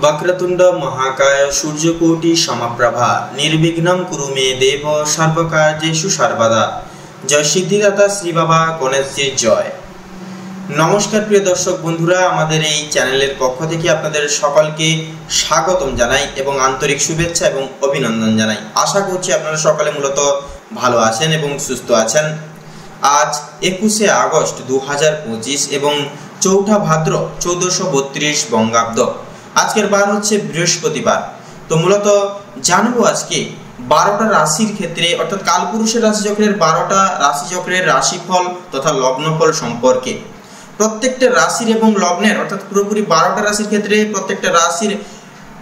वक्रतुंड महाकाय सूर्यकोटि समप्रभा निर्विघ्नं कुरु मे देव सर्वकार्येषु सर्वदा। जय सिद्धिदाता श्री बाबा गणेशजीর জয়। নমস্কার প্রিয় দর্শক বন্ধুরা, আমাদের এই চ্যানেলের পক্ষ থেকে আপনাদের সকলকে স্বাগতম জানাই এবং আন্তরিক শুভেচ্ছা এবং অভিনন্দন জানাই। আশা করছি আপনারা সকলে মূলত ভালো আছেন এবং সুস্থ আছেন। আজ 21শে আগস্ট 2025 এবং 4ঠা ভাদ্র 1432 বঙ্গাব্দ। আজকের বার হচ্ছে বৃহস্পতিবার। তো মূলত জানবো আজকে 12টা রাশির ক্ষেত্রে অর্থাৎ কালপুরুষের রাশিচক্রের 12টা রাশিচক্রের রাশিফল তথা লগ্নফল সম্পর্কে। প্রত্যেকটা রাশির এবং লগ্নের অর্থাৎ পুরোপুরি 12টা রাশির ক্ষেত্রে প্রত্যেকটা রাশির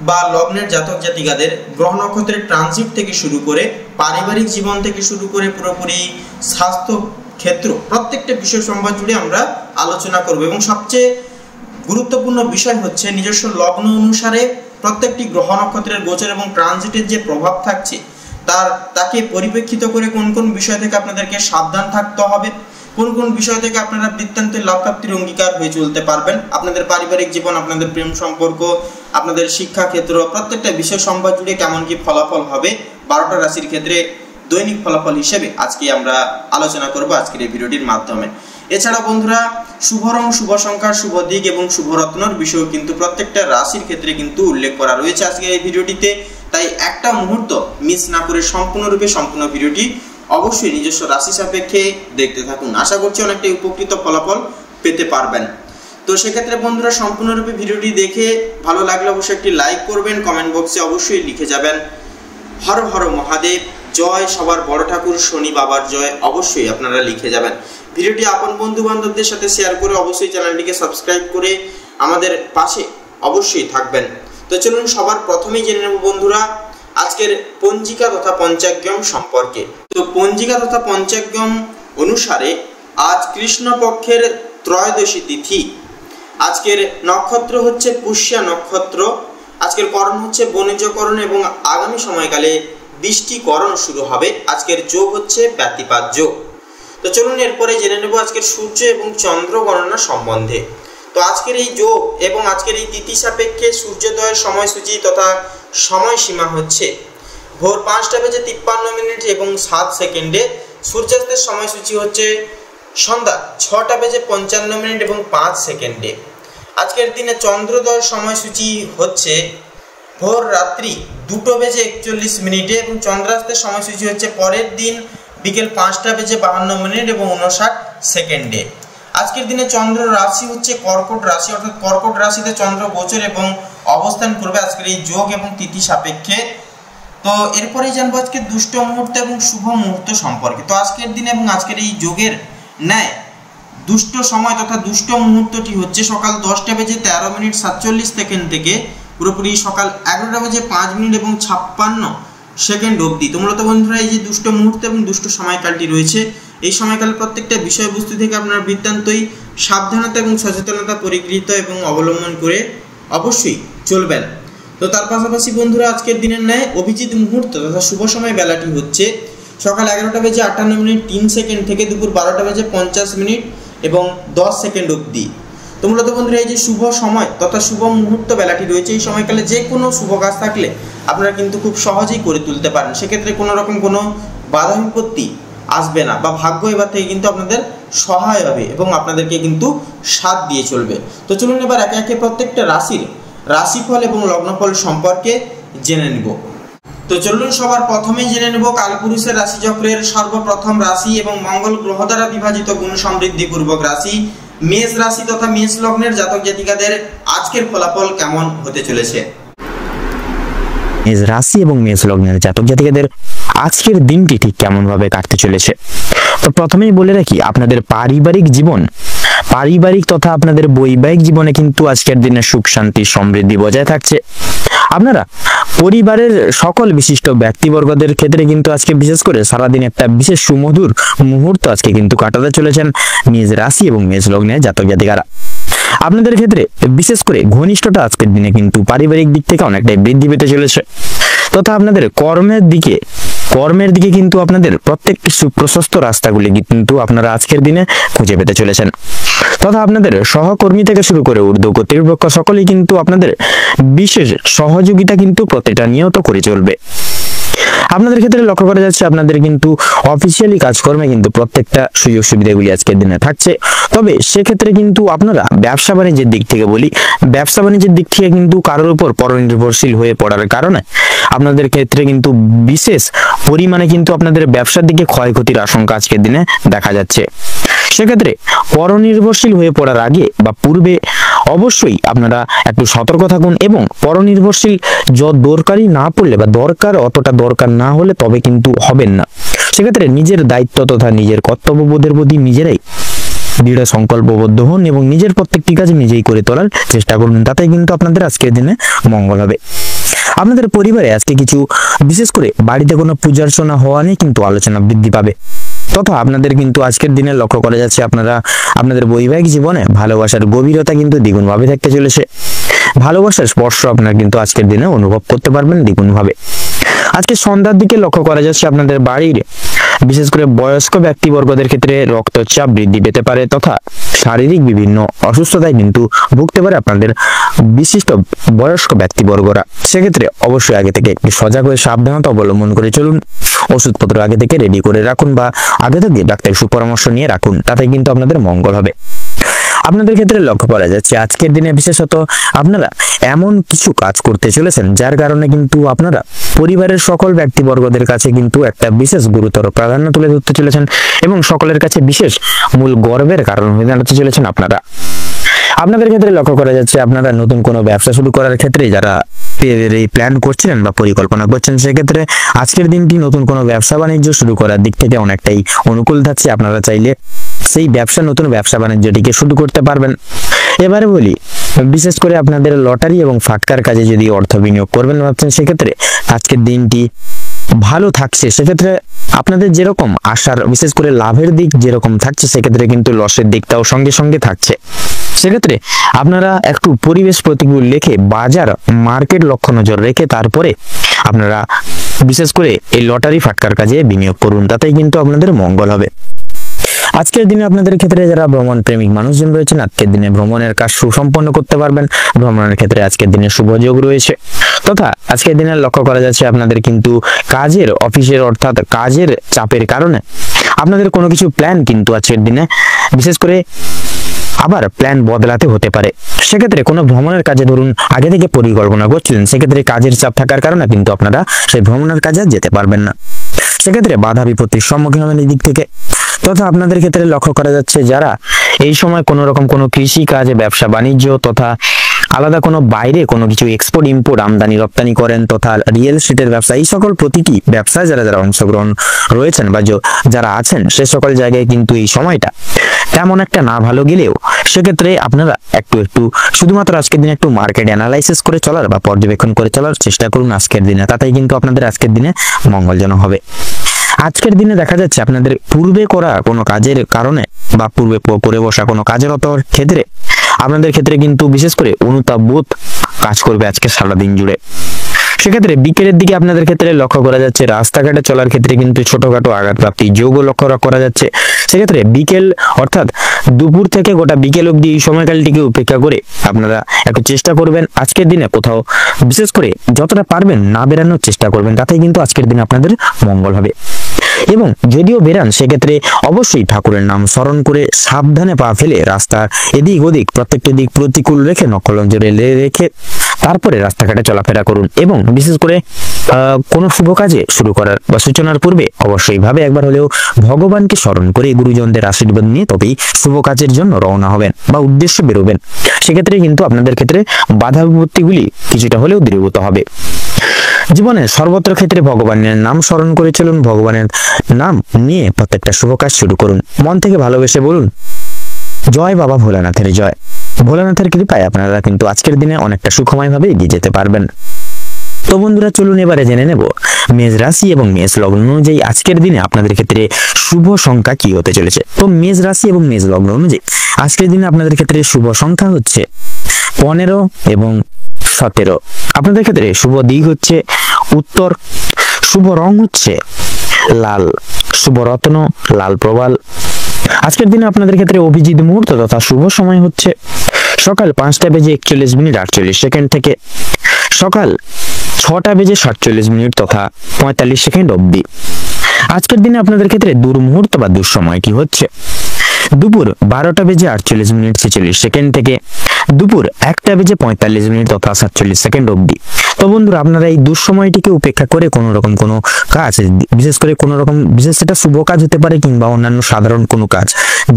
বা লগ্নের জাতক জাতিকাদের গ্রহ নক্ষত্রের ট্রানজিট থেকে শুরু করে পারিবারিক জীবন থেকে শুরু করে পুরোপুরি স্বাস্থ্য ক্ষেত্র প্রত্যেকটা বিষয় সম্বন্ধে জুড়ে আমরা আলোচনা করব। এবং সবচেয়ে গুরুত্বপূর্ণ বিষয় হচ্ছে নিজস্ব লগ্ন অনুসারে প্রত্যেকটি গ্রহ নক্ষত্রের গোচর এবং ট্রানজিটের যে প্রভাব থাকছে তাকে পরিপ্রেক্ষিত করে কোন কোন বিষয় থেকে আপনাদেরকে সাবধান থাকতে হবে, কোন কোন বিষয় থেকে আপনারা বৃত্তান্তের লাভ প্রাপ্তির অঙ্গীকার হয়ে চলতে পারবেন, আপনাদের পারিবারিক জীবন, আপনাদের প্রেম সম্পর্ক, আপনাদের শিক্ষা ক্ষেত্র প্রত্যেকটা বিষয় সম্বন্ধে জুড়ে কেমন কি ফলাফল হবে 12টা রাশির ক্ষেত্রে দৈনিক ফলাফল হিসেবে আজকে আমরা আলোচনা করব আজকের এই ভিডিওটির মাধ্যমে। এছাড়া বন্ধুরা শুভ রং, শুভ সংখ্যা, শুভ দিক এবং শুভ রত্নর বিষয় কিন্তু প্রত্যেকটা রাশির ক্ষেত্রে কিন্তু উল্লেখ করা রয়েছে আজকের এই ভিডিওটিতে। তাই একটা মুহূর্ত মিস না করে সম্পূর্ণ ভিডিওটি অবশ্যই নিজস্ব রাশি সাপেক্ষে দেখতে থাকুন। আশা করছি অনেকটা উপকৃত ফলাফল পেতে পারবেন। তো সেক্ষেত্রে বন্ধুরা সম্পূর্ণরূপে ভিডিওটি দেখে ভালো লাগলে অবশ্যই একটি লাইক করবেন, কমেন্ট বক্সে অবশ্যই লিখে যাবেন হর হর মহাদেব জয়, সবার বড় ঠাকুর শনি বাবার জয় অবশ্যই আপনারা লিখে যাবেন। ভিডিওটি আপন বন্ধু বান্ধবদের সাথে শেয়ার করে অবশ্যই চ্যানেলটিকে সাবস্ক্রাইব করে আমাদের পাশে অবশ্যই থাকবেন। তো চলুন সবার প্রথমেই জেনে নেব বন্ধুরা আজকের পঞ্জিকা তথা পঞ্চাঙ্গম সম্পর্কে। তো পঞ্জিকা তথা পঞ্চাঙ্গম অনুসারে আজ কৃষ্ণপক্ষের ত্রয়োদশী তিথি। আজকের নক্ষত্র হচ্ছে পুষ্যা নক্ষত্র। আজকের করণ হচ্ছে বণিজকরণ এবং আগামী সময়কালে বৃষ্টিকরণ শুরু হবে। আজকের যোগ হচ্ছে ব্যতিপাত যোগ। তো চলুন এরপরে জেনে নেব আজকের সূর্য এবং চন্দ্র গণনা সম্বন্ধে। তো আজকের এই যোগ এবং আজকের এই তিথি সাপেক্ষে সূর্যোদয়ের সময়সূচি তথা সময়সীমা হচ্ছে ভোর 5:53 এবং 7 সেকেন্ডে। সূর্যাস্তের সময়সূচি হচ্ছে সন্ধ্যা 6:55 এবং 5 সেকেন্ডে। আজকের দিনে চন্দ্রোদয়ের সময়সূচি হচ্ছে ভোর রাত্রি 2:41 এবং চন্দ্রাস্তের সময়সূচি হচ্ছে পরের দিন বিকেল 5:52 এবং 59 সেকেন্ডে। আজকের দিনে চন্দ্র রাশি হচ্ছে কর্কট রাশি, অর্থাৎ কর্কট রাশিতে চন্দ্র গোচর এবং অবস্থান করবে আজকের এই যোগ এবং তিথি সাপেক্ষে। তো এরপরেই জানবো আজকে দুষ্ট মুহূর্ত এবং শুভ মুহূর্ত সম্পর্কে। তো আজকের দিনে এবং আজকের এই যোগের ন্যায় দুষ্ট সময় তথা দুষ্ট মুহূর্তটি হচ্ছে সকাল 10:13:47 থেকে পুরোপুরি সকাল 11:05 এবং 56 সেকেন্ড অবধি। তো মূলত বন্ধুরা এই যে দুষ্ট মুহূর্ত এবং দুষ্ট সময়কালটি রয়েছে, এই সময়কালে প্রত্যেকটা বিষয়বস্তু থেকে আপনারা বৃত্তান্তই সাবধানতা এবং সচেতনতা পরিগৃহীত এবং অবলম্বন করে অবশ্যই চলবেন। তো তার পাশাপাশি বন্ধুরা আজকের দিনের ন্যায় অভিজিৎ মুহূর্ত তথা শুভ সময় বেলাটি হচ্ছে সকাল 11:58 থেকে দুপুর 12:50 এবং 10 সেকেন্ড অবধি। তো মূলত বন্ধুরা এই যে শুভ সময় তথা শুভ মুহূর্ত বেলাটি রয়েছে, এই সময়কালে যে কোনো শুভ কাজ থাকলে আপনারা কিন্তু খুব সহজেই করে তুলতে পারেন। সেক্ষেত্রে কোনো রকম কোনো বাধা বিপত্তি আসবে না বা ভাগ্য এবার থেকে কিন্তু আপনাদের সহায় হবে এবং আপনাদেরকে কিন্তু সাথ দিয়ে চলবে। তো চলুন এবার একে একে প্রত্যেকটা রাশির রাশিফল এবং লগ্নফল সম্পর্কে জেনে নিব। তো চলুন সবার প্রথমেই জেনে নেব কালপুরুষের রাশিচক্রের সর্বপ্রথম রাশি এবং মঙ্গল গ্রহ দ্বারা বিভাজিত গুণ সমৃদ্ধি পূর্বক রাশি মেষ রাশি তথা মেষ লগ্নের জাতক জাতিকাদের আজকের ফলাফল কেমন হতে চলেছে। মেষ রাশি এবং মেষ লগ্নের জাতক জাতিকাদের আজকের দিনটি ঠিক কেমন ভাবে কাটতে চলেছে। তো প্রথমেই বলে রাখি আপনাদের পারিবারিক তথা আপনাদের বৈবাহিক জীবনে কিন্তু আজকের দিনে সুখ শান্তি সমৃদ্ধি বজায় থাকছে। আপনারা পরিবারের সকল বিশিষ্ট ব্যক্তিবর্গদের ক্ষেত্রে কিন্তু আজকে বিশেষ করে সারাদিন একটা বিশেষ সুমধুর মুহূর্ত আজকে কিন্তু কাটাতে চলেছেন মেষ রাশি এবং মেষ লগ্নের জাতক জাতিকারা। আপনাদের ক্ষেত্রে বিশেষ করে ঘনিষ্ঠতা আজকের দিনে কিন্তু পারিবারিক দিক থেকে অনেকটাই বৃদ্ধি পেতে চলেছে তথা আপনাদের কর্মের দিকে কর্মের দিকে কিন্তু আপনাদের প্রত্যেকটি সুপ্রশস্ত রাস্তাগুলি কিন্তু আপনারা আজকের দিনে খুঁজে পেতে চলেছেন, তথা আপনাদের সহকর্মী থেকে শুরু করে ঊর্ধ্ব কর্তৃপক্ষ সকলেই কিন্তু আপনাদের বিশেষ সহযোগিতা কিন্তু প্রতিটা নিয়ত করে চলবে। আপনাদের ক্ষেত্রে লক্ষ্য করা যাচ্ছে আপনাদের কিন্তু অফিসিয়ালি কাজকর্মে কিন্তু প্রত্যেকটা সুযোগ সুবিধাগুলি আজকের দিনে থাকছে। তবে সেক্ষেত্রে কিন্তু আপনারা ব্যবসা বাণিজ্যের দিক থেকে বলি, ব্যবসা বাণিজ্যের দিক থেকে কিন্তু কারোর উপর পরনির্ভরশীল হয়ে পড়ার কারণে আপনাদের ক্ষেত্রে কিন্তু বিশেষ পরিমাণে কিন্তু আপনাদের ব্যবসার দিকে ক্ষয়ক্ষতির আশঙ্কা আজকের দিনে দেখা যাচ্ছে। সেক্ষেত্রে পরনির্ভরশীল হয়ে পড়ার আগে বা পূর্বে অবশ্যই আপনারা একটু সতর্ক থাকুন এবং পরনির্ভরশীল দরকারই না পড়লে বা অতটা দরকার না হলে তবে কিন্তু হবেন না। সেক্ষেত্রে নিজের দায়িত্ব তথা নিজের কর্তব্যবোধের প্রতি নিজেরাই দৃঢ় সংকল্পবদ্ধ হন এবং নিজের প্রত্যেকটি কাজ নিজেই করে তোলার চেষ্টা করুন, তাতেই কিন্তু আপনাদের আজকের দিনে মঙ্গল হবে। আপনাদের পরিবারে আজকে কিছু বিশেষ করে বাড়িতে কোনো পূজা অর্চনা হওয়া নিয়ে কিন্তু আলোচনা বৃদ্ধি পাবে, তথা আপনাদের কিন্তু আজকের দিনে লক্ষ্য করা যাচ্ছে আপনারা আপনাদের বৈবাহিক জীবনে ভালোবাসার গভীরতা কিন্তু দ্বিগুণ ভাবে থাকতে চলেছে। ভালোবাসার স্পর্শ আপনারা কিন্তু আজকের দিনে অনুভব করতে পারবেন দ্বিগুণ ভাবে। আজকে সন্ধ্যার দিকে লক্ষ্য করা যাচ্ছে আপনাদের বাড়ির বিশেষ করে বয়স্ক ব্যক্তিবর্গদের ক্ষেত্রে রক্তচাপ বৃদ্ধি পেতে পারে তথা শারীরিক বিভিন্ন অসুস্থতায় কিন্তু ভুগতে পারে আপনাদের বিশিষ্ট বয়স্ক ব্যক্তিবর্গরা। সেক্ষেত্রে অবশ্যই আগে থেকে একটু সজাগ হয়ে সাবধানতা অবলম্বন করে চলুন। ওষুধপত্র আগে থেকে রেডি করে রাখুন বা আগে থেকে ডাক্তারের সুপরামর্শ নিয়ে রাখুন, তাতে কিন্তু আপনাদের মঙ্গল হবে। আপনাদের ক্ষেত্রে লক্ষ্য করা যাচ্ছে আজকের দিনে বিশেষত আপনারা এমন কিছু কাজ করতে চলেছেন যার কারণে কিন্তু আপনারা পরিবারের সকল ব্যক্তিবর্গদের কাছে কিন্তু একটা বিশেষ গুরুতর প্রাধান্য তুলে ধরতে চলেছেন এবং সকলের কাছে বিশেষ মূল গর্বের কারণ হয়ে দাঁড়াতে চলেছেন আপনারা। আপনাদের ক্ষেত্রে লক্ষ্য করা যাচ্ছে আপনারা নতুন কোনো ব্যবসা শুরু করার ক্ষেত্রে যারা এই প্ল্যান করছিলেন বা পরিকল্পনা করছেন, সেক্ষেত্রে আজকের দিনটি নতুন কোনো ব্যবসা বাণিজ্য শুরু করার দিক থেকে অনেকটাই অনুকূল থাকছে। আপনারা চাইলে সেই নতুন ব্যবসা বাণিজ্যটিকে শুরু করতে পারবেন। এবারে বলি, বিশেষ করে আপনাদের লটারি এবং ফাটকার কাজে যদি অর্থ বিনিয়োগ করবেন ভাবছেন, সেক্ষেত্রে আজকের দিনটি ভালো থাকছে। সেক্ষেত্রে আপনাদের যেরকম আশার বিশেষ করে লাভের দিক যেরকম থাকছে, সেক্ষেত্রে কিন্তু লসের দিকটাও সঙ্গে সঙ্গে থাকছে। সেক্ষেত্রে আপনারা একটু পরিবেশ প্রতিকূল রেখে বাজার মার্কেট লক্ষ্য নজর রেখে তারপরে আপনারা বিশেষ করে এই লটারি ফাটকার কাজে বিনিয়োগ করুন, তাতেই কিন্তু আপনাদের মঙ্গল হবে। আজকের দিনে আপনাদের ক্ষেত্রে যারা ভ্রমণ প্রেমিক মানুষজন রয়েছেন, আজকের দিনে ভ্রমণের কাজ সুসম্পন্ন করতে পারবেন। ভ্রমণের ক্ষেত্রে আজকের দিনে শুভ যোগ রয়েছে, তথা আজকের দিনে লক্ষ্য করা যাচ্ছে আপনাদের কিন্তু কাজের অফিসের অর্থাৎ কাজের চাপের কারণে আপনাদের কোনো কিছু প্ল্যান কিন্তু আজকের দিনে বিশেষ করে আবার প্ল্যান বদলাতে হতে পারে। সেক্ষেত্রে কোনো ভ্রমণের কাজে ধরুন আগে থেকে পরিকল্পনা করছিলেন, সেক্ষেত্রে কাজের চাপ থাকার কারণে কিন্তু আপনারা সেই ভ্রমণের কাজে যেতে পারবেন না। সেক্ষেত্রে বাধা বিপত্তির সম্মুখীন হবেন এই দিক থেকে। তথা আপনাদের ক্ষেত্রে লক্ষ্য করা যাচ্ছে যারা এই সময় কোনো রকম কোনো কৃষি কাজে ব্যবসা বাণিজ্য তথা আলাদা কোনো বাইরে কোনো কিছু এক্সপোর্ট ইম্পোর্ট আমদানি রপ্তানি করেন তথা রিয়েল এস্টেটের ব্যবসা, এই সকল প্রতিটি ব্যবসায় যারা অংশগ্রহণ রয়েছেন বা যারা আছেন, সে সকল জায়গায় কিন্তু এই সময়টা তেমন একটা না ভালো গেলেও সেক্ষেত্রে আপনারা একটু শুধুমাত্র আজকের দিনে একটু মার্কেট অ্যানালাইসিস করে চলার বা পর্যবেক্ষণ করে চলার চেষ্টা করুন আজকের দিনে, তাতেই কিন্তু আপনাদের আজকের দিনে মঙ্গলজনক হবে। আজকের দিনে দেখা যাচ্ছে আপনাদের পূর্বে করা কোনো কাজের কারণে বা পূর্বে করে বসা কোনো কাজের ক্ষেত্রে আপনাদের ক্ষেত্রে কিন্তু বিশেষ করে অনুতাপ বোধ কাজ করবে আজকে সারাদিন জুড়ে। সেক্ষেত্রে বিকেলের দিকে আপনাদের ক্ষেত্রে লক্ষ্য করা যাচ্ছে রাস্তাঘাটে চলার ক্ষেত্রে কিন্তু ছোটখাটো আঘাতপ্রাপ্তি যোগও লক্ষ্য করা যাচ্ছে। সেক্ষেত্রে বিকেল অর্থাৎ দুপুর থেকে গোটা বিকেল অবধি এই সময়কালটিকে উপেক্ষা করে আপনারা একটু চেষ্টা করবেন আজকের দিনে কোথাও বিশেষ করে যতটা পারবেন না বেরানোর চেষ্টা করবেন, তাতেই কিন্তু আজকের দিনে আপনাদের মঙ্গল হবে। এবং যদিও বেরান সেক্ষেত্রে অবশ্যই ঠাকুরের নাম স্মরণ করে সাবধানে পা ফেলে রাস্তার এদিক ওদিক প্রত্যেকটি দিক প্রতিকূল রেখে নকলঞ্জরে রেখে তারপরে রাস্তাঘাটে চলাফেরা করুন। এবং বিশেষ করে কোনো শুভ কাজে শুরু করার বা সূচনার পূর্বে অবশ্যই ভাবে একবার হলেও ভগবানকে স্মরণ করে গুরুজনদের আশীর্বাদ নিয়ে তবেই শুভ কাজের জন্য রওনা হবেন বা উদ্দেশ্যে বেরোবেন। সেক্ষেত্রে কিন্তু আপনাদের ক্ষেত্রে বাধা বিপত্তিগুলি কিছুটা হলেও দূরীভূত হবে। জীবনে সর্বত্র ক্ষেত্রে ভগবানের নাম স্মরণ করে চলুন, ভগবানের নাম নিয়ে প্রত্যেকটা শুভ কাজ শুরু করুন। মন থেকে ভালোবেসে বলুন, জয় বাবা ভোলানাথের জয়। ভোলানাথের কৃপায় আপনারা কিন্তু আজকের দিনে অনেকটা সুখময় ভাবে এগিয়ে যেতে পারবেন। তো বন্ধুরা চলুন এবারে জেনে নেব মেষ রাশি এবং মেষ লগ্ন অনুযায়ী আজকের দিনে আপনাদের ক্ষেত্রে শুভ সংখ্যা কি হতে চলেছে। তো মেষ রাশি এবং মেষ লগ্ন অনুযায়ী আজকের দিনে আপনাদের ক্ষেত্রে শুভ সংখ্যা হচ্ছে 15 এবং 17। আপনাদের ক্ষেত্রে শুভ দিক হচ্ছে উত্তর, শুভ রং হচ্ছে লাল শুভরত্ন, লাল প্রবাল। আজকের দিনে আপনাদের ক্ষেত্রে অভিজিৎ মুহূর্ত তথা শুভ সময় হচ্ছে সকাল 5:41:48 থেকে সকাল 6:47 তথা 45 অবধি। আজকের দিনে আপনাদের ক্ষেত্রে দুর্মুহূর্ত বা দুঃসময়টি হচ্ছে দুপুর 12:48:46 থেকে দুপুর 1:45 তথা 47 অবধি। তো বন্ধুরা, আপনারা এই দুঃসময়টিকে উপেক্ষা করে কোনো রকম কোনো কাজ, বিশেষ করে কোনো রকম বিশেষ সেটা শুভ কাজ হতে পারে কিংবা অন্যান্য সাধারণ কোনো কাজ,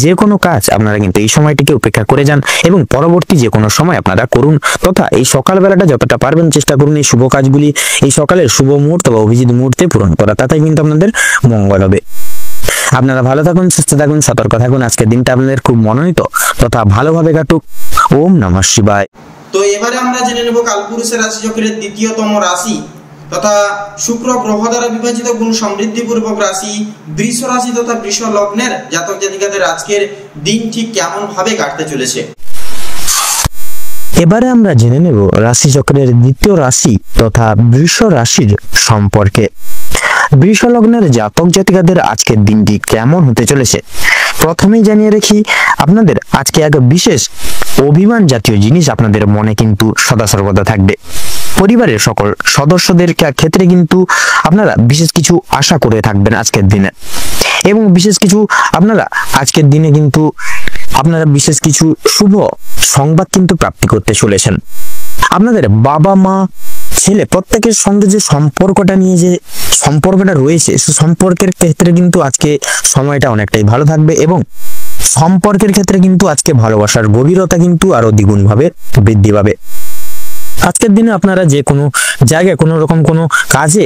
যে কোনো কাজ আপনারা কিন্তু এই সময়টিকে উপেক্ষা করে যান এবং পরবর্তী যে কোনো সময় আপনারা করুন, তথা এই সকালবেলাটা যতটা পারবেন চেষ্টা করুন এই শুভ কাজগুলি এই সকালের শুভ মুহূর্ত বা অভিজিৎ মুহূর্তে পূরণ করা, তাতে কিন্তু আপনাদের মঙ্গল হবে। আপনারা ভালো থাকুন, সুস্থ থাকুন, সতর্ক থাকুন। আজকের দিনটা আপনাদের খুব মনোনীত তথা ভালোভাবে কাটুক। ওম নমঃ শিবায়। তো এবারে আমরা জেনে নেব কালপুরুষের রাশিচক্রের দ্বিতীয়তম রাশি তথা শুক্র গ্রহ দ্বারা বিভাজিত গুণ সমৃদ্ধিপূর্বক রাশি বৃষ রাশি তথা বৃষ লগ্নের জাতক জাতিকাদের আজকের দিন ঠিক কেমন ভাবে কাটতে চলেছে। এবারে আমরা জেনে নেব রাশিচক্রের দ্বিতীয় রাশি তথা বৃষ রাশির সম্পর্কে। বৃষ লগ্নের জাতক জাতিকাদের আজকের দিনটি কেমন হতে চলেছে। প্রথমেই জানিয়ে রাখি, আপনাদের আজকে এক বিশেষ অভিমান জাতীয় জিনিস আপনাদের মনে কিন্তু সদা সর্বদা থাকবে। পরিবারের সকল সদস্যদের ক্ষেত্রে কিন্তু আপনারা বিশেষ কিছু আশা করে থাকবেন আজকের দিনে, এবং বিশেষ কিছু আপনারা আজকের দিনে কিন্তু আপনারা বিশেষ কিছু শুভ সংবাদ কিন্তু প্রাপ্তি করতে চলেছেন। আপনাদের বাবা মা ছেলে প্রত্যেকের সঙ্গে যে সম্পর্কটা নিয়ে যে সম্পর্কটা রয়েছে, সে সম্পর্কের ক্ষেত্রে কিন্তু আজকে সময়টা অনেকটাই ভালো থাকবে এবং সম্পর্কের ক্ষেত্রে কিন্তু আজকে ভালোবাসার গভীরতা কিন্তু আরো দ্বিগুণ ভাবে বৃদ্ধি পাবে। আজকের দিনে আপনারা যে কোনো জায়গায় কোনো রকম কোনো কাজে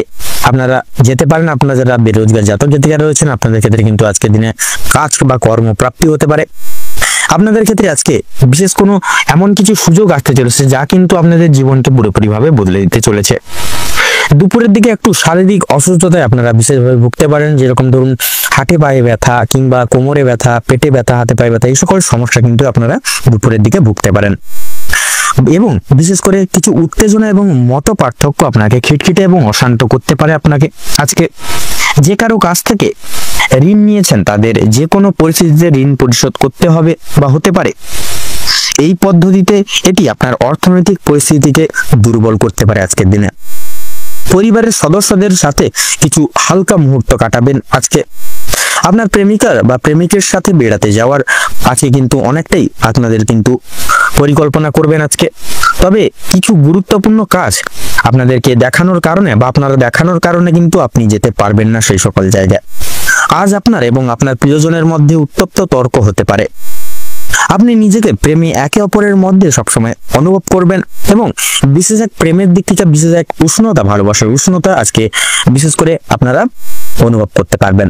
আপনারা যেতে পারেন। আপনারা যারা বেরোজগার জাতক জাতিকা রয়েছেন, আপনাদের ক্ষেত্রে কিন্তু আজকের দিনে কাজ বা কর্মপ্রাপ্তি হতে পারে। আপনাদের ক্ষেত্রে আজকে বিশেষ কোনো এমন কিছু সুযোগ আসতে চলেছে যা কিন্তু আপনাদের জীবনকে পুরোপুরি ভাবে বদলে দিতে চলেছে। দুপুরের দিকে একটু শারীরিক অসুস্থতায় আপনারা বিশেষভাবে ভুগতে পারেন, যেরকম ধরুন হাতে পায়ে ব্যথা কিংবা কোমরে ব্যথা, পেটে ব্যথা, হাতে পায়ে ব্যথা, এই সকল সমস্যা কিন্তু আপনারা দুপুরের দিকে ভুগতে পারেন। এবং বিশেষ করে কিছু উত্তেজনা এবং মত পার্থক্য আপনাকে খিটখিটে এবং অশান্ত করতে পারে। আপনাকে আজকে যে কারো কাছ থেকে ঋণ নিয়েছেন তাদের যে কোনো পরিস্থিতিতে ঋণ পরিশোধ করতে হবে বা হতে পারে। এই পদ্ধতিতে এটি আপনার অর্থনৈতিক পরিস্থিতিকে দুর্বল করতে পারে। আজকের দিনে পরিবারের সদস্যদের সাথে কিছু হালকা মুহূর্ত কাটাবেন। আজকে আপনার প্রেমিকার বা প্রেমিকের সাথে বেড়াতে যাওয়ার আজকে কিন্তু অনেকটাই আপনাদের কিন্তু পরিকল্পনা করবেন আজকে। তবে কিছু গুরুত্বপূর্ণ কাজ আপনাদেরকে দেখানোর কারণে বা আপনারা দেখানোর কারণে কিন্তু আপনি যেতে পারবেন না সেই সকল জায়গায়। আজ আপনার এবং আপনার প্রিয়জনের মধ্যে উত্তপ্ত তর্ক হতে পারে। আপনি নিজেকে প্রেমী একে অপরের মধ্যে সবসময় অনুভব করবেন এবং বিশেষ এক প্রেমের দিক থেকে বিশেষ এক উষ্ণতা, ভালোবাসার উষ্ণতা আজকে বিশেষ করে আপনারা অনুভব করতে পারবেন।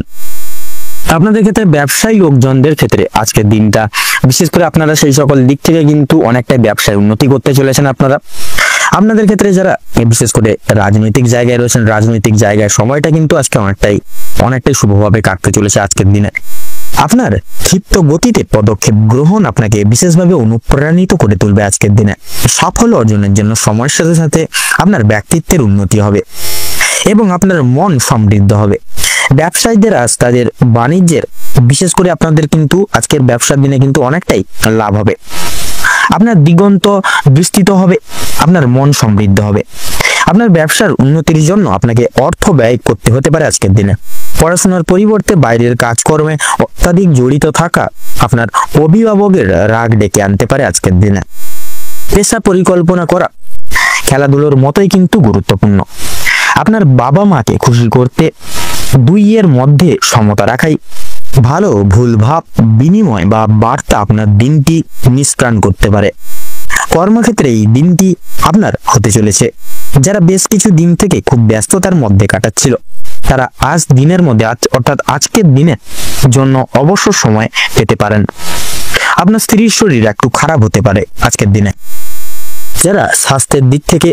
আপনাদের ক্ষেত্রে ব্যবসায়ী লোকজনদের ক্ষেত্রে আজকের দিনটা বিশেষ করে আপনারা সেই সকল দিক থেকে কিন্তু অনেকটাই ব্যবসায় উন্নতি করতে চলেছেন। আপনাদের ক্ষেত্রে যারা বিশেষ করে রাজনৈতিক জায়গায় রয়েছেন, রাজনৈতিক জায়গায় সময়টা কিন্তু আজকে অনেকটাই শুভভাবে কাটতে চলেছে। আজকের দিনে আপনার ক্ষিপ্ত গতিতে পদক্ষেপ গ্রহণ আপনাকে বিশেষভাবে অনুপ্রাণিত করে তুলবে। আজকের দিনে সাফল্য অর্জনের জন্য সময়ের সাথে সাথে আপনার ব্যক্তিত্বের উন্নতি হবে এবং আপনার মন সমৃদ্ধ হবে। ব্যবসায়ীদের আজ তাদের বাণিজ্যের বিশেষ করে আপনাদের কিন্তু আজকের ব্যবসার দিনে কিন্তু অনেকটাই লাভ হবে। আপনার দিগন্ত বিস্তৃত হবে, আপনার মন সমৃদ্ধ হবে। আপনার ব্যবসার উন্নতির জন্য আপনাকে অর্থ ব্যয় করতে হতে পারে আজকের দিনে। পড়াশোনার পরিবর্তে বাইরের কাজকর্মে অত্যাধিক জড়িত থাকা আপনার অভিভাবকের রাগ ডেকে আনতে পারে আজকের দিনে। পেশা পরিকল্পনা করা খেলাধুলোর মতোই কিন্তু গুরুত্বপূর্ণ। আপনার বাবা মাকে খুশি করতে দুইয়ের মধ্যে সমতা রাখাই ভালো। ভুল ভাব বিনিময় বা বার্তা আপনার দিনটি নিষ্প্রাণ করতে পারে। কর্মক্ষেত্রে এই দিনটি আপনার হতে চলেছে। যারা বেশ কিছু দিন থেকে খুব ব্যস্ততার মধ্যে কাটাচ্ছিল তারা আজ দিনের মধ্যে অর্থাৎ আজকের দিনের জন্য অবসর সময় পেতে পারেন। আপনার স্ত্রীর শরীর একটু খারাপ হতে পারে আজকের দিনে। যারা স্বাস্থ্যের দিক থেকে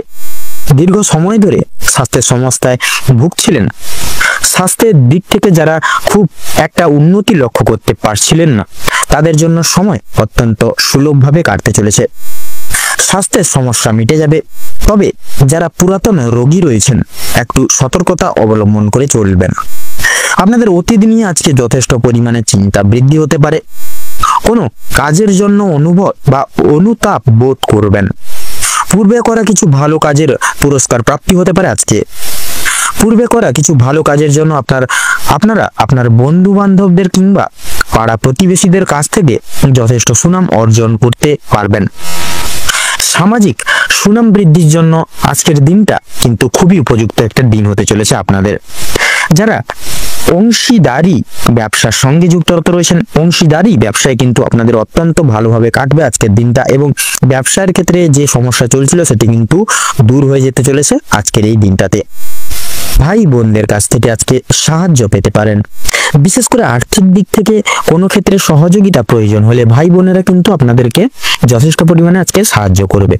দীর্ঘ সময় ধরে স্বাস্থ্যের সমস্যায় ভুগছিলেন, স্বাস্থ্যের দিক থেকে যারা খুব একটা উন্নতি লক্ষ্য করতে পারছিলেন না, তাদের জন্য সময় অত্যন্ত সুলভভাবে কাটতে চলেছে। স্বাস্থ্যের সমস্যা মিটে যাবে। তবে যারা পুরাতন রোগী রয়েছেন একটু সতর্কতা অবলম্বন করে চলবেন। আপনাদের অতীত নিয়ে আজকে যথেষ্ট পরিমাণে চিন্তা বৃদ্ধি হতে পারে। কোনো কাজের জন্য অনুভব বা অনুতাপ বোধ করবেন। পূর্বে করা কিছু ভালো কাজের পুরস্কার প্রাপ্তি হতে পারে আজকে। পূর্বে করা কিছু ভালো কাজের জন্য আপনারা আপনার বন্ধু বান্ধবদের কিংবা পাড়া প্রতিবেশীদের কাছ থেকে যথেষ্ট সুনাম অর্জন করতে পারবেন। সামাজিক সুনাম বৃদ্ধির জন্য আজকের দিনটা কিন্তু খুবই উপযুক্ত একটা দিন হতে চলেছে আপনাদের। যারা অংশীদারি ব্যবসার সঙ্গে যুক্ত রয়েছেন, অংশীদারি ব্যবসায় কিন্তু আপনাদের অত্যন্ত ভালোভাবে কাটবে আজকের দিনটা, এবং ব্যবসার ক্ষেত্রে যে সমস্যা চলছিল সেটি কিন্তু দূর হয়ে যেতে চলেছে আজকের এই দিনটাতে। ভাই বোনদের কাছ থেকে আজকে সাহায্য পেতে পারেন। বিশেষ করে আর্থিক দিক থেকে কোনো ক্ষেত্রে সহযোগিতা প্রয়োজন হলে ভাই বোনেরা কিন্তু আপনাদেরকে যথেষ্ট পরিমাণে আজকে সাহায্য করবে।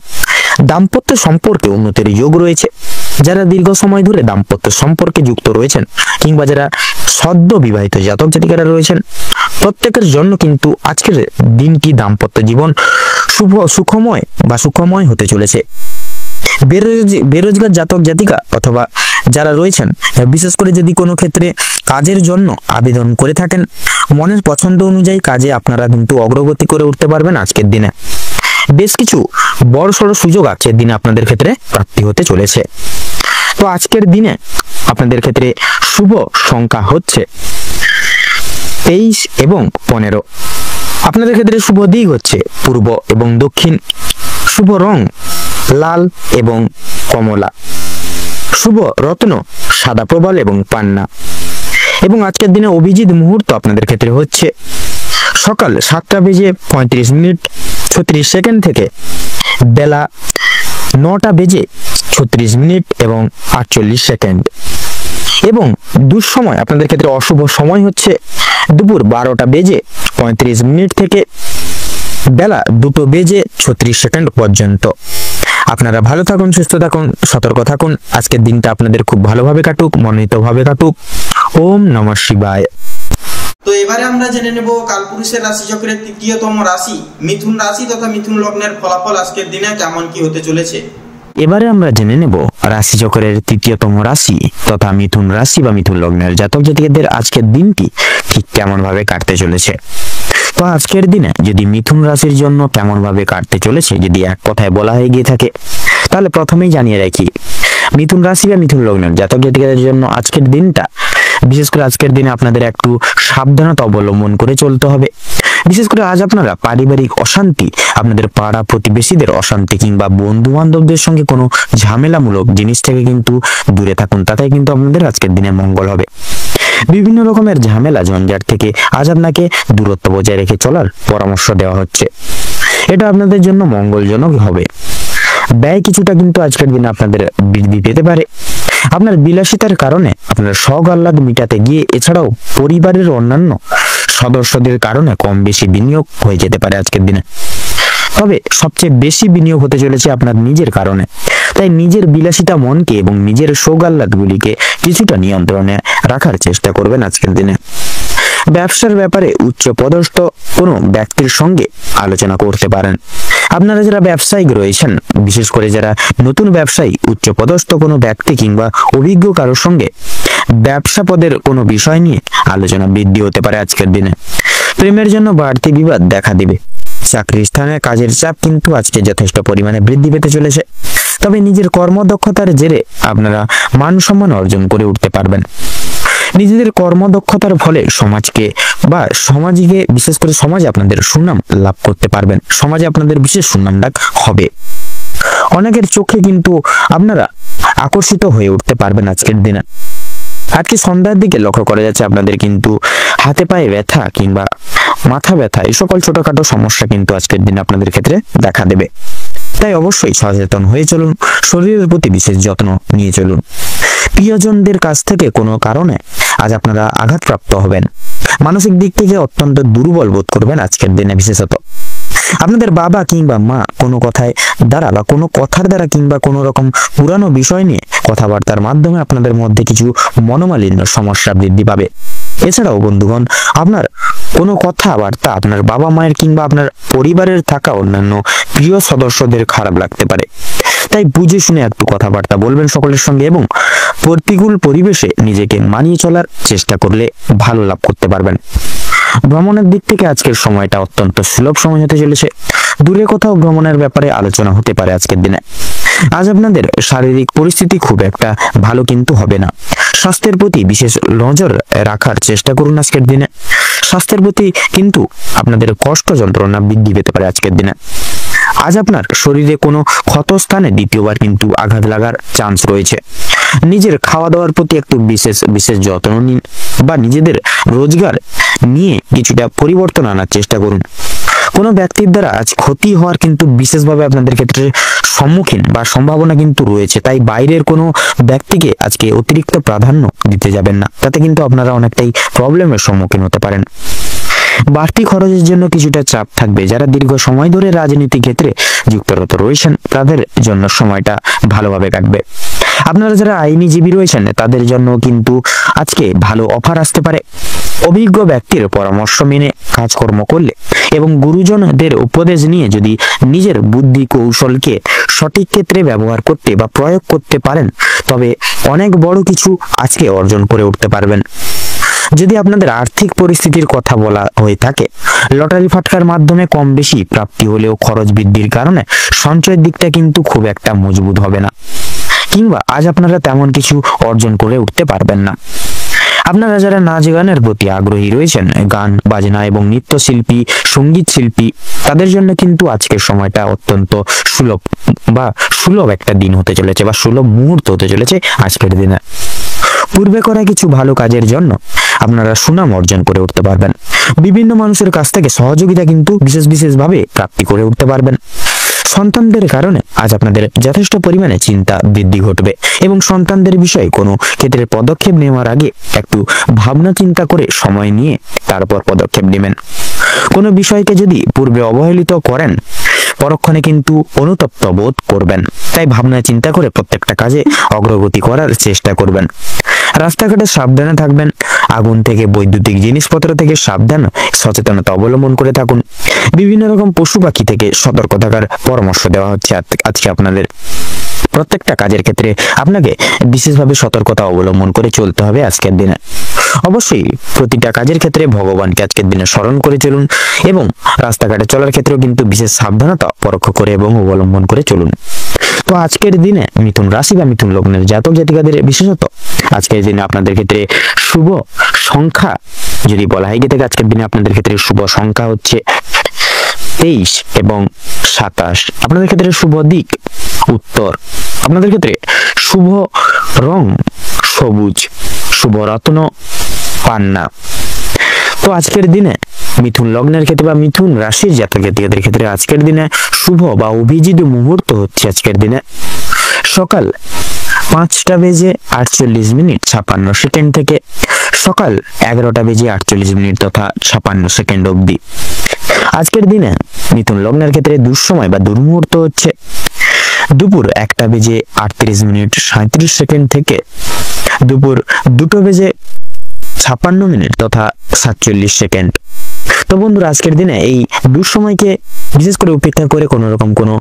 দাম্পত্য সম্পর্কে উন্নতির যোগ রয়েছে। যারা দীর্ঘ সময় ধরে দাম্পত্য সম্পর্কে যুক্ত রয়েছেন কিংবা যারা সদ্য বিবাহিত জাতক জাতিকারা রয়েছেন, প্রত্যেকের জন্য কিন্তু আজকের দিনটি দাম্পত্য জীবন সুখময় হতে চলেছে। বেরোজগার জাতক জাতিকা অথবা যারা রয়েছেন, বিশেষ করে যদি কোনো ক্ষেত্রে কাজের জন্য আবেদন করে থাকেন, মনের পছন্দ অনুযায়ী কাজে আপনারা কিন্তু অগ্রগতি করে উঠতে পারবেন আজকের দিনে। বেশ কিছু বড়সড় সুযোগ আজকের দিনে আপনাদের ক্ষেত্রে প্রাপ্তি হতে চলেছে। তো আজকের দিনে আপনাদের ক্ষেত্রে শুভ সংখ্যা হচ্ছে 23 এবং 15। আপনাদের ক্ষেত্রে শুভ দিক হচ্ছে পূর্ব এবং দক্ষিণ। শুভ রং লাল এবং কমলা। শুভ রত্ন সাদা প্রবাল এবং পান্না। এবং আজকের দিনে অভিজিৎ মুহূর্ত আপনাদের ক্ষেত্রে হচ্ছে সকাল 7:35 থেকে বেলা 9:36 এবং 48 এবং দুঃসময় আপনাদের ক্ষেত্রে অশুভ সময় হচ্ছে দুপুর 12:35 থেকে বেলা 2:36 পর্যন্ত। আপনারা ভালো থাকুন, সুস্থ থাকুন, সতর্ক থাকুন। আজকের দিনটা আপনাদের খুব ভালোভাবে কাটুক, মনোনীতভাবে কাটুক। ওম নমঃ শিবায়। তো এবারে আমরা জেনে নেব কালপুরুষের রাশিচক্রের তৃতীয়তম রাশি মিথুন রাশি তথা মিথুন লগ্নের ফলাফল আজকের দিনে কেমন কি হতে চলেছে। এবারে আমরা জেনে নেব রাশিচক্রের তৃতীয়তম রাশি তথা মিথুন রাশি বা মিথুন লগ্নের জাতক জাতিকাদের আজকের দিনটি ঠিক কেমন ভাবে কাটতে চলেছে। তো আজকের দিনে যদি মিথুন রাশির জন্য কেমন ভাবে কাটতে চলেছে যদি এক কথায় বলা হয়ে গিয়ে থাকে, তাহলে প্রথমেই জানিয়ে রাখি মিথুন রাশি বা মিথুন লগ্নের জাতক জাতিকাদের জন্য আজকের দিনটা, বিশেষ করে আজকের দিনে আপনাদের একটু সাবধানতা অবলম্বন করে চলতে হবে। বিশেষ করে আজ আপনারা পারিবারিক অশান্তি, আপনাদের পাড়া প্রতিবেশীদের অশান্তি কিংবা বন্ধু বান্ধবদের সঙ্গে কোনো ঝামেলামূলক জিনিস থেকে কিন্তু দূরে থাকুন, তাতে কিন্তু আপনাদের আজকের দিনে মঙ্গল হবে। বিভিন্ন রকমের ঝামেলা ঝঞ্ঝাট থেকে আজ আপনাকে দূরত্ব বজায় রেখে চলার পরামর্শ দেওয়া হচ্ছে। এটা আপনাদের জন্য মঙ্গলজনক হবে। ব্যয় কিছুটা কিন্তু আজকের দিনে আপনাদের বৃদ্ধি পেতে পারে। আপনার বিলাসিতার কারণে আপনার শখ আহ্লাদ মিটাতে গিয়ে এছাড়াও পরিবারের অন্যান্য সদস্যদের কারণে কম বেশি বিনিয়োগ হয়ে যেতে পারে আজকের দিনে। তবে সবচেয়ে বেশি বিনিয়োগ হতে চলেছে আপনার নিজের কারণে। তাই নিজের বিলাসিতা মনকে এবং নিজের শোক আহ্লাদগুলিকে কিছুটা নিয়ন্ত্রণে রাখার চেষ্টা করবেন আজকের দিনে। ব্যবসার ব্যাপারে উচ্চ পদস্থ কোনো ব্যক্তির সঙ্গে আলোচনা করতে পারেন। আপনারা যারা ব্যবসায়িক রয়েছেন, বিশেষ করে যারা নতুন ব্যবসায়ী, উচ্চ পদস্থ কোনো ব্যক্তি কিংবা অভিজ্ঞ কারোর সঙ্গে ব্যবসা পদের কোনো বিষয় নিয়ে আলোচনা বৃদ্ধি হতে পারে আজকের দিনে। প্রেমের জন্য বাড়তি বিবাদ দেখা দিবে। চাকরির স্থানে কাজের চাপ কিন্তু আজকে যথেষ্ট পরিমাণে বৃদ্ধি পেতে চলেছে। তবে নিজের কর্মদক্ষতার জেরে আপনারা মান সম্মান অর্জন করে উঠতে পারবেন। নিজেদের কর্মদক্ষতার ফলে সমাজকে বা সমাজকে, বিশেষ করে সমাজে আপনাদের সুনাম লাভ করতে পারবেন। সমাজে আপনাদের বিশেষ সুনাম ডাক হবে। অনেকের চোখে কিন্তু আপনারা আকর্ষিত হয়ে উঠতে পারবেন আজকের দিনে। আজকে সন্ধ্যার দিকে লক্ষ্য করা যাচ্ছে আপনাদের কিন্তু হাতে পায়ে ব্যথা কিংবা মাথা ব্যথা এই সকল ছোটখাটো সমস্যা কিন্তু আজকের দিনে আপনাদের ক্ষেত্রে দেখা দেবে। তাই অবশ্যই সচেতন হয়ে চলুন, শরীরের প্রতি বিশেষ যত্ন নিয়ে চলুন। প্রিয়জনদের কাছ থেকে কোনো কারণে আজ আপনারা আঘাতপ্রাপ্ত হবেন। মানসিক দিক থেকে অত্যন্ত দুর্বল বোধ করবেন আজকের দিনে। বিশেষত আপনাদের বাবা কিংবা মা কোনো কথার দ্বারা কিংবা কোনো রকম পুরানো বিষয় নিয়ে কথাবার্তার মাধ্যমে আপনাদের মধ্যে কিছু মনোমালিন্য সমস্যা বৃদ্ধি পাবে। এছাড়াও বন্ধুগণ, আপনার কোনো কথাবার্তা আপনার বাবা মায়ের কিংবা আপনার পরিবারের থাকা অন্যান্য প্রিয় সদস্যদের খারাপ লাগতে পারে। তাই বুঝে শুনে একটু কথাবার্তা বলবেন সকলের সঙ্গে এবং প্রতিকূল পরিবেশে নিজেকে মানিয়ে চলার চেষ্টা করলে ভালো লাভ করতে পারবেন। ভ্রমণের দিক থেকে আজকের সময়টা অত্যন্ত সুলভ সময় হতে চলেছে। দূরে কোথাও ভ্রমণের ব্যাপারে আলোচনা হতে পারে আজকের দিনে। আজ আপনাদের শারীরিক পরিস্থিতি খুব একটা ভালো কিন্তু হবে না। স্বাস্থ্যের প্রতি বিশেষ নজর রাখার চেষ্টা করুন আজকের দিনে। স্বাস্থ্যের প্রতি কিন্তু আপনাদের কষ্ট যন্ত্রণা বৃদ্ধি পেতে পারে আজকের দিনে। আজ আপনার শরীরে কোনো ক্ষত স্থানে দ্বিতীয়বার কিন্তু আঘাত লাগার চান্স রয়েছে। নিজের খাওয়া দাওয়ার প্রতি একটু বিশেষ যত্ন নিন, বা নিজেদের রোজগার নিয়ে কিছুটা পরিবর্তন আনার চেষ্টা করুন। কোনো ব্যক্তির দ্বারা আজ ক্ষতি হওয়ার কিন্তু বিশেষভাবে আপনাদের ক্ষেত্রে সম্মুখীন বা সম্ভাবনা কিন্তু রয়েছে। তাই বাইরের কোনো ব্যক্তিকে আজকে অতিরিক্ত প্রাধান্য দিতে যাবেন না, তাতে কিন্তু আপনারা অনেকটাই প্রবলেমের সম্মুখীন হতে পারেন। বাড়তি খরচের জন্য কিছুটা চাপ থাকবে। যারা দীর্ঘ সময় ধরে রাজনীতি ক্ষেত্রে যুক্তরত রয়েছেন তাদের জন্য সময়টা ভালোভাবে কাটবে। আপনারা যারা আইনজীবী রয়েছেন তাদের জন্য কিন্তু আজকে ভালো অফার আসতে পারে। অভিজ্ঞ ব্যক্তির পরামর্শ মেনে কাজকর্ম করলে এবং গুরুজনদের উপদেশ নিয়ে যদি নিজের বুদ্ধি কৌশলকে সঠিক ক্ষেত্রে ব্যবহার করতে বা প্রয়োগ করতে পারেন, তবে অনেক বড় কিছু আজকে অর্জন করে উঠতে পারবেন। যদি আপনাদের আর্থিক পরিস্থিতির কথা বলা হয়ে থাকে, লটারি ফাটকার মাধ্যমে কম বেশি প্রাপ্তি হলেও খরচ বৃদ্ধির কারণে সঞ্চয়ের দিকটা কিন্তু খুব একটা মজবুত হবে না, কিংবা আজ আপনারা তেমন কিছু অর্জন করে উঠতে পারবেন না। আপনারা যারা নাচ গানের প্রতি আগ্রহী রয়েছেন, গান বাজনা এবং নৃত্যশিল্পী, সঙ্গীত শিল্পী, তাদের জন্য কিন্তু আজকের সময়টা অত্যন্ত সুলভ একটা দিন হতে চলেছে বা সুলভ মুহূর্ত হতে চলেছে আজকের দিনে। পূর্বে করা কিছু ভালো কাজের জন্য আপনারা সুনাম অর্জন করে উঠতে পারবেন। বিভিন্ন মানুষের কাছ থেকে সহযোগিতা কিন্তু বিশেষভাবে প্রাপ্তি করে উঠতে পারবেন। সন্তানদের কারণে আজ আপনাদের যথেষ্ট পরিমাণে চিন্তা বৃদ্ধি ঘটবে এবং সন্তানদের বিষয়ে কোনো ক্ষেত্রে পদক্ষেপ নেওয়ার আগে একটু ভাবনা চিন্তা করে সময় নিয়ে তারপর পদক্ষেপ নেবেন। কোনো বিষয়কে যদি পূর্বে অবহেলিত করেন, পরক্ষণে কিন্তু অনুতপ্ত বোধ করবেন। তাই ভাবনা চিন্তা করে প্রত্যেকটা কাজে অগ্রগতি করার চেষ্টা করবেন। রাস্তাঘাটে সাবধানে থাকবেন। আগুন থেকে বৈদ্যুতিক জিনিসপত্র থেকে সচেতনতা অবলম্বন করে থাকুন। বিভিন্ন রকম পশু পাখি থেকে সতর্ক থাকার পরামর্শ দেওয়া হচ্ছে আজকে আপনাদের। প্রত্যেকটা কাজের ক্ষেত্রে আপনাকে বিশেষভাবে সতর্কতা অবলম্বন করে চলতে হবে আজকের দিনে। অবশ্যই প্রতিটা কাজের ক্ষেত্রে ভগবানকে আজকের দিনে স্মরণ করে চলুন এবং রাস্তাঘাটে চলার ক্ষেত্রেও কিন্তু বিশেষ সাবধানতা পরোক্ষ করে এবং অবলম্বন করে চলুন। তো আজকের দিনে মিথুন রাশি বা মিথুন লগ্নের জাতক জাতিকাদের বিশেষত আজকের দিনে আপনাদের ক্ষেত্রে শুভ সংখ্যা যদি বলা হয় গিয়ে থাকে, আজকের দিনে আপনাদের ক্ষেত্রে শুভ সংখ্যা হচ্ছে 23 এবং 27। আপনাদের ক্ষেত্রে শুভ দিক উত্তর। আপনাদের ক্ষেত্রে শুভ রং সবুজ, শুভ রত্ন পান্না। তো আজকের দিনে মিথুন লগ্নের ক্ষেত্রে বা মিথুন রাশির জাতক জাতিকাদের ক্ষেত্রে আজকের দিনে শুভ বা অভিজিৎ মুহূর্ত হচ্ছে আজকের দিনে সকাল 5:48:56 থেকে সকাল 11:48 তথা 56 অবধি। আজকের দিনে মিথুন লগ্নের ক্ষেত্রে দুঃসময় বা দুর্মুহূর্ত হচ্ছে দুপুর 1:38:37 থেকে দুপুর 2:56 তথা 47। তো বন্ধুরা, আজকের দিনে এই দুঃসময়কে বিশেষ করে উপেক্ষা করে কোনো রকম কোনো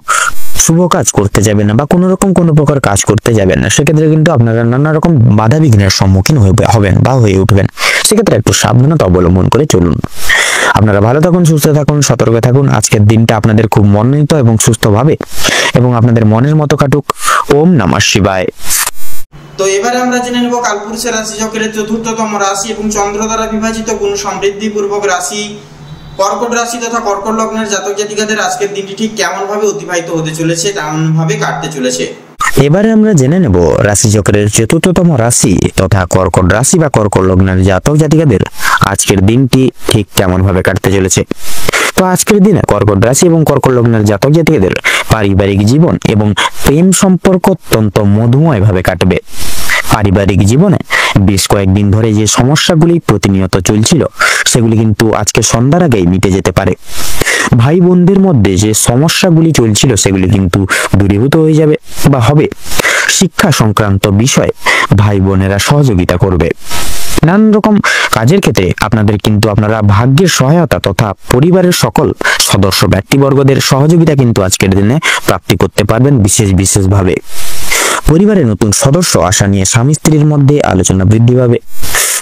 শুভ কাজ করতে যাবেন না বা কোনো রকম কোনো প্রকার কাজ করতে যাবেন না। সেক্ষেত্রে কিন্তু আপনারা নানা রকম বাধা বিঘ্নের সম্মুখীন হবেন বা হয়ে উঠবেন। সেক্ষেত্রে একটু সাবধানতা অবলম্বন করে চলুন। আপনারা ভালো থাকুন, সুস্থ থাকুন, সতর্ক থাকুন। আজকের দিনটা আপনাদের খুব মনোনীত এবং সুস্থভাবে এবং আপনাদের মনের মতো কাটুক। ওম নমঃ শিবায়। তো এবারে আমরা জেনে নেব কালপুরুষের রাশি চক্রের চতুর্থতম রাশি এবং চন্দ্র দ্বারা বিভাজিত গুণ সমৃদ্ধি পূর্বক রাশি কর্কট রাশি তথা কর্কট লগ্নের জাতক জাতিকাদের আজকের দিনটি ঠিক কেমন ভাবে অতিবাহিত হতে চলেছে, কেমন ভাবে কাটতে চলেছে। এবারে আমরা জেনে নেব রাশি চক্রের চতুর্থতম রাশি তথা কর্কট রাশি বা কর্কট লগ্নের জাতক জাতিকাদের আজকের দিনটি ঠিক কেমন ভাবে কাটতে চলেছে। তো আজকের দিনে কর্কট রাশি এবং কর্কট লগ্নের জাতক জাতিকাদের পারিবারিক জীবন এবং প্রেম সম্পর্ক অত্যন্ত মধুময় ভাবে কাটবে। পারিবারিক জীবনে বেশ কয়েকদিন ধরে যে সমস্যাগুলি প্রতিনিয়ত চলছিল সেগুলি কিন্তু আজকে সন্ধ্যার আগেই মিটে যেতে পারে। ভাই বোনদের মধ্যে যে সমস্যাগুলি চলছিল সেগুলি কিন্তু দূরীভূত হয়ে যাবে বা হবে। শিক্ষা সংক্রান্ত বিষয়ে ভাই বোনেরা সহযোগিতা করবে। নানান রকম কাজের ক্ষেত্রে আপনারা ভাগ্যের সহায়তা তথা পরিবারের সকল সদস্য ব্যক্তিবর্গদের সহযোগিতা কিন্তু আজকের দিনে প্রাপ্তি করতে পারবেন বিশেষভাবে। পরিবারে নতুন সদস্য আসা নিয়ে স্বামী স্ত্রীর মধ্যে আলোচনা বৃদ্ধি পাবে।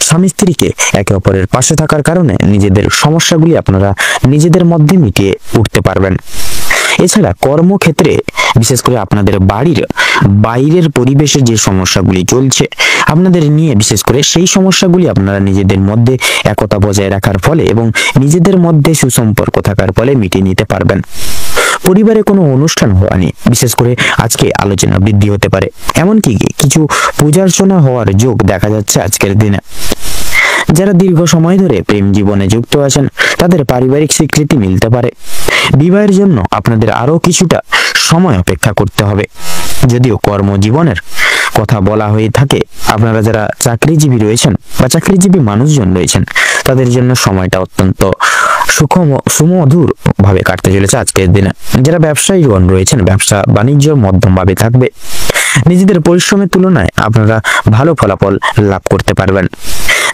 স্বামী স্ত্রীকে একে অপরের পাশে থাকার কারণে নিজেদের সমস্যাগুলি আপনারা নিজেদের মধ্যে মিটিয়ে উঠতে পারবেন। এছাড়া কর্মক্ষেত্রে বিশেষ করে আপনাদের বাড়ির বাইরের পরিবেশে যে সমস্যাগুলি চলছে আপনাদের নিয়ে, বিশেষ করে সেই সমস্যাগুলি আপনারা নিজেদের মধ্যে একতা বজায় রাখার ফলে এবং নিজেদের মধ্যে সুসম্পর্ক থাকার ফলে মিটিয়ে নিতে পারবেন। পরিবারে কোনো অনুষ্ঠান হওয়া নিয়ে বিশেষ করে আজকে আলোচনা বৃদ্ধি হতে পারে, এমনকি কিছু পূজার্চনা হওয়ার যোগ দেখা যাচ্ছে আজকের দিনে। যারা দীর্ঘ সময় ধরে প্রেম জীবনে যুক্ত আছেন তাদের পারিবারিক স্বীকৃতি মিলতে পারে। বিবাহের জন্য আপনাদের আরো কিছুটা সময় অপেক্ষা করতে হবে। যদিও কর্মজীবনের কথা বলা হয়ে থাকে, আপনারা যারা চাকরিজীবী রয়েছেন বা চাকরিজীবী মানুষজন রয়েছেন তাদের জন্য সময়টা অত্যন্ত সুমধুর ভাবে কাটতে চলেছে আজকের দিনে। যারা ব্যবসায়ীগণ রয়েছেন ব্যবসা বাণিজ্য মধ্যম ভাবে থাকবে। নিজেদের পরিশ্রমের তুলনায় আপনারা ভালো ফলাফল লাভ করতে পারবেন।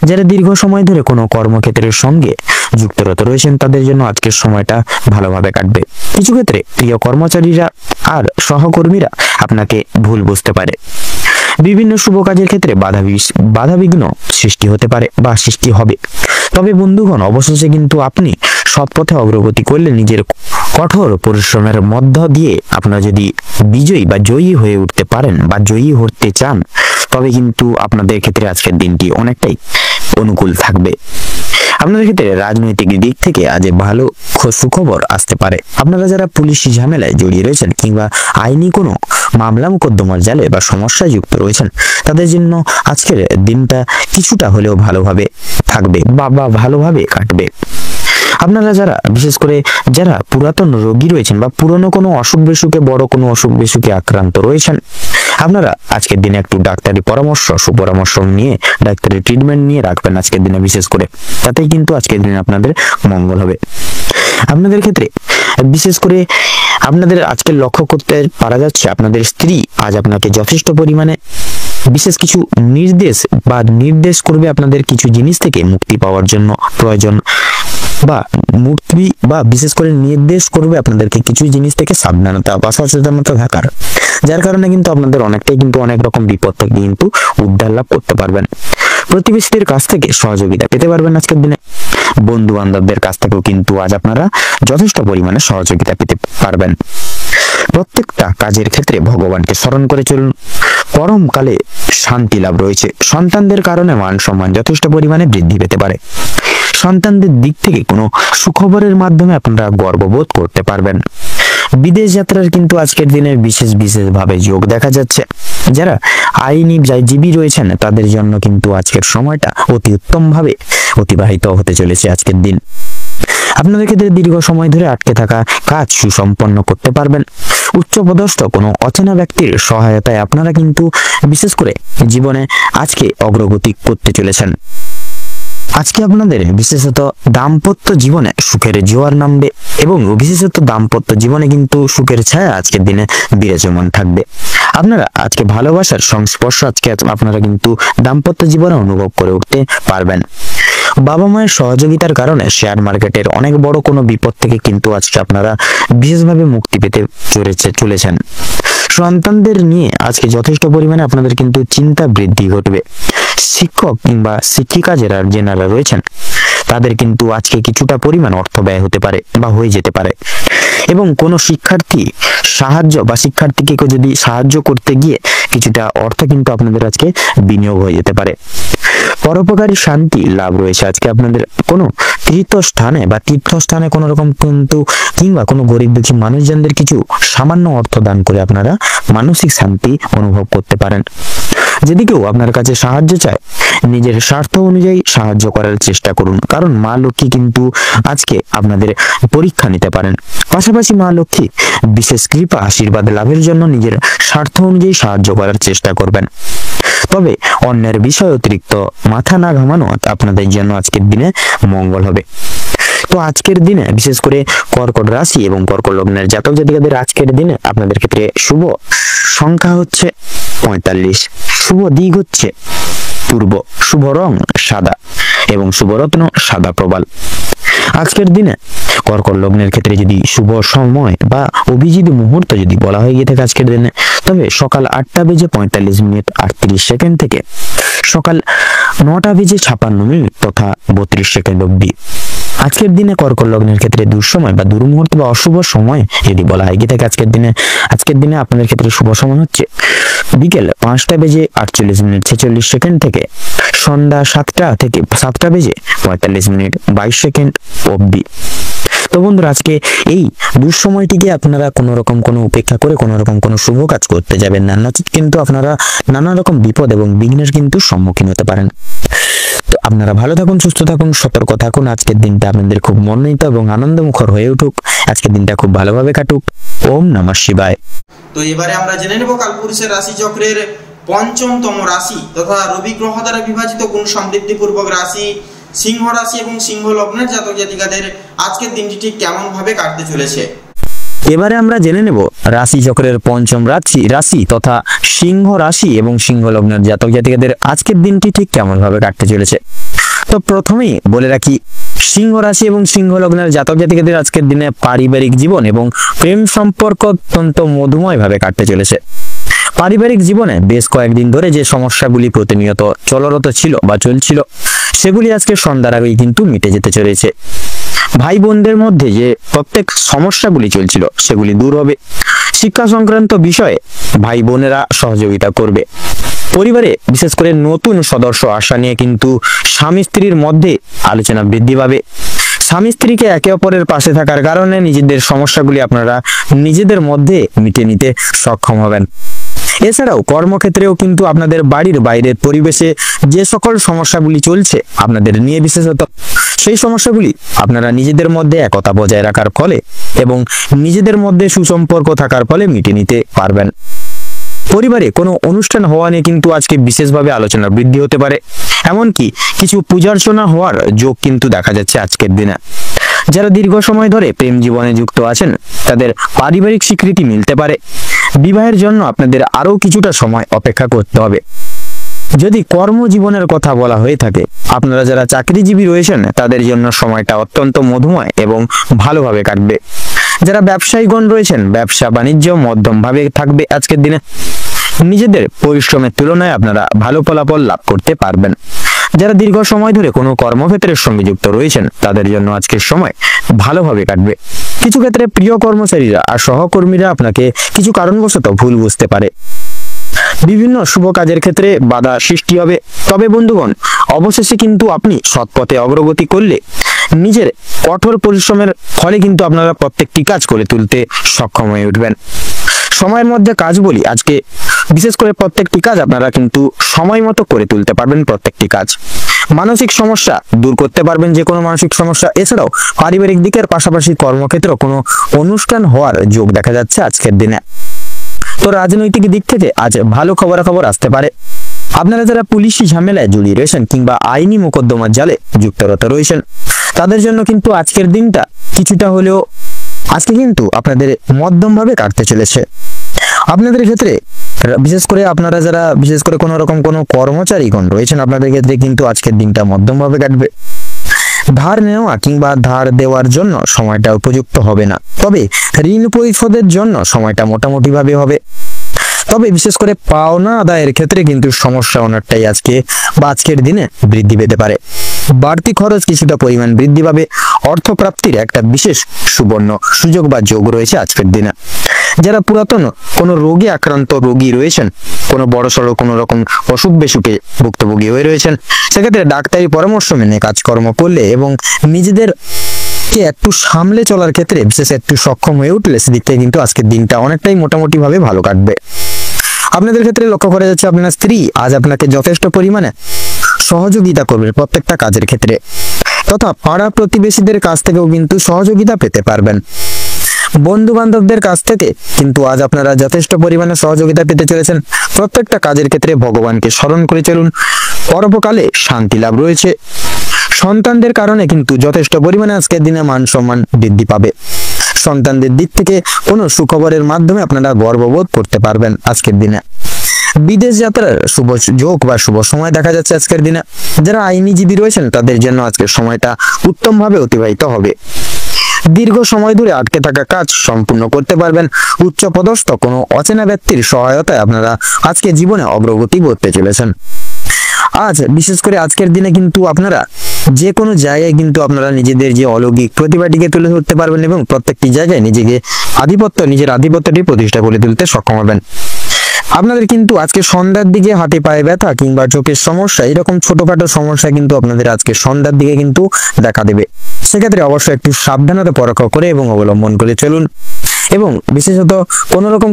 যারা দীর্ঘ সময় ধরে কোনো কর্মক্ষেত্রের সঙ্গে যুক্তরত রয়েছেন তাদের জন্য আজকের সময়টা ভালোভাবে কাটবে। কিছু ক্ষেত্রে প্রিয় কর্মচারীরা আর সহকর্মীরা আপনাকে ভুল বুঝতে পারে। বিভিন্ন শুভ কাজের ক্ষেত্রে বাধাবিঘ্ন সৃষ্টি হতে পারে বা সৃষ্টি হবে। তবে বন্ধুগণ, অবশেষে কিন্তু আপনি সৎ পথে অগ্রগতি করলে নিজের কঠোর পরিশ্রমের মধ্য দিয়ে আপনারা যদি বিজয়ী বা জয়ী হয়ে উঠতে পারেন বা জয়ী হতে চান, তবে কিন্তু আপনাদের ক্ষেত্রে আজকের দিনটি অনেকটাই অনুকূল থাকবে। আপনাদের ক্ষেত্রে রাজনৈতিক দিক থেকে আজ ভালো সুখবর আসতে পারে। আপনারা যারা পুলিশি ঝামেলায় জড়িয়ে রয়েছেন কিংবা আইনি কোনো মামলা মোকদ্দমার জালে বা সমস্যায় যুক্ত রয়েছেন তাদের জন্য আজকের দিনটা কিছুটা হলেও ভালোভাবে থাকবে বা ভালোভাবে কাটবে। আপনারা যারা বিশেষ করে যারা পুরাতন রোগী রয়েছেন বা পুরনো কোনো অসুখ বিসুখে বড় কোনো অসুখ বিসুখে আক্রান্ত রয়েছেন, আপনারা আজকের দিনে একটু ডাক্তারি সুপরামর্শ নিয়ে ডাক্তারি ট্রিটমেন্ট নিয়ে রাখবেন আজকের দিনে বিশেষ করে, তাতেই কিন্তু আজকের দিনে আপনাদের মঙ্গল হবে। আপনাদের ক্ষেত্রে বিশেষ করে আপনাদের আজকে লক্ষ্য করতে পারা যাচ্ছে আপনাদের স্ত্রী আজ আপনাকে যথেষ্ট পরিমাণে বিশেষ কিছু নির্দেশ করবে আপনাদের কিছু জিনিস থেকে মুক্তি পাওয়ার জন্য প্রয়োজন বা বিশেষ করে নির্দেশ করবে আপনাদেরকে কিছু জিনিস থেকে সাবধানতা বা সচেতনতা থাকার, যার কারণে কিন্তু আপনাদের অনেক রকম বিপদ থেকে কিন্তু উদ্ধার লাভ করতে পারবেন। প্রতিবেশীদের কাছ থেকে সহযোগিতা পেতে পারবেন আজকের দিনে। বন্ধু বান্ধবদের কাছ থেকেও কিন্তু আজ আপনারা যথেষ্ট পরিমাণে সহযোগিতা পেতে পারবেন। প্রত্যেকটা কাজের ক্ষেত্রে ভগবানকে স্মরণ করে চলুন। পরমকালে শান্তি লাভ রয়েছে। সন্তানদের কারণে মান সম্মান যথেষ্ট পরিমাণে বৃদ্ধি পেতে পারে। সন্তানদের দিক থেকে কোনো সুখবরের মাধ্যমে আপনারা গর্ববোধ করতে পারবেন। বিদেশ যাত্রার কিন্তু আজকের দিনে বিশেষভাবে যোগ দেখা যাচ্ছে। যারা আইনজীবী রয়েছেন তাদের জন্য কিন্তু আজকের সময়টা অতি উত্তম ভাবে অতিবাহিত হতে চলেছে আজকের দিন। আপনাদের ক্ষেত্রে দীর্ঘ সময় ধরে আটকে থাকা কাজ সুসম্পন্ন করতে পারবেন। উচ্চপদস্থ কোনো অচেনা ব্যক্তির সহায়তায় আপনারা কিন্তু বিশেষ করে জীবনে আজকে অগ্রগতি করতে চলেছেন। আজকে আপনাদের বিশেষত দাম্পত্য জীবনে সুখের জোয়ার নামবে এবং বিশেষত দাম্পত্য জীবনে কিন্তু সুখের ছায়া আজকের দিনে বিরাজমান থাকবে। আপনারা আজকে ভালোবাসার সংস্পর্শ আজকে আপনারা কিন্তু দাম্পত্য জীবনে অনুভব করে উঠতে পারবেন। বাবা মায়ের সহযোগিতার কারণে শেয়ার মার্কেটের অনেক বড় কোনো বিপদ থেকে কিন্তু আজকে আপনারা বিশেষভাবে মুক্তি পেতে চলেছেন। সন্তানদের নিয়ে আজকে যথেষ্ট পরিমাণে আপনাদের কিন্তু চিন্তা বৃদ্ধি ঘটবে। শিক্ষক কিংবা শিক্ষিকা যারা রয়েছেন তাদের কিন্তু আজকে কিছুটা পরিমাণ অর্থ ব্যয় হতে পারে বা হয়ে যেতে পারে এবং কোনো শিক্ষার্থীকে যদি সাহায্য করতে গিয়ে কিছুটা অর্থ কিন্তু আপনাদের আজকে বিনিয়োগ হয়ে যেতে পারে। পরোপকারী শান্তি লাভ রয়েছে আজকে আপনাদের কোনো তীর্থস্থানে কোনো রকম কিন্তু কিংবা কোনো গরিব দুঃখী মানুষজনদের কিছু সামান্য অর্থ দান করে আপনারা মানসিক শান্তি অনুভব করতে পারেন। যদি কেউ আপনার কাছে সাহায্য চায় নিজের স্বার্থ অনুযায়ী সাহায্য করার চেষ্টা করুন, কারণ মা লক্ষ্মী কিন্তু আজকে আপনাদের পরীক্ষা নিতে পারেন। পাশাপাশি মা লক্ষ্মী বিশেষ কৃপা আশীর্বাদ লাভের জন্য নিজের স্বার্থ অনুযায়ী সাহায্য করার চেষ্টা করবেন। তবে অন্যের বিষয় অতিরিক্ত মাথা না ঘামানো আপনাদের জন্য আজকের দিনে মঙ্গল হবে। তো আজকের দিনে বিশেষ করে কর্কট রাশি এবং কর্কট লগ্নের জাতক জাতিকাদের আজকের দিনে আপনাদের ক্ষেত্রে শুভ সংখ্যা হচ্ছে 45, শুভ দিক হচ্ছে পূর্ব, শুভ রং সাদা এবং শুভ রত্ন সাদা প্রবাল। আজকের দিনে কর্কট লগ্নের ক্ষেত্রে যদি শুভ সময় বা অভিজিৎ মুহূর্ত যদি বলা হয়ে গিয়ে থাকে আজকের দিনে, তবে সকাল 8:45 থেকে সকাল 9:56 তথা 32 অব্দি। আজকের দিনে কর্কট লগ্নের ক্ষেত্রে দুঃসময় বা দুর্মুহূর্ত বা অশুভ সময় যদি বলা হয় গিয়ে থাকে আজকের দিনে আপনাদের ক্ষেত্রে শুভ সময় হচ্ছে বিকেল 5:48 থেকে সন্ধ্যা 7:45 অব্দি। তো বন্ধুরা, আজকে এই দুঃসময়টিকে আপনারা কোনো রকম কোনো উপেক্ষা করে কোনো রকম কোনো শুভ কাজ করতে যাবেন না, নচেৎ কিন্তু আপনারা নানা রকম বিপদ এবং বিঘ্নের কিন্তু সম্মুখীন হতে পারেন। তো আপনারা ভালো থাকুন, সুস্থ থাকুন, সতর্ক থাকুন। আজকের দিনটা আপনাদের খুব মনোনীত এবং আনন্দমুখর হয়ে উঠুক। আজকের দিনটা খুব ভালোভাবে কাটুক। ওম নমঃ শিবায়। তো এবারে আমরা জেনে নেব কালপুরুষের রাশি চক্রের পঞ্চমতম রাশি তথা রবি গ্রহ দ্বারা বিভাজিত গুণ সমৃদ্ধিপূর্বক রাশি সিংহ রাশি এবং সিংহ লগ্নের জাতক জাতিকাদের আজকের দিনটি ঠিক কেমন ভাবে কাটতে চলেছে। এবারে আমরা জেনে নেব রাশি চক্রের পঞ্চম রাশি তথা সিংহ রাশি এবং সিংহ লগ্নের জাতক জাতিকাদের আজকের দিনটি ঠিক কেমন ভাবে কাটতে চলেছে। তো প্রথমেই বলে রাখি, সিংহ রাশি এবং সিংহ লগ্নের জাতক জাতিকাদের আজকের দিনে পারিবারিক জীবন এবং প্রেম সম্পর্ক অত্যন্ত মধুময় ভাবে কাটতে চলেছে। পারিবারিক জীবনে বেশ কয়েকদিন ধরে যে সমস্যাগুলি প্রতিনিয়ত চলরত ছিল বা চলছিল, সেগুলি আজকে সন্ধ্যার আগেই কিন্তু মিটে যেতে চলেছে। ভাই বোনদের মধ্যে যে প্রত্যেক সমস্যাগুলি চলছিল সেগুলি দূর হবে। শিক্ষা সংক্রান্ত বিষয়ে ভাই বোনেরা সহযোগিতা করবে। পরিবারে বিশেষ করে নতুন সদস্য আসা নিয়ে কিন্তু স্বামী স্ত্রীর মধ্যে আলোচনা বৃদ্ধি পাবে। স্বামী স্ত্রীকে একে অপরের পাশে থাকার কারণে নিজেদের সমস্যাগুলি আপনারা নিজেদের মধ্যে মিটে নিতে সক্ষম হবেন। এছাড়াও কর্মক্ষেত্রেও কিন্তু আপনাদের বাড়ির বাইরের পরিবেশে যে সকল সমস্যাগুলি চলছে আপনাদের নিয়ে বিশেষত, সেই সমস্যাগুলি আপনারা নিজেদের মধ্যে একতা বজায় রাখার ফলে এবং নিজেদের মধ্যে সুসম্পর্ক থাকার ফলে মিটে নিতে পারবেন। পরিবারে কোনো অনুষ্ঠান হওয়া নিয়ে কিন্তু আজকে বিশেষভাবে আলোচনা বৃদ্ধি হতে পারে। এমনকি কিছু পূজার্চনা হওয়ার যোগ কিন্তু দেখা যাচ্ছে আজকের দিনে। যারা দীর্ঘ সময় ধরে প্রেম জীবনে যুক্ত আছেন তাদের পারিবারিক স্বীকৃতি মিলতে পারে। বিবাহের জন্য আপনাদের আরো কিছুটা সময় অপেক্ষা করতে হবে। যদি কর্মজীবনের কথা বলা হয়ে থাকে, আপনারা যারা চাকরিজীবী রয়েছেন তাদের জন্য সময়টা অত্যন্ত মধুময় এবং ভালোভাবে কাটবে। যারা ব্যবসায়ীগণ রয়েছেন, ব্যবসা বাণিজ্য মধ্যমভাবে থাকবে আজকের দিনে। নিজেদের পরিশ্রমের তুলনায় আপনারা ভালো ফলাফল লাভ করতে পারবেন। যারা দীর্ঘ সময় ধরে কোনো কর্মক্ষেত্রের সঙ্গে যুক্ত রয়েছেন তাদের জন্য আজকের সময় ভালোভাবে কাটবে। কিছু ক্ষেত্রে প্রিয় কর্মচারীরা আর সহকর্মীরা আপনাকে কিছু কারণবশত ভুল বুঝতে পারে। বিভিন্ন শুভ কাজের ক্ষেত্রে বাধা সৃষ্টি হবে। তবে বন্ধুগণ, অবশেষে কিন্তু আপনি সৎপথে অগ্রগতি করলে নিজের কঠোর পরিশ্রমের ফলে কিন্তু আপনারা প্রত্যেকটি কাজ করে তুলতে সক্ষম হয়ে উঠবেন। সময়ের মধ্যে কাজ বলি, আজকে বিশেষ করে প্রত্যেকটি কাজ আপনারা কিন্তু সময় মতো করে তুলতে পারবেন। প্রত্যেকটি কাজ মানসিক সমস্যা দূর করতে পারবেন, যে কোনো মানসিক সমস্যা। এছাড়াও পারিবারিক দিকের পাশাপাশি কর্মক্ষেত্রে কোনো অনুষ্ঠান হওয়ার যোগ দেখা যাচ্ছে আজকের দিনে। তো রাজনৈতিক দিক থেকে আজ ভালো খবরাখবর আসতে পারে। আপনারা যারা পুলিশি ঝামেলায় জড়িয়ে রয়েছেন কিংবা আইনি মোকদ্দমার জালে যুক্তরত রয়েছেন তাদের জন্য কিন্তু আজকের দিনটা কিছুটা হলেও আজকে কিন্তু আপনাদের মধ্যমভাবে কাটতে চলেছে। আপনাদের ক্ষেত্রে বিশেষ করে আপনারা যারা বিশেষ করে কোনো রকম কোনো কর্মচারীগণ রয়েছেন আপনাদের ক্ষেত্রে কিন্তু আজকের দিনটা মধ্যমভাবে কাটবে। ধার নেওয়া কিংবা ধার দেওয়ার জন্য সময়টা উপযুক্ত হবে না, তবে ঋণ পরিশোধের জন্য সময়টা মোটামুটি ভাবে হবে। তবে বিশেষ করে পাওনা আদায়ের ক্ষেত্রে কিন্তু সমস্যা অনেকটাই আজকের দিনে বৃদ্ধি পেতে পারে। বাড়তি খরচ কিছুটা পরিমাণ বৃদ্ধি পাবে। অর্থপ্রাপ্তির একটা বিশেষ সুবর্ণ সুযোগ বা যোগ রয়েছে আজকের দিনে। যারা পুরাতন কোনো রোগে আক্রান্ত রোগী রয়েছেন, কোনো বড়সড় কোনো রকম অসুখ বিসুখে ভুক্তভোগী হয়ে রয়েছেন, সেক্ষেত্রে ডাক্তারি পরামর্শ মেনে কাজকর্ম করলে এবং নিজেদের কে একটু সামলে চলার ক্ষেত্রে বিশেষ একটু সক্ষম হয়ে উঠলে সেদিক থেকে কিন্তু আজকের দিনটা অনেকটাই মোটামুটি ভাবে ভালো কাটবে। আপনাদের ক্ষেত্রে লক্ষ্য করা যাচ্ছে আপনার স্ত্রী আজ আপনাকে যথেষ্ট পরিমাণে সহযোগিতা করবে প্রত্যেকটা কাজের ক্ষেত্রে, তথা পাড়া প্রতিবেশীদের কাছ থেকেও কিন্তু সহযোগিতা পেতে পারবেন। বন্ধু বান্ধবদের কাছ থেকে কিন্তু আজ আপনারা যথেষ্ট পরিমাণে সহযোগিতা পেতে চলেছেন। প্রত্যেকটা কাজের ক্ষেত্রে ভগবানকে স্মরণ করে চলুন। পরোপকালে শান্তি লাভ রয়েছে। সন্তানদের কারণে কিন্তু যথেষ্ট পরিমাণে আজকের দিনে মান সম্মান বৃদ্ধি পাবে। সন্তানদের দিক থেকে কোনো সুখবরের মাধ্যমে আপনারা গর্ববোধ করতে পারবেন আজকের দিনে। বিদেশ যাত্রার শুভ যোগ বা শুভ সময় দেখা যাচ্ছে আজকের দিনে। যারা আইনজীবী রয়েছেন তাদের জন্য আজকের সময়টা উত্তমভাবে অতিবাহিত হবে। দীর্ঘ সময় ধরে আটকে থাকা কাজ সম্পূর্ণ করতে পারবেন। উচ্চপদস্থ কোনো অচেনা ব্যক্তির সহায়তায় আপনারা আজকে জীবনে অগ্রগতি করতে চলেছেন। আজ বিশেষ করে আজকের দিনে কিন্তু আপনারা যে কোনো জায়গায় কিন্তু আপনারা নিজেদের যে অলৌকিক প্রতিভাটিকে তুলে ধরতে পারবেন এবং প্রত্যেকটি জায়গায় নিজের আধিপত্যটি প্রতিষ্ঠা করে তুলতে সক্ষম হবেন। আপনাদের কিন্তু আজকে সন্ধ্যার দিকে হাতে পায়ে ব্যথা কিংবা চোখের সমস্যা, এরকম ছোটখাটো সমস্যা কিন্তু আপনাদের আজকে সন্ধ্যার দিকে কিন্তু দেখা দেবে। সেক্ষেত্রে অবশ্যই একটু সাবধানতা পরখ করে এবং অবলম্বন করে চলুন। এবং বিশেষত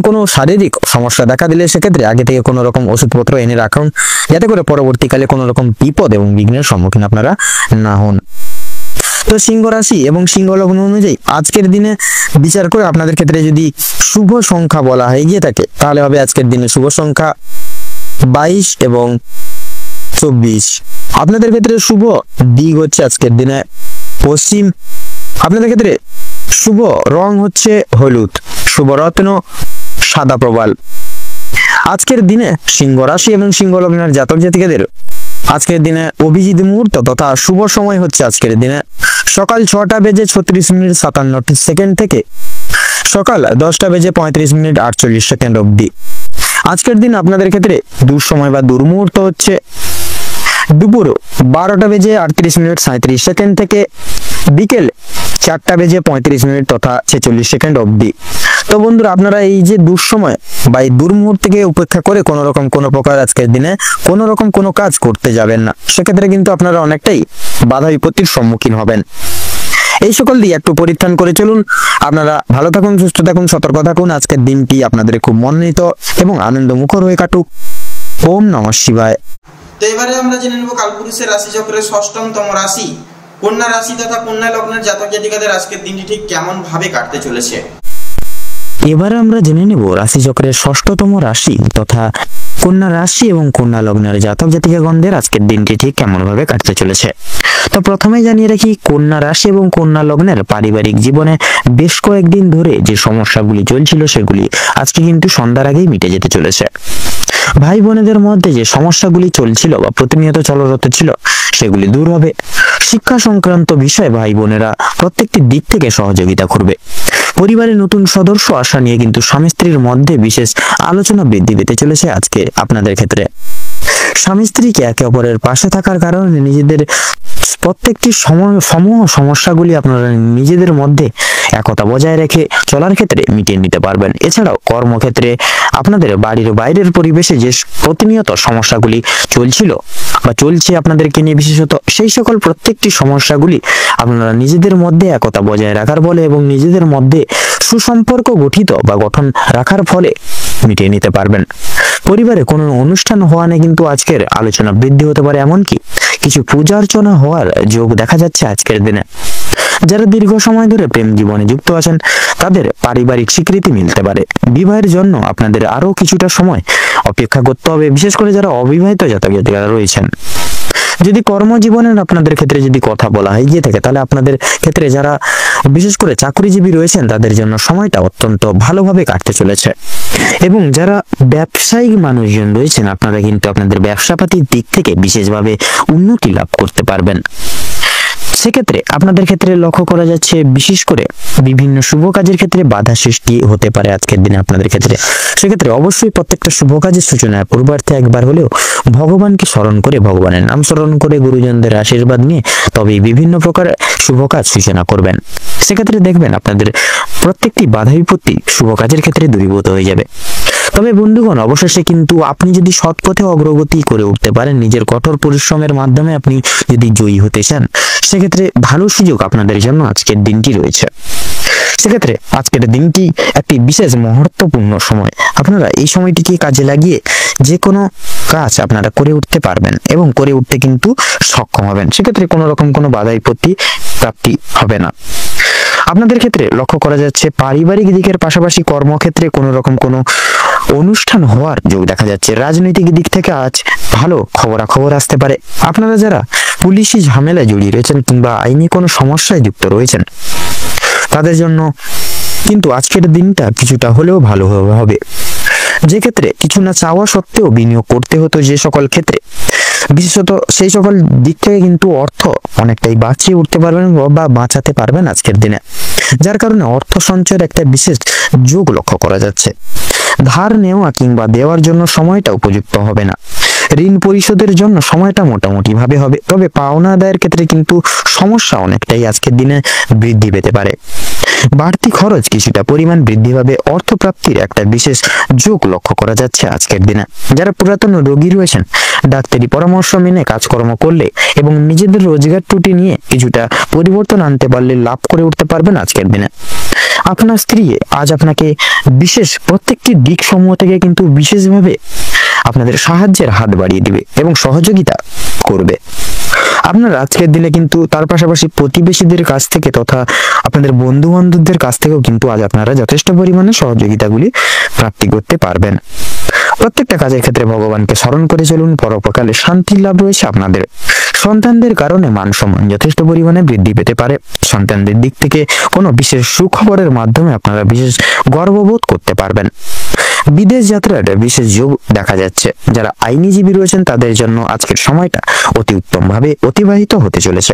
কোনো শারীরিক সমস্যা দেখা দিলে সেক্ষেত্রে আগে থেকে কোনো রকম ওষুধপত্র এনে রাখুন, যাতে করে পরবর্তীকালে কোনো রকম বিপদ এবং বিঘ্নের সম্মুখীন আপনারা না হন। তো সিংহ রাশি এবং সিংহ লগ্ন অনুযায়ী আজকের দিনে বিচার করে আপনাদের ক্ষেত্রে যদি শুভ সংখ্যা বলা হয়ে গিয়ে থাকে, তাহলে হবে আজকের দিনে শুভ সংখ্যা 22 এবং 24। আপনাদের ক্ষেত্রে শুভ দিক হচ্ছে আজকের দিনে পশ্চিম। আপনাদের ক্ষেত্রে শুভ রং হচ্ছে হলুদ, শুভ রত্ন সাদা প্রবাল। আজকের দিনে সিংহ রাশি এবং সিংহ লগ্নের জাতক জাতিকাদের আজকের দিনে অভিজিৎ মুহূর্ত তথা শুভ সময় হচ্ছে আজকের দিনে সকাল 6টা বেজে 36 মিনিট 57 সেকেন্ড থেকে সকাল 10টা বেজে 35 মিনিট 48 সেকেন্ড অবধি। আজকের দিন আপনাদের ক্ষেত্রে দুঃসময় বা দুর্মুহূর্ত হচ্ছে দুপুর 12টা বেজে 38 মিনিট 37 সেকেন্ড থেকে বিকেল 4টা বেজে 35 মিনিট তথা 46 সেকেন্ড অবধি। তো বন্ধুরা, আপনারা এই যে দুঃসময় বা এই দুর্মুহূর্তকে উপেক্ষা করে কোনো প্রকার আজকের দিনে কোনো কাজ করতে যাবেন না। সেক্ষেত্রে কিন্তু আপনারা অনেকটাই বাধা বিপত্তির সম্মুখীন হবেন। এই সকল দিয়ে একটু পরিত্রাণ করে চলুন। আপনারা ভালো থাকুন, সুস্থ থাকুন, সতর্ক থাকুন। আজকের দিনটি আপনাদের খুব মনোনীত এবং আনন্দমুখর হয়ে কাটুক। ওম নমঃ শিবায়। তো এবারে আমরা জেনে নেব কালপুরুষের রাশি চক্রের 6ম রাশি কন্যা রাশি তথা কন্যা লগ্নের জাতক জাতিকাদের আজকের দিনটি ঠিক কেমন ভাবে কাটতে চলেছে। এবারে আমরা জেনে নেব রাশিচক্রের 6ম রাশি তথা কন্যা রাশি এবং কন্যা লগ্নের জাতক জাতিকাগণদের আজকের দিনটি ঠিক কেমন ভাবে কাটতে চলেছে। তো প্রথমে জানিয়ে রাখি, কন্যা রাশি এবং কন্যা লগ্নের পারিবারিক জীবনে বেশ কয়েকদিন ধরে যে সমস্যাগুলি চলছিল সেগুলি আজকে কিন্তু সন্ধ্যার আগেই মিটে যেতে চলেছে। ভাই বোনেদের মধ্যে যে সমস্যাগুলি চলছিল বা প্রতিনিয়ত চলরত ছিল সেগুলি দূর হবে। শিক্ষা সংক্রান্ত বিষয়ে ভাই বোনেরা প্রত্যেকটি দিক থেকে সহযোগিতা করবে। পরিবারের নতুন সদস্য আসা নিয়ে কিন্তু স্বামী স্ত্রীর মধ্যে বিশেষ আলোচনা বৃদ্ধি পেতে চলেছে আজকে আপনাদের ক্ষেত্রে। স্বামী স্ত্রীকে একে অপরের পাশে থাকার কারণে নিজেদের প্রত্যেকটি সমূহ সমস্যাগুলি আপনারা নিজেদের মধ্যে একতা বজায় রেখে চলার ক্ষেত্রে মিটিয়ে নিতে পারবেন। এছাড়াও কর্মক্ষেত্রে আপনাদের বাড়ির বাইরের পরিবেশে যে প্রতিনিয়ত সমস্যাগুলি চলছিল বা চলছে আপনাদেরকে নিয়ে বিশেষত, সেই সকল প্রত্যেকটি সমস্যাগুলি আপনারা নিজেদের মধ্যে একতা বজায় রাখার ফলে এবং নিজেদের মধ্যে সুসম্পর্ক গঠন রাখার ফলে মিটিয়ে নিতে পারবেন। পরিবারে কোনো অনুষ্ঠান হওয়া নিয়ে কিন্তু আজকের আলোচনা বৃদ্ধি হতে পারে, এমনকি কিছু পূজা অর্চনা হওয়ার যোগ দেখা যাচ্ছে আজকের দিনে। যারা দীর্ঘ সময় ধরে প্রেম জীবনে যুক্ত আছেন তাদের পারিবারিক স্বীকৃতি মিলতে পারে। বিবাহের জন্য আপনাদের আরো কিছুটা সময় অপেক্ষা করতে হবে, বিশেষ করে যারা অবিবাহিত জাতক জাতিকারা রয়েছেন। যদি কর্মজীবনের আপনাদের ক্ষেত্রে যদি কথা বলা হয় গিয়ে থাকে, তাহলে আপনাদের ক্ষেত্রে যারা বিশেষ করে চাকরিজীবী রয়েছেন তাদের জন্য সময়টা অত্যন্ত ভালোভাবে কাটতে চলেছে। এবং যারা ব্যবসায়িক মানুষজন রয়েছেন আপনারা কিন্তু আপনাদের ব্যবসাপাতির দিক থেকে বিশেষভাবে উন্নতি লাভ করতে পারবেন। সেক্ষেত্রে আপনাদের ক্ষেত্রে লক্ষ্য করা যাচ্ছে বিশেষ করে বিভিন্ন শুভ কাজের ক্ষেত্রে বাধা সৃষ্টি হতে পারে আজকের দিনে আপনাদের ক্ষেত্রে। সেক্ষেত্রে অবশ্যই প্রত্যেকটা শুভ কাজের সূচনার পূর্বার্থে একবার হলেও ভগবানকে স্মরণ করে, ভগবানের নাম স্মরণ করে, গুরুজনদের আশীর্বাদ নিয়ে তবেই বিভিন্ন প্রকার শুভ কাজ সূচনা করবেন। সেক্ষেত্রে দেখবেন আপনাদের প্রত্যেকটি বাধা বিপত্তি শুভ কাজের ক্ষেত্রে দূরীভূত হয়ে যাবে। তবে বন্ধুগণ, অবশেষে কিন্তু আপনি যদি সৎ পথে অগ্রগতি করে উঠতে পারেন, নিজের কঠোর পরিশ্রমের মাধ্যমে আপনি যদি জয়ী হতে চান, সেক্ষেত্রে ভালো সুযোগ আপনাদের জন্য আজকের দিনটি রয়েছে। সেক্ষেত্রে আজকের দিনটি একটি বিশেষ মহত্বপূর্ণ সময়। আপনারা এই সময়টিকে কাজে লাগিয়ে যে কোনো কাজ আপনারা করে উঠতে পারবেন এবং করে উঠতে কিন্তু সক্ষম হবেন। সেক্ষেত্রে কোনো রকম কোনো বাধা বিপত্তি প্রাপ্তি হবে না। আপনাদের ক্ষেত্রে লক্ষ্য করা যাচ্ছে পারিবারিক দিকের পাশাপাশি কর্মক্ষেত্রে কোনো রকম কোনো অনুষ্ঠান হওয়ার যোগ দেখা যাচ্ছে। রাজনৈতিক দিক থেকে আজ ভালো খবরাখবর আসতে পারে। আপনারা যারা পুলিশি ঝামেলায় জড়িয়ে রয়েছেন কিংবা আইনি কোনো সমস্যায় যুক্ত রয়েছেন তাদের জন্য কিন্তু আজকের দিনটা কিছুটা হলেও ভালো হবে। যে ক্ষেত্রে কিছু না চাওয়া সত্ত্বেও বিনিয়োগ করতে হতো যে সকল ক্ষেত্রে, বিশেষত সেই সকল দিক থেকে কিন্তু অর্থ অনেকটাই বাঁচিয়ে উঠতে পারবেন বা বাঁচাতে পারবেন আজকের দিনে। যার কারণে অর্থ সঞ্চয়ের একটা বিশেষ যোগ লক্ষ্য করা যাচ্ছে। ধার নেওয়া কিংবা দেওয়ার জন্য সময়টা উপযুক্ত হবে না। ঋণ পরিশোধের জন্য সময়টা মোটামুটি ভাবে হবে, তবে পাওনা আদায়ের ক্ষেত্রে কিন্তু সমস্যা অনেকটাই আজকের দিনে বৃদ্ধি পেতে পারে। বাড়তি খরচ কিছুটা পরিমাণ বৃদ্ধি পাবে। অর্থপ্রাপ্তির একটা বিশেষ যোগ লক্ষ্য করা যাচ্ছে আজকের দিনে। যারা পুরাতন রোগী রয়েছেন, ডাক্তারি পরামর্শ মেনে কাজকর্ম করলে এবং নিজেদের রোজগার ত্রুটি নিয়ে কিছুটা পরিবর্তন আনতে পারলে লাভ করে উঠতে পারবেন আজকের দিনে। আপনার স্ত্রী আজ আপনাকে বিশেষ প্রত্যেকটি দিক সমূহ থেকে কিন্তু বিশেষভাবে আপনাদের সাহায্যের হাত বাড়িয়ে দিবে এবং সহযোগিতা করবে। আপনার আজকের দিনে কিন্তু তার পাশাপাশি প্রতিবেশীদের কাছ থেকে তথা আপনাদের বন্ধু বান্ধবদের কাছ থেকেও কিন্তু আজ আপনারা যথেষ্ট পরিমাণে সহযোগিতাগুলি প্রাপ্তি করতে পারবেন। প্রত্যেকটা কাজের ক্ষেত্রে ভগবানকে স্মরণ করে চলুন। পরোপকালে শান্তি লাভ রয়েছে আপনাদের। সন্তানদের কারণে মান সম্মান যথেষ্ট পরিমাণে বৃদ্ধি পেতে পারে। সন্তানদের দিক থেকে কোনো বিশেষ সুখবরের মাধ্যমে আপনারা বিশেষ গর্ববোধ করতে পারবেন। বিদেশ যাত্রার বিশেষ যোগ দেখা যাচ্ছে। যারা আইনজীবী রয়েছেন তাদের জন্য আজকের সময়টা অতি উত্তম ভাবে অতিবাহিত হতে চলেছে।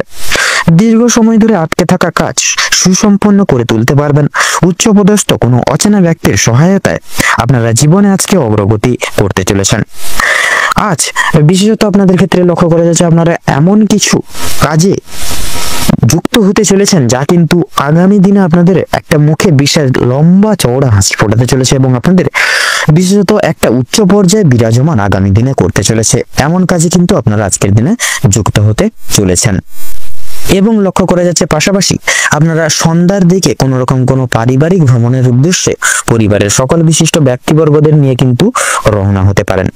দীর্ঘ সময় ধরে আটকে থাকা কাজ সুসম্পন্ন করে তুলতে পারবেন। উচ্চপদস্থ কোনো অচেনা ব্যক্তির সহায়তায় আপনারা জীবনে আজকে অগ্রগতি করতে চলেছেন। আজ বিশেষত আপনাদের ক্ষেত্রে লক্ষ্য করা যাচ্ছে আপনারা এমন কিছু কাজে যুক্ত হতে চলেছেন যা কিন্তু আগামী দিনে আপনাদের একটা মুখে বিশাল লম্বা চওড়া হাসি ফোটাতে চলেছে এবং আপনাদের বিশেষত একটা উচ্চ পর্যায়ে বিরাজমান আগামী দিনে করতে চলেছে। এমন কাজে কিন্তু আপনারা আজকের দিনে যুক্ত হতে চলেছেন। এবং লক্ষ্য করা যাচ্ছে পাশাপাশি আপনারা সন্ধ্যার দিকে কোনো রকম কোনো পারিবারিক ভ্রমণের উদ্দেশ্যে পরিবারের সকল বিশিষ্ট ব্যক্তিবর্গদের নিয়ে কিন্তু রওনা হতে পারেন।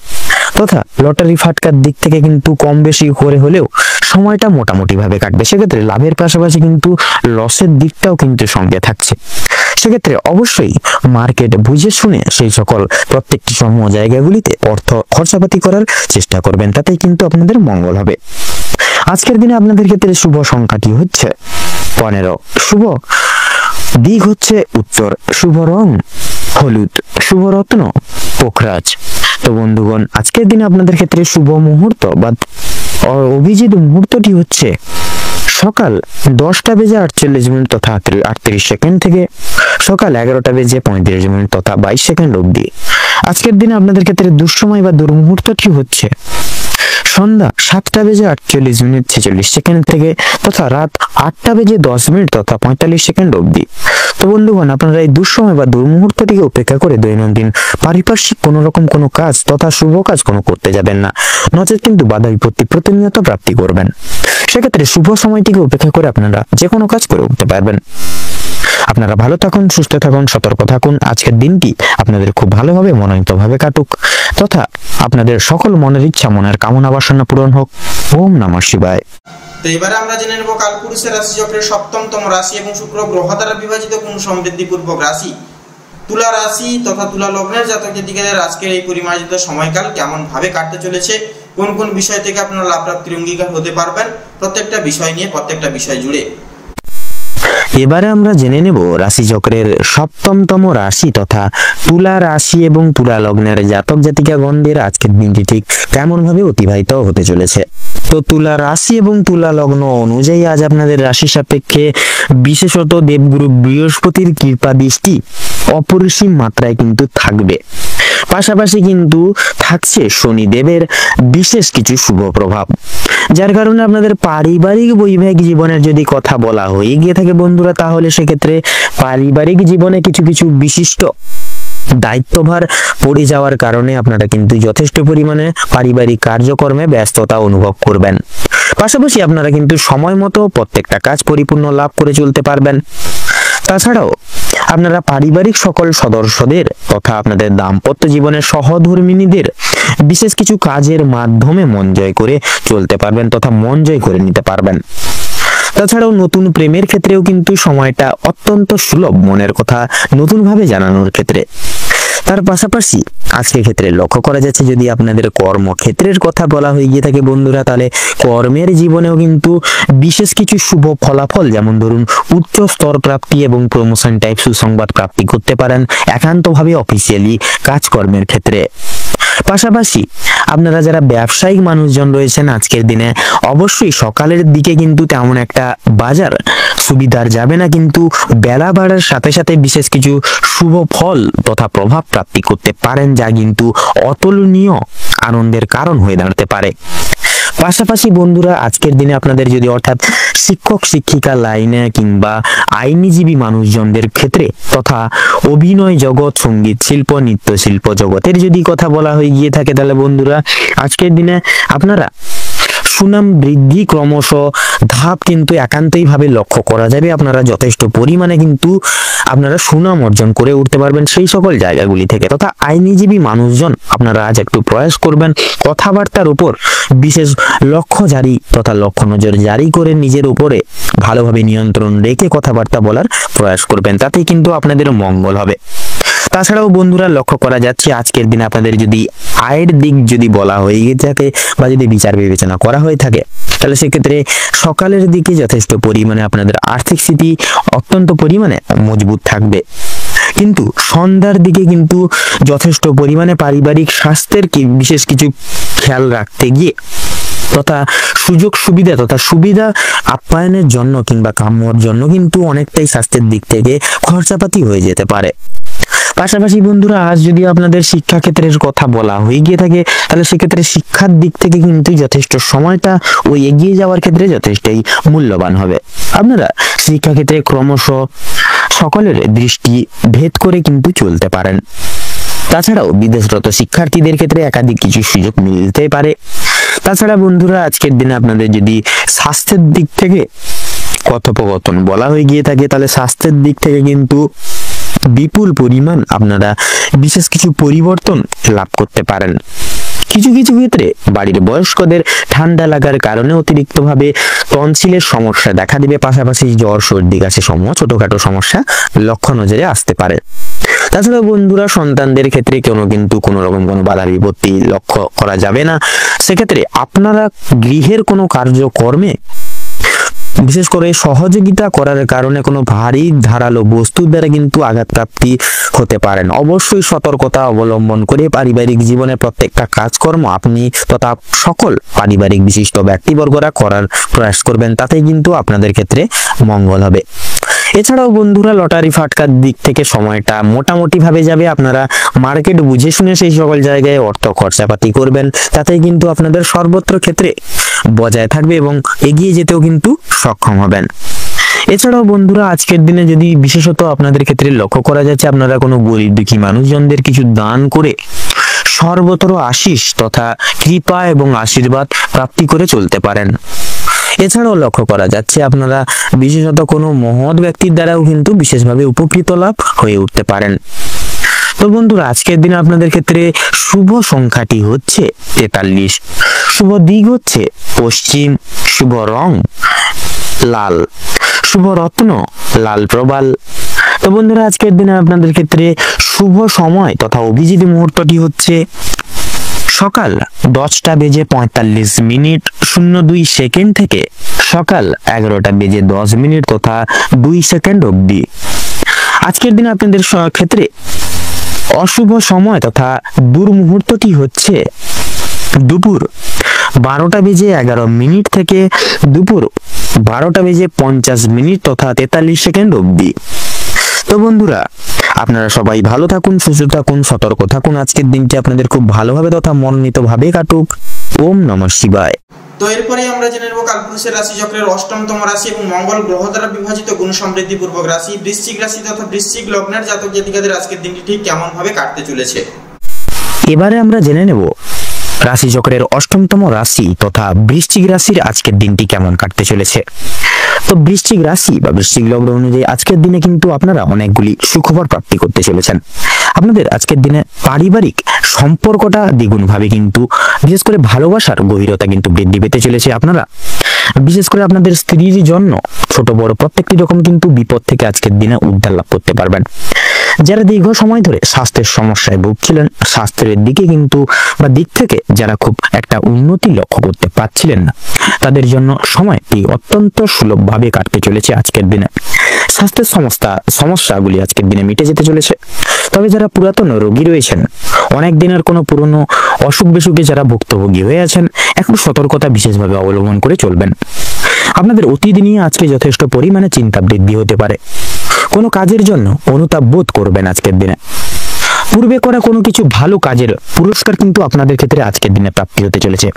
তথা লটারি ফাটকার দিক থেকে কিন্তু কম বেশি করে হলেও সময়টা মোটামুটি ভাবে কাটবে। সেক্ষেত্রে লাভের পাশাপাশি কিন্তু লসের দিকটাও কিন্তু সঙ্গে থাকছে। সেক্ষেত্রে অবশ্যই মার্কেট বুঝে শুনে সেই সকল প্রত্যেকটি সমূহ জায়গাগুলিতে অর্থ খরচাপাতি করার চেষ্টা করবেন, তাতেই কিন্তু আপনাদের মঙ্গল হবে। আজকের দিনে আপনাদের ক্ষেত্রে শুভ সংখ্যাটি হচ্ছে 15। শুভ দিক হচ্ছে উত্তর। শুভ রং হলুদ। শুভ রত্ন পোখরাজ। তো বন্ধুগণ, আজকের দিনে আপনাদের ক্ষেত্রে শুভ মুহূর্ত বা অভিজিৎ মুহূর্তটি হচ্ছে সকাল 10:48 তথা 38 সেকেন্ড থেকে সকাল 11:35 তথা 22 সেকেন্ড অবধি। আজকের দিনে আপনাদের ক্ষেত্রে দুঃসময় বা দুর্মুহূর্তটি হচ্ছে সন্ধ্যা 7:48 সেকেন্ড থেকে তথা রাত 8:10 তথা 45 সেকেন্ড অবধি। তো বন্ধুগণ, আপনারা এই দুঃসময় বা দুর্মুহূর্তটিকে উপেক্ষা করে দৈনন্দিন পারিপার্শ্বিক কোনো রকম কোনো কাজ তথা শুভ কাজ কোনো করতে যাবেন না, নচেত কিন্তু বাধা বিপত্তি প্রতিনিয়ত প্রাপ্তি করবেন। সেক্ষেত্রে শুভ সময়টিকে উপেক্ষা করে আপনারা যে কোনো কাজ করে উঠতে পারবেন। আপনারা ভালো থাকুন, সুস্থ থাকুন, সতর্ক থাকুন। আজকের দিনটি আপনাদের খুব ভালোভাবে মনোনীতভাবে কাটুক তথা আপনাদের সকল মনের ইচ্ছা মনের কামনা বাসনা পূরণ হোক। ওম নমঃ শিবায়। তো এবারে আমরা জেনে নেব কালপুরুষের রাশি চক্রের ৭ম রাশি এবং শুক্র গ্রহ দ্বারা বিভাজিত কোন সমৃদ্ধিপূর্বক রাশি তুলা রাশি তথা তুলা লগ্নের জাতক জাতিকাদের আজকের এই পরিমার্জিত সময়কাল কেমন ভাবে কাটতে চলেছে, কোন কোন বিষয় থেকে আপনারা লাভ প্রাপ্তির অঙ্গীকার হতে পারবেন, প্রত্যেকটা বিষয় নিয়ে প্রত্যেকটা বিষয় জুড়ে এবারে আমরা জেনে নেব রাশি চক্রের ৭ম রাশি তথা তুলা রাশি এবং তুলা লগ্নের জাতক জাতিকাগণদের আজকের দিনটি ঠিক কেমন ভাবে অতিবাহিত হতে চলেছে। তো তুলা রাশি এবং তুলা লগ্ন অনুযায়ী আজ আপনাদের রাশি সাপেক্ষে বিশেষত দেবগুরু বৃহস্পতির কৃপা দৃষ্টি অপরিসীম মাত্রায় কিন্তু থাকবে। পাশাপাশি কিন্তু থাকছে শনিদেবের বিশেষ কিছু শুভ প্রভাব, যার কারণে আপনাদের পারিবারিক বৈবাহিক জীবনের যদি কথা বলা হয়ে গিয়ে থাকে বন্ধুরা, তাহলে সেক্ষেত্রে পারিবারিক জীবনে কিছু কিছু বিশিষ্ট দায়িত্বভার পড়ে যাওয়ার কারণে আপনারা কিন্তু যথেষ্ট পরিমাণে পারিবারিক কার্যক্রমে ব্যস্ততা অনুভব করবেন। পাশাপাশি আপনারা কিন্তু সময় মতো প্রত্যেকটা কাজ পরিপূর্ণ লাভ করে চলতে পারবেন। তাছাড়াও আপনারা পারিবারিক সকল সদস্যদের তথা আপনাদের দাম্পত্য জীবনের সহধর্মিণীদের বিশেষ কিছু কাজের মাধ্যমে মন জয় করে চলতে পারবেন তথা মন জয় করে নিতে পারবেন। তাছাড়াও নতুন প্রেমের ক্ষেত্রেও কিন্তু সময়টা অত্যন্ত সুলভ মনের কথা নতুন ভাবে জানানোর ক্ষেত্রে। তার পাশাপাশি আজকের ক্ষেত্রে লক্ষ্য করা যাচ্ছে যদি আপনাদের কর্মক্ষেত্রের কথা বলা হয়ে গিয়ে থাকে বন্ধুরা, তাহলে কর্মের জীবনেও কিন্তু বিশেষ কিছু শুভ ফলাফল যেমন ধরুন উচ্চ স্তর প্রাপ্তি এবং প্রমোশন টাইপ সুসংবাদ প্রাপ্তি করতে পারেন একান্তভাবে অফিসিয়ালি কাজকর্মের ক্ষেত্রে। পাশাপাশি আপনারা যারা ব্যবসায়িক মানুষজন রয়েছেন আজকের দিনে অবশ্যই সকালের দিকে কিন্তু তেমন একটা বাজার সুবিধার যাবে না, কিন্তু বেলা বাড়ার সাথে সাথে বিশেষ কিছু শুভ ফল তথা প্রভাব প্রাপ্তি করতে পারেন, যা কিন্তু অতুলনীয় আনন্দের কারণ হয়ে দাঁড়াতে পারে। পাশাপাশি বন্ধুরা আজকের দিনে আপনাদের যদি অর্থাৎ শিক্ষক শিক্ষিকা লাইনে কিংবা আইনজীবী মানুষজনদের ক্ষেত্রে তথা অভিনয় জগৎ, সঙ্গীত শিল্প, নৃত্য শিল্প জগতের যদি কথা বলা হয়ে গিয়ে থাকে, তাহলে বন্ধুরা আজকের দিনে আপনারা সুনাম বৃদ্ধি ক্রমশ ধাপ কিন্তু একান্তই ভাবে লক্ষ্য করা যাবে। আপনারা যথেষ্ট পরিমাণে কিন্তু আপনারা সুনাম অর্জন করে উঠতে পারবেন সেই সকল জায়গাগুলি থেকে। তথা আইনজীবী মানুষজন আপনারা আজ একটু প্রয়াস করবেন কথাবার্তার উপর বিশেষ লক্ষ্য জারি তথা লক্ষ্য নজর জারি করে নিজের উপরে ভালোভাবে নিয়ন্ত্রণ রেখে কথাবার্তা বলার প্রয়াস করবেন, তাতেই কিন্তু আপনাদের মঙ্গল হবে। তাছাড়াও বন্ধুরা লক্ষ্য করা যাচ্ছে আজকের দিনে আপনাদের যদি আয়ের দিক যদি বলা হয়ে থাকে বা যদি বিচার বিবেচনা করা হয়ে থাকে, তাহলে সেক্ষেত্রে সকালের দিকে যথেষ্ট পরিমাণে আপনাদের আর্থিক স্থিতি অত্যন্ত পরিমাণে মজবুত থাকবে, কিন্তু সন্ধ্যার দিকে কিন্তু যথেষ্ট পরিমাণে পারিবারিক স্বাস্থ্যের বিশেষ কিছু খেয়াল রাখতে গিয়ে তথা সুযোগ সুবিধা তথা সুবিধা আপ্যায়নের জন্য কিংবা কাম্যর জন্য কিন্তু অনেকটাই স্বাস্থ্যের দিক থেকে খরচাপাতি হয়ে যেতে পারে। পাশাপাশি বন্ধুরা আজ যদি আপনাদের শিক্ষা ক্ষেত্রের কথা বলা হয়ে গিয়ে থাকে, তাহলে সেক্ষেত্রে শিক্ষার দিক থেকে কিন্তু যথেষ্ট সময়টা ওই এগিয়ে যাওয়ার ক্ষেত্রে যথেষ্টই মূল্যবান হবে। আপনারা শিক্ষা ক্ষেত্রে ক্রমশ সকলের দৃষ্টি ভেদ করে কিন্তু চলতে পারেন। তাছাড়াও বিদেশরত শিক্ষার্থীদের ক্ষেত্রে একাধিক কিছু সুযোগ মিলতে পারে। তাছাড়া বন্ধুরা আজকের দিনে আপনাদের যদি স্বাস্থ্যের দিক থেকে কথোপকথন বলা হয়ে গিয়ে থাকে, তাহলে স্বাস্থ্যের দিক থেকে কিন্তু বিপুল পরিমাণ আপনারা বিশেষ কিছু পরিবর্তন লাভ করতে পারেন। কিছু কিছু ক্ষেত্রে বাড়ির বয়স্কদের ঠান্ডা লাগার কারণে অতিরিক্তভাবে টনসিলের সমস্যা দেখা দিবে, পাশাপাশি জ্বর সর্দি কাশি সমূহ ছোটখাটো সমস্যা লক্ষ্য নজরে আসতে পারে। তাছাড়া বন্ধুরা সন্তানদের ক্ষেত্রে কোনো রকম কোনো বাধা বিপত্তি লক্ষ্য করা যাবে না। সেক্ষেত্রে আপনারা গৃহের কোনো কার্যকর্মে বিশেষ করে সহযোগিতা করার কারণে কোনো ভারী ধারালো বস্তুর দ্বারা কিন্তু আঘাতপ্রাপ্তি হতে পারেন। অবশ্যই সতর্কতা অবলম্বন করে পারিবারিক জীবনে প্রত্যেকটা কাজকর্ম আপনি তথা সকল পারিবারিক বিশিষ্ট ব্যক্তিবর্গরা করার প্রয়াস করবেন, তাতেই কিন্তু আপনাদের ক্ষেত্রে মঙ্গল হবে। এছাড়াও বন্ধুরা লটারি ফাটকার দিক থেকে সময়টা মোটামুটি ভাবে যাবে। আপনারা মার্কেট বুঝে শুনে সেই সকল জায়গায় অর্থ খরচাপাতি করবেন, তাতেই কিন্তু আপনাদের সর্বত্র ক্ষেত্রে বজায় থাকবে এবং এগিয়ে যেতেও কিন্তু সক্ষম হবেন। এছাড়াও বন্ধুরা আজকের দিনে যদি বিশেষত আপনাদের ক্ষেত্রে লক্ষ্য করা যাচ্ছে আপনারা কোনো গরিব দুঃখী মানুষজনদের কিছু দান করে সর্বত্র আশিস তথা কৃপা এবং আশীর্বাদ প্রাপ্তি করে চলতে পারেন। এছাড়াও লক্ষ্য করা যাচ্ছে আপনারা বিশেষত কোনো মহৎ ব্যক্তির দ্বারাও কিন্তু বিশেষভাবে উপকৃত লাভ হয়ে উঠতে পারেন। তো বন্ধুরা আজকের দিনে আপনাদের ক্ষেত্রে শুভ সংখ্যাটি হচ্ছে 43, শুভ দিক হচ্ছে পশ্চিম, শুভ রং লাল, শুভ রত্ন লাল প্রবাল। তো বন্ধুরা আজকের দিনে আপনাদের ক্ষেত্রে শুভ সময় তথা অভিজিৎ মুহূর্তটি হচ্ছে সকাল 10:45:02 থেকে সকাল 11:10 তথা 2 অবধি। আজকের দিনে আপনাদের ক্ষেত্রে অশুভ সময় তথা দুর্মুহূর্তটি হচ্ছে দুপুর 12:11 থেকে দুপুর 12:50 তথা 43 অবধি। তো বন্ধুরা আপনারা সবাই ভালো থাকুন, সুস্থ থাকুন, সতর্ক থাকুন। আজকের দিনটি আপনাদের খুব ভালোভাবে তথা মনোনীত ভাবে কাটুক। ওম নমঃ শিবায়। তো এরপরে আমরা জেনে নেব কালপুরুষের রাশি চক্রের অষ্টমতম রাশি এবং মঙ্গল গ্রহ দ্বারা বিভাজিত গুণ সমৃদ্ধি পূর্বক রাশি বৃশ্চিক রাশি তথা বৃশ্চিক লগ্নের জাতক জাতিকাদের আজকের দিনটি ঠিক কেমন ভাবে কাটতে চলেছে। এবারে আমরা জেনে নেব রাশি চক্রের অষ্টমতম রাশি তথা বৃশ্চিক রাশির আজকের দিনটি কেমন কাটতে চলেছে। তো বৃশ্চিক রাশি বা বৃশ্চিক লগ্ন অনুযায়ী আজকের দিনে কিন্তু আপনারা অনেকগুলি সুখবর প্রাপ্তি করতে চলেছেন। আপনাদের আজকের দিনে পারিবারিক সম্পর্কটা দ্বিগুণ ভাবে কিন্তু বিশেষ করে ভালোবাসার গভীরতা কিন্তু বৃদ্ধি পেতে চলেছে। আপনারা বিশেষ করে আপনাদের স্ত্রীর জন্য ছোট বড় প্রত্যেকটি রকম কিন্তু বিপদ থেকে আজকের দিনে উদ্ধার লাভ করতে পারবেন। যারা দীর্ঘ সময় ধরে স্বাস্থ্যের সমস্যায় ভুগছিলেন, স্বাস্থ্যের দিকে কিন্তু বা দিক থেকে যারা খুব একটা উন্নতি লক্ষ্য করতে পারছিলেন না, তাদের জন্য সময়টি অত্যন্ত সুলভভাবে কাটতে চলেছে আজকের দিনে। স্বাস্থ্যের সমস্যাগুলি আজকের দিনে মিটে যেতে চলেছে। তবে যারা পুরাতন রোগী রয়েছেন, অনেক দিনের কোনো পুরনো অসুখ বিসুখে যারা ভুক্তভোগী হয়ে আছেন, একটু সতর্কতা বিশেষভাবে অবলম্বন করে চলবেন। আপনাদের অতীত নিয়ে আজকে যথেষ্ট পরিমাণে চিন্তা বৃদ্ধি হতে পারে। কোনো কাজের জন্য অনুতাপ বোধ করবেন আজকের দিনে। পূর্বে করা কোনো কিছু ভালো কাজের পুরস্কার কিন্তু আপনাদের ক্ষেত্রে আজকের দিনে প্রাপ্তি হতে চলেছে।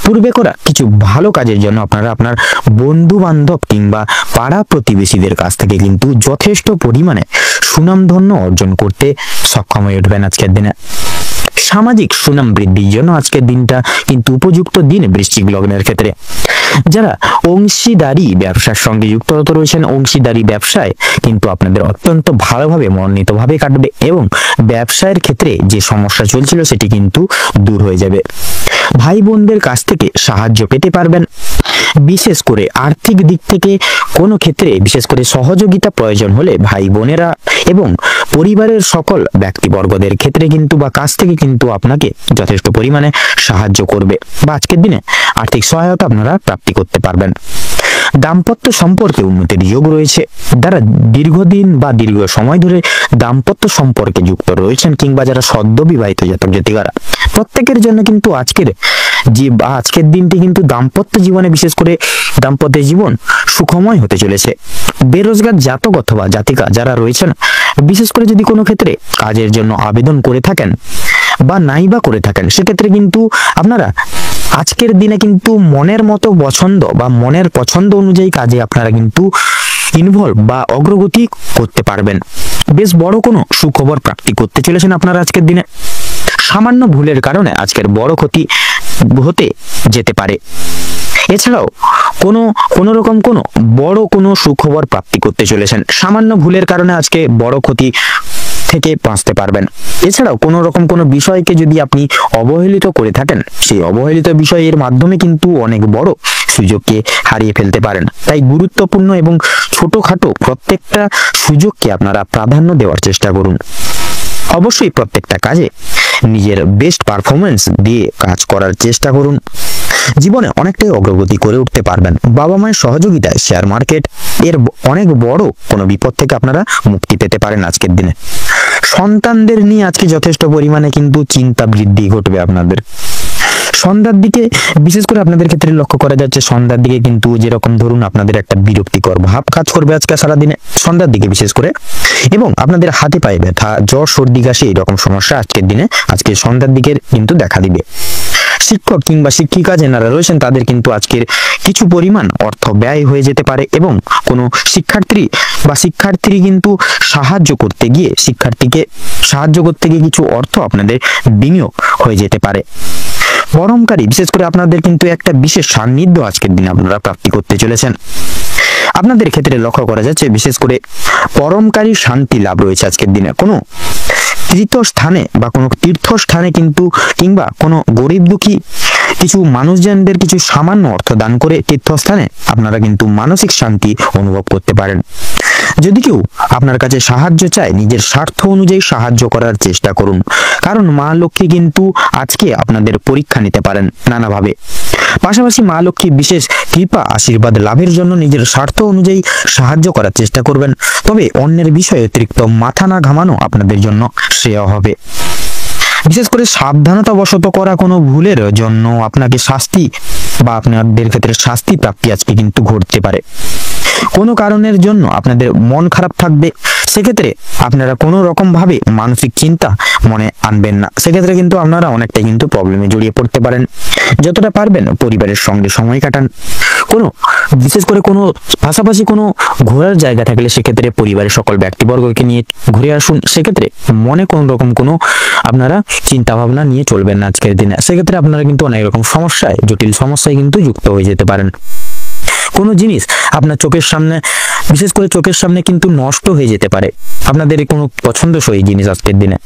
পূর্বে করা কিছু ভালো কাজের জন্য আপনারা আপনার বন্ধু বান্ধব কিংবা পাড়া প্রতিবেশীদের কাছ থেকে কিন্তু যথেষ্ট পরিমাণে সুনামধন্য অর্জন করতে সক্ষম হয়ে উঠবেন আজকের দিনে। সামাজিক সুনাম বৃদ্ধির জন্য আজকের দিনটা কিন্তু উপযুক্ত দিন বৃশ্চিক লগ্নের ক্ষেত্রে। যারা অংশীদারি ব্যবসার সঙ্গে যুক্ত রয়েছেন, অংশীদারি ব্যবসায় কিন্তু আপনাদের অত্যন্ত ভালোভাবে মনোনীতভাবে কাটবে এবং ব্যবসায়ের ক্ষেত্রে যে সমস্যা চলছিল সেটি কিন্তু দূর হয়ে যাবে। ভাই বোনদের কাছ থেকে সাহায্য পেতে পারবেন। বিশেষ করে আর্থিক দিক থেকে কোনো ক্ষেত্রে বিশেষ করে সহযোগিতা প্রয়োজন হলে ভাই বোনেরা এবং পরিবারের সকল ব্যক্তিবর্গদের ক্ষেত্রে কিন্তু বা কাছ থেকে কিন্তু আপনাকে যথেষ্ট পরিমাণে সাহায্য করবে বা আজকের দিনে আর্থিক সহায়তা আপনারা প্রাপ্তি করতে পারবেন। দাম্পত্য সম্পর্কে উন্নতির যোগ রয়েছে। যারা দীর্ঘদিন বা দীর্ঘ সময় ধরে দাম্পত্য সম্পর্কে যুক্ত রয়েছেন কিংবা যারা সদ্য বিবাহিত জাতক জাতিকারা, প্রত্যেকের জন্য কিন্তু আজকের দিনটি কিন্তু দাম্পত্য জীবনে বিশেষ করে দাম্পত্য জীবন সুখময় হতে চলেছে। বেরোজগার জাতক অথবা জাতিকা যারা রয়েছেন, বিশেষ করে যদি কোনো ক্ষেত্রে কাজের জন্য আবেদন করে থাকেন বা নাইবা করে থাকেন, সেক্ষেত্রে কিন্তু আপনারা আজকের দিনে কিন্তু মনের মতো পছন্দ বা মনের পছন্দ অনুযায়ী কাজে আপনারা কিন্তু ইনভলভ বা অগ্রগতি করতে পারবেন। বেশ বড় কোনো সুখবর প্রাপ্তি করতে চলেছেন আপনারা আজকের দিনে। সামান্য ভুলের কারণে আজকের বড় ক্ষতি হতে যেতে পারে। এছাড়াও কোনো রকম কোনো বড় কোনো সুখবর প্রাপ্তি করতে চলেছেন। সামান্য ভুলের কারণে আজকে বড় ক্ষতি থেকে বাঁচতে পারবেন। এছাড়াও কোনো রকম কোনো বিষয়কে যদি আপনি অবহেলিত করে থাকেন, সেই অবহেলিত বিষয়ের মাধ্যমে কিন্তু অনেক বড় সুযোগকে হারিয়ে ফেলতে পারেন। তাই গুরুত্বপূর্ণ এবং ছোটখাটো প্রত্যেকটা সুযোগকে আপনারা প্রাধান্য দেওয়ার চেষ্টা করুন। অবশ্যই প্রত্যেকটা কাজে নিজের বেস্ট পারফরমেন্স দিয়ে কাজ করার চেষ্টা করুন। জীবনে অনেকটাই অগ্রগতি করে উঠতে পারবেন। বাবা মায়ের সহযোগিতায় শেয়ার মার্কেট এর অনেক বড় কোনো বিপদ থেকে আপনারা মুক্তি পেতে পারেন আজকের দিনে। সন্তানদের নিয়ে আজকে যথেষ্ট পরিমাণে কিন্তু চিন্তা বৃদ্ধি ঘটবে আপনাদের। সন্ধ্যার দিকে বিশেষ করে আপনাদের ক্ষেত্রে লক্ষ্য করা যাচ্ছে, সন্ধ্যার দিকে কিন্তু যেরকম ধরুন আপনাদের একটা বিরক্তিকর ভাব কাজ করবে আজকে সারাদিনে সন্ধ্যার দিকে বিশেষ করে, এবং আপনাদের হাতে পায়ে ব্যথা, জ্বর, সর্দি, কাশি এরকম সমস্যা আজকে সন্ধ্যার দিকে কিন্তু দেখা দিবে। শিক্ষক কিংবা শিক্ষিকা যারা রয়েছেন তাদের কিন্তু আজকের কিছু পরিমাণ অর্থ ব্যয় হয়ে যেতে পারে এবং কোনো শিক্ষার্থী কিন্তু শিক্ষার্থীকে সাহায্য করতে গিয়ে কিছু অর্থ আপনাদের বিনিয়োগ হয়ে যেতে পারে। পরমকারী বিশেষ করে আপনাদের কিন্তু একটা বিশেষ সান্নিধ্য আজকের দিনে আপনারা প্রাপ্তি করতে চলেছেন। আপনাদের ক্ষেত্রে লক্ষ্য করা যাচ্ছে বিশেষ করে পরমকারী শান্তি লাভ রয়েছে আজকের দিনে। কোনো তীর্থস্থানে বা কোনো তীর্থস্থানে কিন্তু কিংবা কোনো গরিব দুঃখী কিছু মানুষজনদের কিছু সামান্য অর্থ দান করে তীর্থস্থানে আপনারা কিন্তু মানসিক শান্তি অনুভব করতে পারেন। যদি কেউ আপনার কাছে সাহায্য চায়, নিজের স্বার্থ অনুযায়ী সাহায্য করার চেষ্টা করুন, কারণ মা লক্ষ্মী কিন্তু আজকে আপনাদের পরীক্ষা নিতে পারেন নানাভাবে। পাশাপাশি মা লক্ষ্মী বিশেষ কৃপা আশীর্বাদ লাভের জন্য নিজের স্বার্থ অনুযায়ী সাহায্য করার চেষ্টা করবেন, তবে অন্যের বিষয়ে অতিরিক্ত মাথা না ঘামানো আপনাদের জন্য শ্রেয় হবে। বিশেষ করে সাবধানতা বশত করা কোনো ভুলের জন্য আপনাকে শাস্তি বা আপনাদের ক্ষেত্রে শাস্তি প্রাপ্তি আজকে কিন্তু ঘটতে পারে। কোনো কারণের জন্য আপনাদের মন খারাপ থাকবে, সেক্ষেত্রে আপনারা কোনো রকম ভাবে মানসিক চিন্তা মনে আনবেন না। সেক্ষেত্রে কিন্তু আপনারা অনেকটাই কিন্তু প্রবলেমে জড়িয়ে পড়তে পারেন। যতটা পারবেন পরিবারের সঙ্গে সময় কাটান। বিশেষ করে কোনো পাশাপাশি কোনো ঘোরার জায়গা থাকলে সেক্ষেত্রে পরিবারের সকল ব্যক্তিবর্গকে নিয়ে ঘুরে আসুন। সেক্ষেত্রে মনে কোনো রকম কোনো আপনারা চিন্তা ভাবনা নিয়ে চলবেন না আজকের দিনে। সেক্ষেত্রে আপনারা কিন্তু অনেক রকম জটিল সমস্যায় কিন্তু যুক্ত হয়ে যেতে পারেন। কোনো জিনিস আপনার চোখের সামনে বিশেষ করে চোখের সামনে কিন্তু নষ্ট হয়ে যেতে পারে, আপনাদের কোনো পছন্দসই জিনিস আজকের দিনে।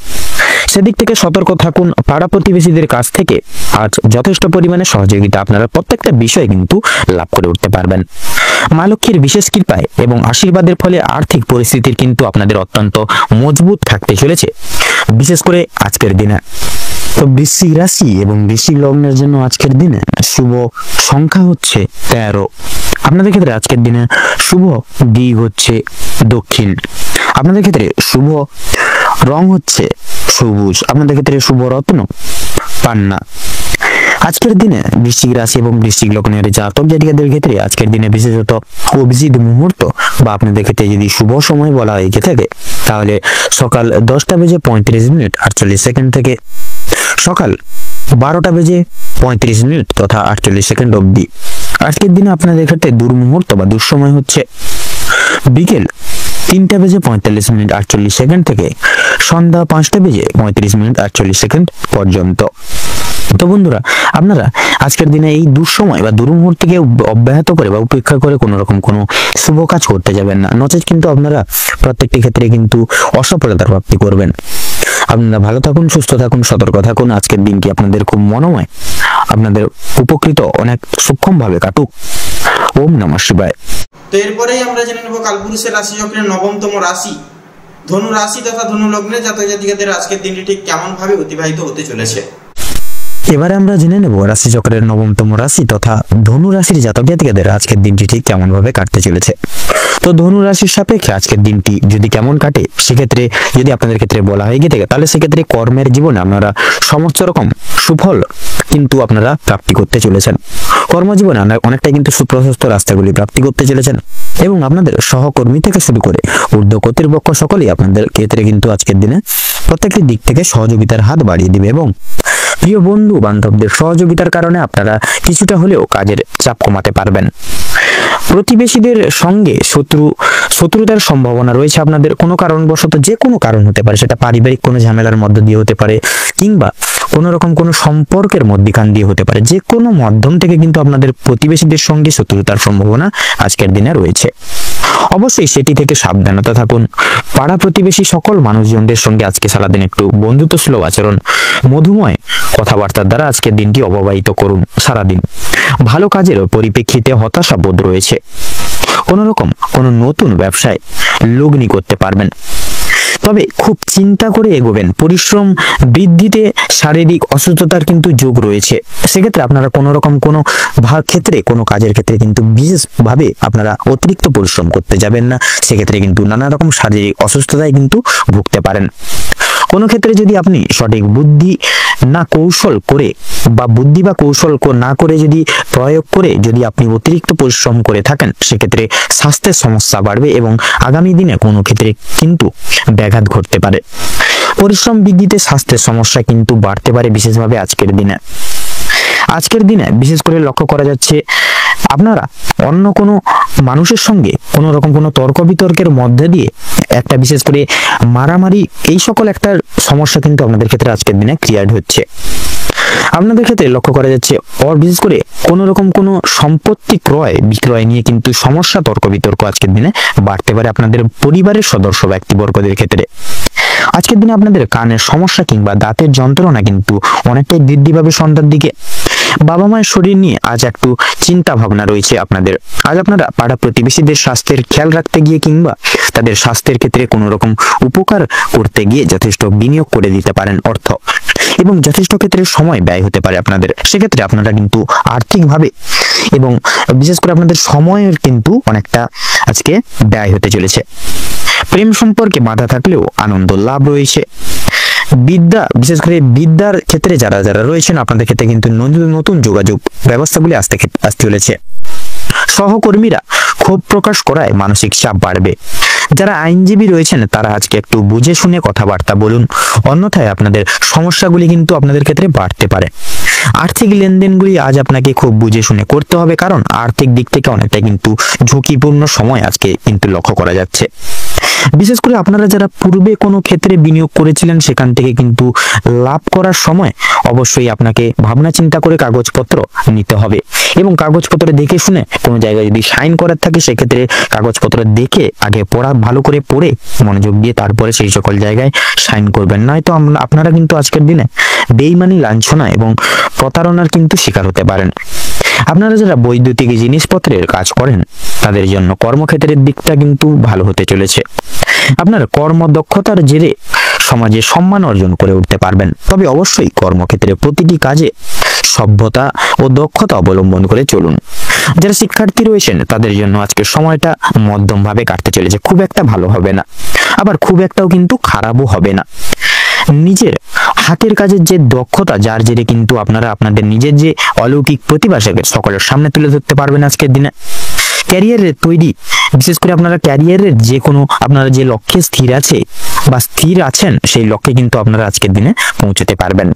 সেদিক থেকে সতর্ক থাকুন। পাড়া প্রতিবেশীদের কাছ থেকে আজ যথেষ্ট পরিমাণে সহযোগিতা আপনারা প্রত্যেকটা বিষয়ে কিন্তু লাভ করে উঠতে পারবেন। মা লক্ষ্মীর বিশেষ কৃপায় এবং আশীর্বাদের ফলে আর্থিক পরিস্থিতির কিন্তু আপনাদের অত্যন্ত মজবুত থাকতে চলেছে বিশেষ করে আজকের দিনে। তো বৃশ্চিক রাশি এবং বৃশ্চিক লগ্নের জন্য আজকের দিনে শুভ সংখ্যা হচ্ছে 13। আপনাদের ক্ষেত্রে আজকের দিনে শুভ দিক হচ্ছে দক্ষিণ। আপনাদের ক্ষেত্রে শুভ রং হচ্ছে সবুজ, আপনাদের ক্ষেত্রে শুভ রত্ন পান্না। আজকের দিনে বৃশ্চিক রাশি এবং বৃশ্চিক লগ্নের জাতক জাতিকাদের ক্ষেত্রে আজকের দিনে বিশেষত অভিজিৎ মুহূর্ত বা আপনাদের ক্ষেত্রে যদি শুভ সময় বলা হয়ে থাকে তাহলে সকাল 10:35 থেকে সকাল 12:35 তথা 48 অবধি। আজকের দিনে আপনাদের ক্ষেত্রে দুর্মুহূর্ত বা দুঃসময় হচ্ছে বিকেল 3:45 থেকে সন্ধ্যা 5:35 পর্যন্ত। তো বন্ধুরা, আপনারা আজকের দিনে এই দুঃসময় বা দুর্মুহূর্তকে অব্যাহত করে বা উপেক্ষা করে কোনো রকম কোনো শুভ কাজ করতে যাবেন না, নচেত কিন্তু আপনারা প্রত্যেকটি ক্ষেত্রে কিন্তু অসফলতার প্রাপ্তি করবেন। আপনারা ভালো থাকুন, সুস্থ থাকুন, সতর্ক থাকুন। আজকের দিনটি আপনাদের খুব মনোময়, আপনাদের উপকৃত অনেক সূক্ষ্ম ভাবে কাটুক। ওম নমঃ শিবায়। তো এরপরেই আমরা জেনে নেব কালপুরুষের রাশি চক্রের 9তম রাশি ধনু রাশি তথা ধনু লগ্নের জাতক জাতিকাদের আজকের দিনটি ঠিক কেমন ভাবে অতিবাহিত হতে চলেছে। এবারে আমরা জেনে নেব রাশি চক্রের 9তম রাশি তথা ধনু রাশির জাতক জাতিকাদের আজকের দিনটি ঠিক কেমন ভাবে কাটতে চলেছে। তো ধনু রাশির সাপেক্ষে আজকের দিনটি যদি কেমন কাটে, সেক্ষেত্রে যদি আপনাদের ক্ষেত্রে বলা হয়ে গিয়ে থাকে তাহলে সেক্ষেত্রে কর্মের জীবনে আপনারা সমস্ত রকম সুফল কিন্তু আপনারা প্রাপ্তি করতে চলেছেন। কর্মজীবনে অনেকটাই কিন্তু সুপ্রশস্ত রাস্তাগুলি প্রাপ্তি করতে চলেছেন এবং আপনাদের সহকর্মী থেকে শুরু করে ঊর্ধ্ব কর্তৃপক্ষ সকলেই আপনাদের ক্ষেত্রে কিন্তু আজকের দিনে প্রত্যেকটি দিক থেকে সহযোগিতার হাত বাড়িয়ে দিবে এবং প্রিয় বন্ধু বান্ধবদের সহযোগিতার কারণে আপনারা কিছুটা হলেও কাজের চাপ কমাতে পারবেন। প্রতিবেশীদের সঙ্গে শত্রুতার সম্ভাবনা রয়েছে আপনাদের কোনো কারণবশত, যে কোনো কারণ হতে পারে, সেটা পারিবারিক কোনো ঝামেলার মধ্য দিয়ে হতে পারে কিংবা কোনো রকম কোনো সম্পর্কের মধ্যখান দিয়ে হতে পারে। যে কোনো মাধ্যম থেকে কিন্তু আপনাদের প্রতিবেশীদের সঙ্গে শত্রুতার সম্ভাবনা আজকের দিনে রয়েছে। অবশ্যই সেটি থেকে সাবধানতা থাকুন। পাড়া প্রতিবেশী সকল মানুষজনদের সঙ্গে আজকে সারাদিন একটু বন্ধুত্ব সুলভ আচরণ, মধুময় কথাবার্তার দ্বারা আজকের দিনটি অববাহিত করুন। সারাদিন ভালো কাজের পরিপ্রেক্ষিতে হতাশা বোধ রয়েছে। কোনো রকম কোনো নতুন ব্যবসায় লগ্নি করতে পারবেন, তবে খুব চিন্তা করে এগোবেন। পরিশ্রম বৃদ্ধিতে শারীরিক অসুস্থতার কিন্তু যোগ রয়েছে। সেক্ষেত্রে আপনারা কোনো রকম কোনো ক্ষেত্রে কোনো কাজের ক্ষেত্রে কিন্তু বিশেষভাবে আপনারা অতিরিক্ত পরিশ্রম করতে যাবেন না, সেক্ষেত্রে কিন্তু নানা রকম শারীরিক অসুস্থতায় কিন্তু ভুগতে পারেন। কোনো ক্ষেত্রে যদি আপনি সঠিক বুদ্ধি না কৌশল করে বা বুদ্ধি বা কৌশল না করে যদি প্রয়োগ করে যদি আপনি অতিরিক্ত পরিশ্রম করে থাকেন, সেক্ষেত্রে স্বাস্থ্যের সমস্যা বাড়বে এবং আগামী দিনে কোনো ক্ষেত্রে কিন্তু ব্যাঘাত ঘটতে পারে। পরিশ্রম বৃদ্ধিতে স্বাস্থ্যের সমস্যা কিন্তু বাড়তে পারে বিশেষভাবে আজকের দিনে বিশেষ করে লক্ষ্য করা যাচ্ছে আপনারা অন্য কোনো মানুষের সঙ্গে কোনো রকম কোনো তর্ক বিতর্কের মধ্যে দিয়ে একটা বিশেষ করে মারামারি এই সকল একটা সমস্যা কিন্তু আপনাদের ক্ষেত্রে আজকের দিনে ক্রিয়েট হচ্ছে। আপনাদের ক্ষেত্রে লক্ষ্য করা যাচ্ছে বিশেষ করে কোনো রকম কোনো সম্পত্তি ক্রয় বিক্রয় নিয়ে কিন্তু সমস্যা, তর্ক বিতর্ক আজকের দিনে বাড়তে পারে আপনাদের পরিবারের সদস্য ব্যক্তিবর্গদের ক্ষেত্রে। আজকের দিনে আপনাদের কানের সমস্যা কিংবা দাঁতের যন্ত্রণা কিন্তু অনেকটাই বৃদ্ধি পাবে সন্ধ্যার দিকে। বাবা মায়ের শরীর নিয়ে আজ একটু চিন্তা ভাবনা রয়েছে আপনাদের। আজ আপনারা পাড়া প্রতিবেশীদের স্বাস্থ্যের খেয়াল রাখতে গিয়ে কিংবা তাদের স্বাস্থ্যের ক্ষেত্রে কোনো রকম উপকার করতে গিয়ে যথেষ্ট বিনিয়োগ করে দিতে পারেন অর্থ, এবং যথেষ্ট ক্ষেত্রে সময় ব্যয় হতে পারে আপনাদের। সেক্ষেত্রে আপনারা কিন্তু আর্থিকভাবে এবং বিশেষ করে আপনাদের সময়ের কিন্তু অনেকটা আজকে ব্যয় হতে চলেছে। প্রেম সম্পর্কে বাধা থাকলেও আনন্দ লাভ রয়েছে। বিদ্যা, বিশেষ করে বিদ্যার ক্ষেত্রে যারা রয়েছেন আপনাদের ক্ষেত্রে কিন্তু নতুন যোগাযোগ ব্যবস্থাগুলি আসতে চলেছে। সহকর্মীরা ক্ষোভ প্রকাশ করায় মানসিক চাপ বাড়বে। যারা আইনজীবী রয়েছেন তারা আজকে একটু বুঝে শুনে কথাবার্তা বলুন, অন্যথায় আপনাদের সমস্যাগুলি কিন্তু আপনাদের ক্ষেত্রে বাড়তে পারে। আর্থিক লেনদেনগুলি আজ আপনাকে খুব বুঝে শুনে করতে হবে, কারণ আর্থিক দিক থেকে অনেকটা কিন্তু ঝুঁকিপূর্ণ সময় আজকে কিন্তু লক্ষ্য করা যাচ্ছে। বিশেষ করে আপনারা যারা পূর্বে কোনো ক্ষেত্রে বিনিয়োগ করেছিলেন সেখান থেকে কিন্তু লাভ করার সময় অবশ্যই আপনাকে ভাবনা চিন্তা করে কাগজপত্র নিতে হবে এবং কাগজপত্র দেখে শুনে কোনো জায়গায় যদি সাইন করার থাকে সেক্ষেত্রে কাগজপত্র দেখে আগে ভালো করে পড়ে মনোযোগ দিয়ে তারপরে সেই সকল জায়গায় সাইন করবেন, নয়তো আপনারা কিন্তু আজকের দিনে বেইমানি, লাঞ্ছনা এবং প্রতারণার কিন্তু শিকার হতে পারেন। আপনারা যারা বৈদ্যুতিক জিনিসপত্রের কাজ করেন তাদের জন্য কর্মক্ষেত্রের দিকটা কিন্তু ভালো হতে চলেছে। আপনার কর্মদক্ষতার জেরে সমাজে সম্মান অর্জন করে উঠতে পারবেন, তবে অবশ্যই কর্মক্ষেত্রে প্রতিটি কাজে সভ্যতা ও দক্ষতা অবলম্বন করে চলুন। যারা শিক্ষার্থী রয়েছেন তাদের জন্য আজকের সময়টা মধ্যম ভাবে কাটতে চলেছে, খুব একটা ভালো হবে না, আবার খুব একটাও কিন্তু খারাপও হবে না। নিজের হাতের কাজের যে দক্ষতা, যার জেরে কিন্তু আপনারা আপনাদের নিজের যে অলৌকিক প্রতিভা সকলের সামনে তুলে ধরতে পারবেন আজকের দিনে। ক্যারিয়ারের তৈরি, বিশেষ করে আপনারা ক্যারিয়ারের যে কোনো আপনারা যে লক্ষ্যে স্থির আছেন সেই লক্ষ্যে কিন্তু আপনারা আজকের দিনে পৌঁছতে পারবেন।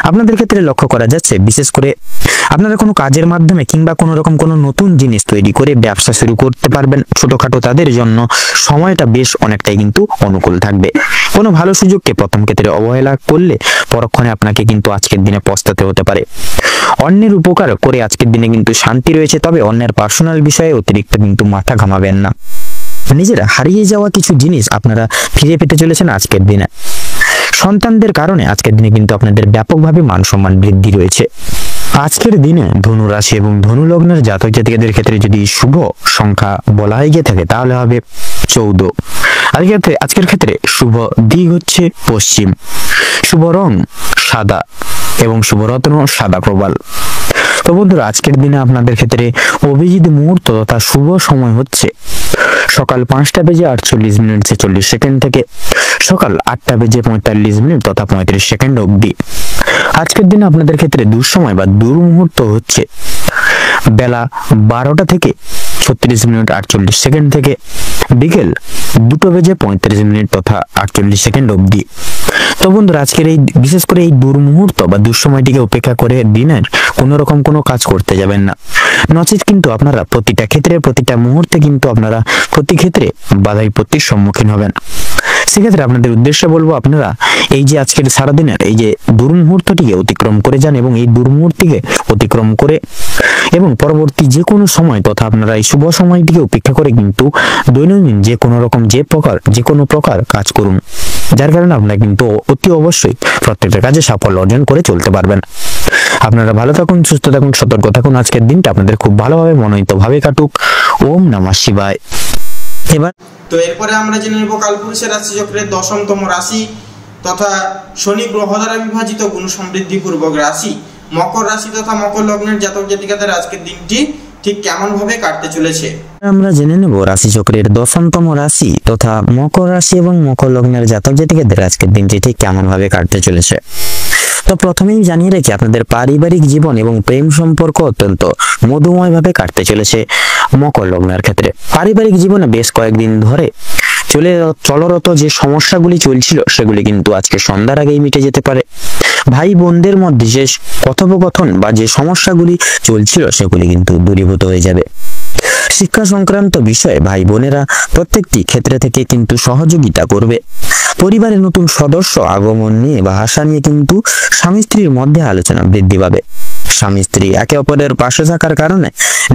আপনাদের ক্ষেত্রে লক্ষ্য করা যাচ্ছে বিশেষ করে আপনারা কোনো কাজের মাধ্যমে কিংবা কোনো রকম কোনো নতুন জিনিস তৈরি করে ব্যবসা শুরু করতে পারবেন। ছোটখাটো তাদের জন্য সময়টা বেশ অনেকটাই কিন্তু অনুকূল থাকবে। কোনো ভালো সুযোগকে প্রথম ক্ষেত্রে অবহেলা করলে পরক্ষণে আপনাকে কিন্তু আজকের দিনে পস্তাতে হতে পারে। অন্যের উপকার করে আজকের দিনে কিন্তু শান্তি রয়েছে, তবে অন্যের পার্সোনাল বিষয়ে অতিরিক্ত কিন্তু মাথা ঘামাবেন না। নিজের হারিয়ে যাওয়া কিছু জিনিস আপনারা ফিরে পেতে চলেছেন আজকের দিনে। সন্তানদের কারণে আজকের দিনে কিন্তু আপনাদের ব্যাপকভাবে মান সম্মান বৃদ্ধি রয়েছে। আজকের দিনে ধনু রাশি এবং ধনু লগ্নের জাতক জাতিকাদের ক্ষেত্রে যদি শুভ সংখ্যা বলা হয়ে গিয়ে থাকে তাহলে হবে 14। আজকের ক্ষেত্রে শুভ দিক হচ্ছে পশ্চিম, শুভ রং সাদা এবং শুভ রত্ন সাদা প্রবাল। তো বন্ধুরা, আজকের দিনে আপনাদের ক্ষেত্রে অভিজিৎ মুহূর্ত তথা শুভ সময় হচ্ছে সকাল 5:48:46 থেকে সকাল 8:45 তথা 35 অবধি। আজকের দিনে আপনাদের ক্ষেত্রে দুঃসময় বা দুর্মুহূর্ত হচ্ছে বেলা 12:36:48 থেকে বিকেল 2:35 তথা 48 অবধি। তো বন্ধুরা, আজকের এই বিশেষ করে এই দুর্মুহূর্ত বা দুঃসময়টিকে উপেক্ষা করে দিনের কোনো রকম কোনো কাজ করতে যাবেন না, নচেত কিন্তু আপনারা প্রতিটা ক্ষেত্রে প্রতিটা মুহূর্তে কিন্তু আপনারা প্রতি ক্ষেত্রে বাধা বিপত্তির সম্মুখীন হবেন। সেক্ষেত্রে আপনাদের উদ্দেশ্যে বলবো, আপনারা এই যে আজকের সারাদিনের এই যে দুর্মুহূর্তটিকে অতিক্রম করে যান এবং এই দুর্মুহূর্তটিকে অতিক্রম করে এবং পরবর্তী যে কোনো সময় তথা আপনারা এই শুভ সময়টিকে উপেক্ষা করে কিন্তু দৈনন্দিন যে কোনো প্রকার কাজ করুন, যার কারণে আপনারা কিন্তু অতি অবশ্যই প্রত্যেকটা কাজে সাফল্য অর্জন করে চলতে পারবেন। আপনারা ভালো থাকুন, সুস্থ থাকুন, সতর্ক থাকুন। আজকের দিনটা আপনাদের খুব ভালোভাবে মনোনীত ভাবে কাটুক। ওম নমঃ শিবায়। এরপরে আমরা জেনে নেব কালপুরুষের রাশিচক্রের 10তম রাশি তথা শনি গ্রহ দ্বারা বিভাজিত গুণ সমৃদ্ধি পূর্বক রাশি মকর রাশি তথা মকর লগ্নের জাতক জাতিকাদের আজকের দিনটি ঠিক কেমন ভাবে কাটতে চলেছে। আমরা জেনে নেব রাশিচক্রের 10তম রাশি তথা মকর রাশি এবং মকর লগ্নের জাতক জাতিকাদের আজকের দিনটি ঠিক কেমন ভাবে কাটতে চলেছে। তো প্রথমেই জানিয়ে রেখে আপনাদের পারিবারিক জীবন এবং প্রেম সম্পর্ক অত্যন্ত মধুময় ভাবে কাটতে চলেছে মকর লগ্নের ক্ষেত্রে। পারিবারিক জীবনে বেশ কয়েকদিন ধরে চলরত যে সমস্যাগুলি চলছিল সেগুলি কিন্তু আজকে সন্ধ্যার আগেই মিটে যেতে পারে। ভাই বোনদের মধ্যে যে কথোপকথন বা যে সমস্যাগুলি চলছিল সেগুলি কিন্তু দূরীভূত হয়ে যাবে। শিক্ষা সংক্রান্ত বিষয়ে ভাই বোনেরা প্রত্যেকটি ক্ষেত্রে থেকে কিন্তু সহযোগিতা করবে। পরিবারের নতুন সদস্য আগমন নিয়ে বা আশা নিয়ে কিন্তু স্বামী স্ত্রীর মধ্যে আলোচনা বৃদ্ধি পাবে। স্বামী স্ত্রী একে অপরের পাশে থাকার কারণে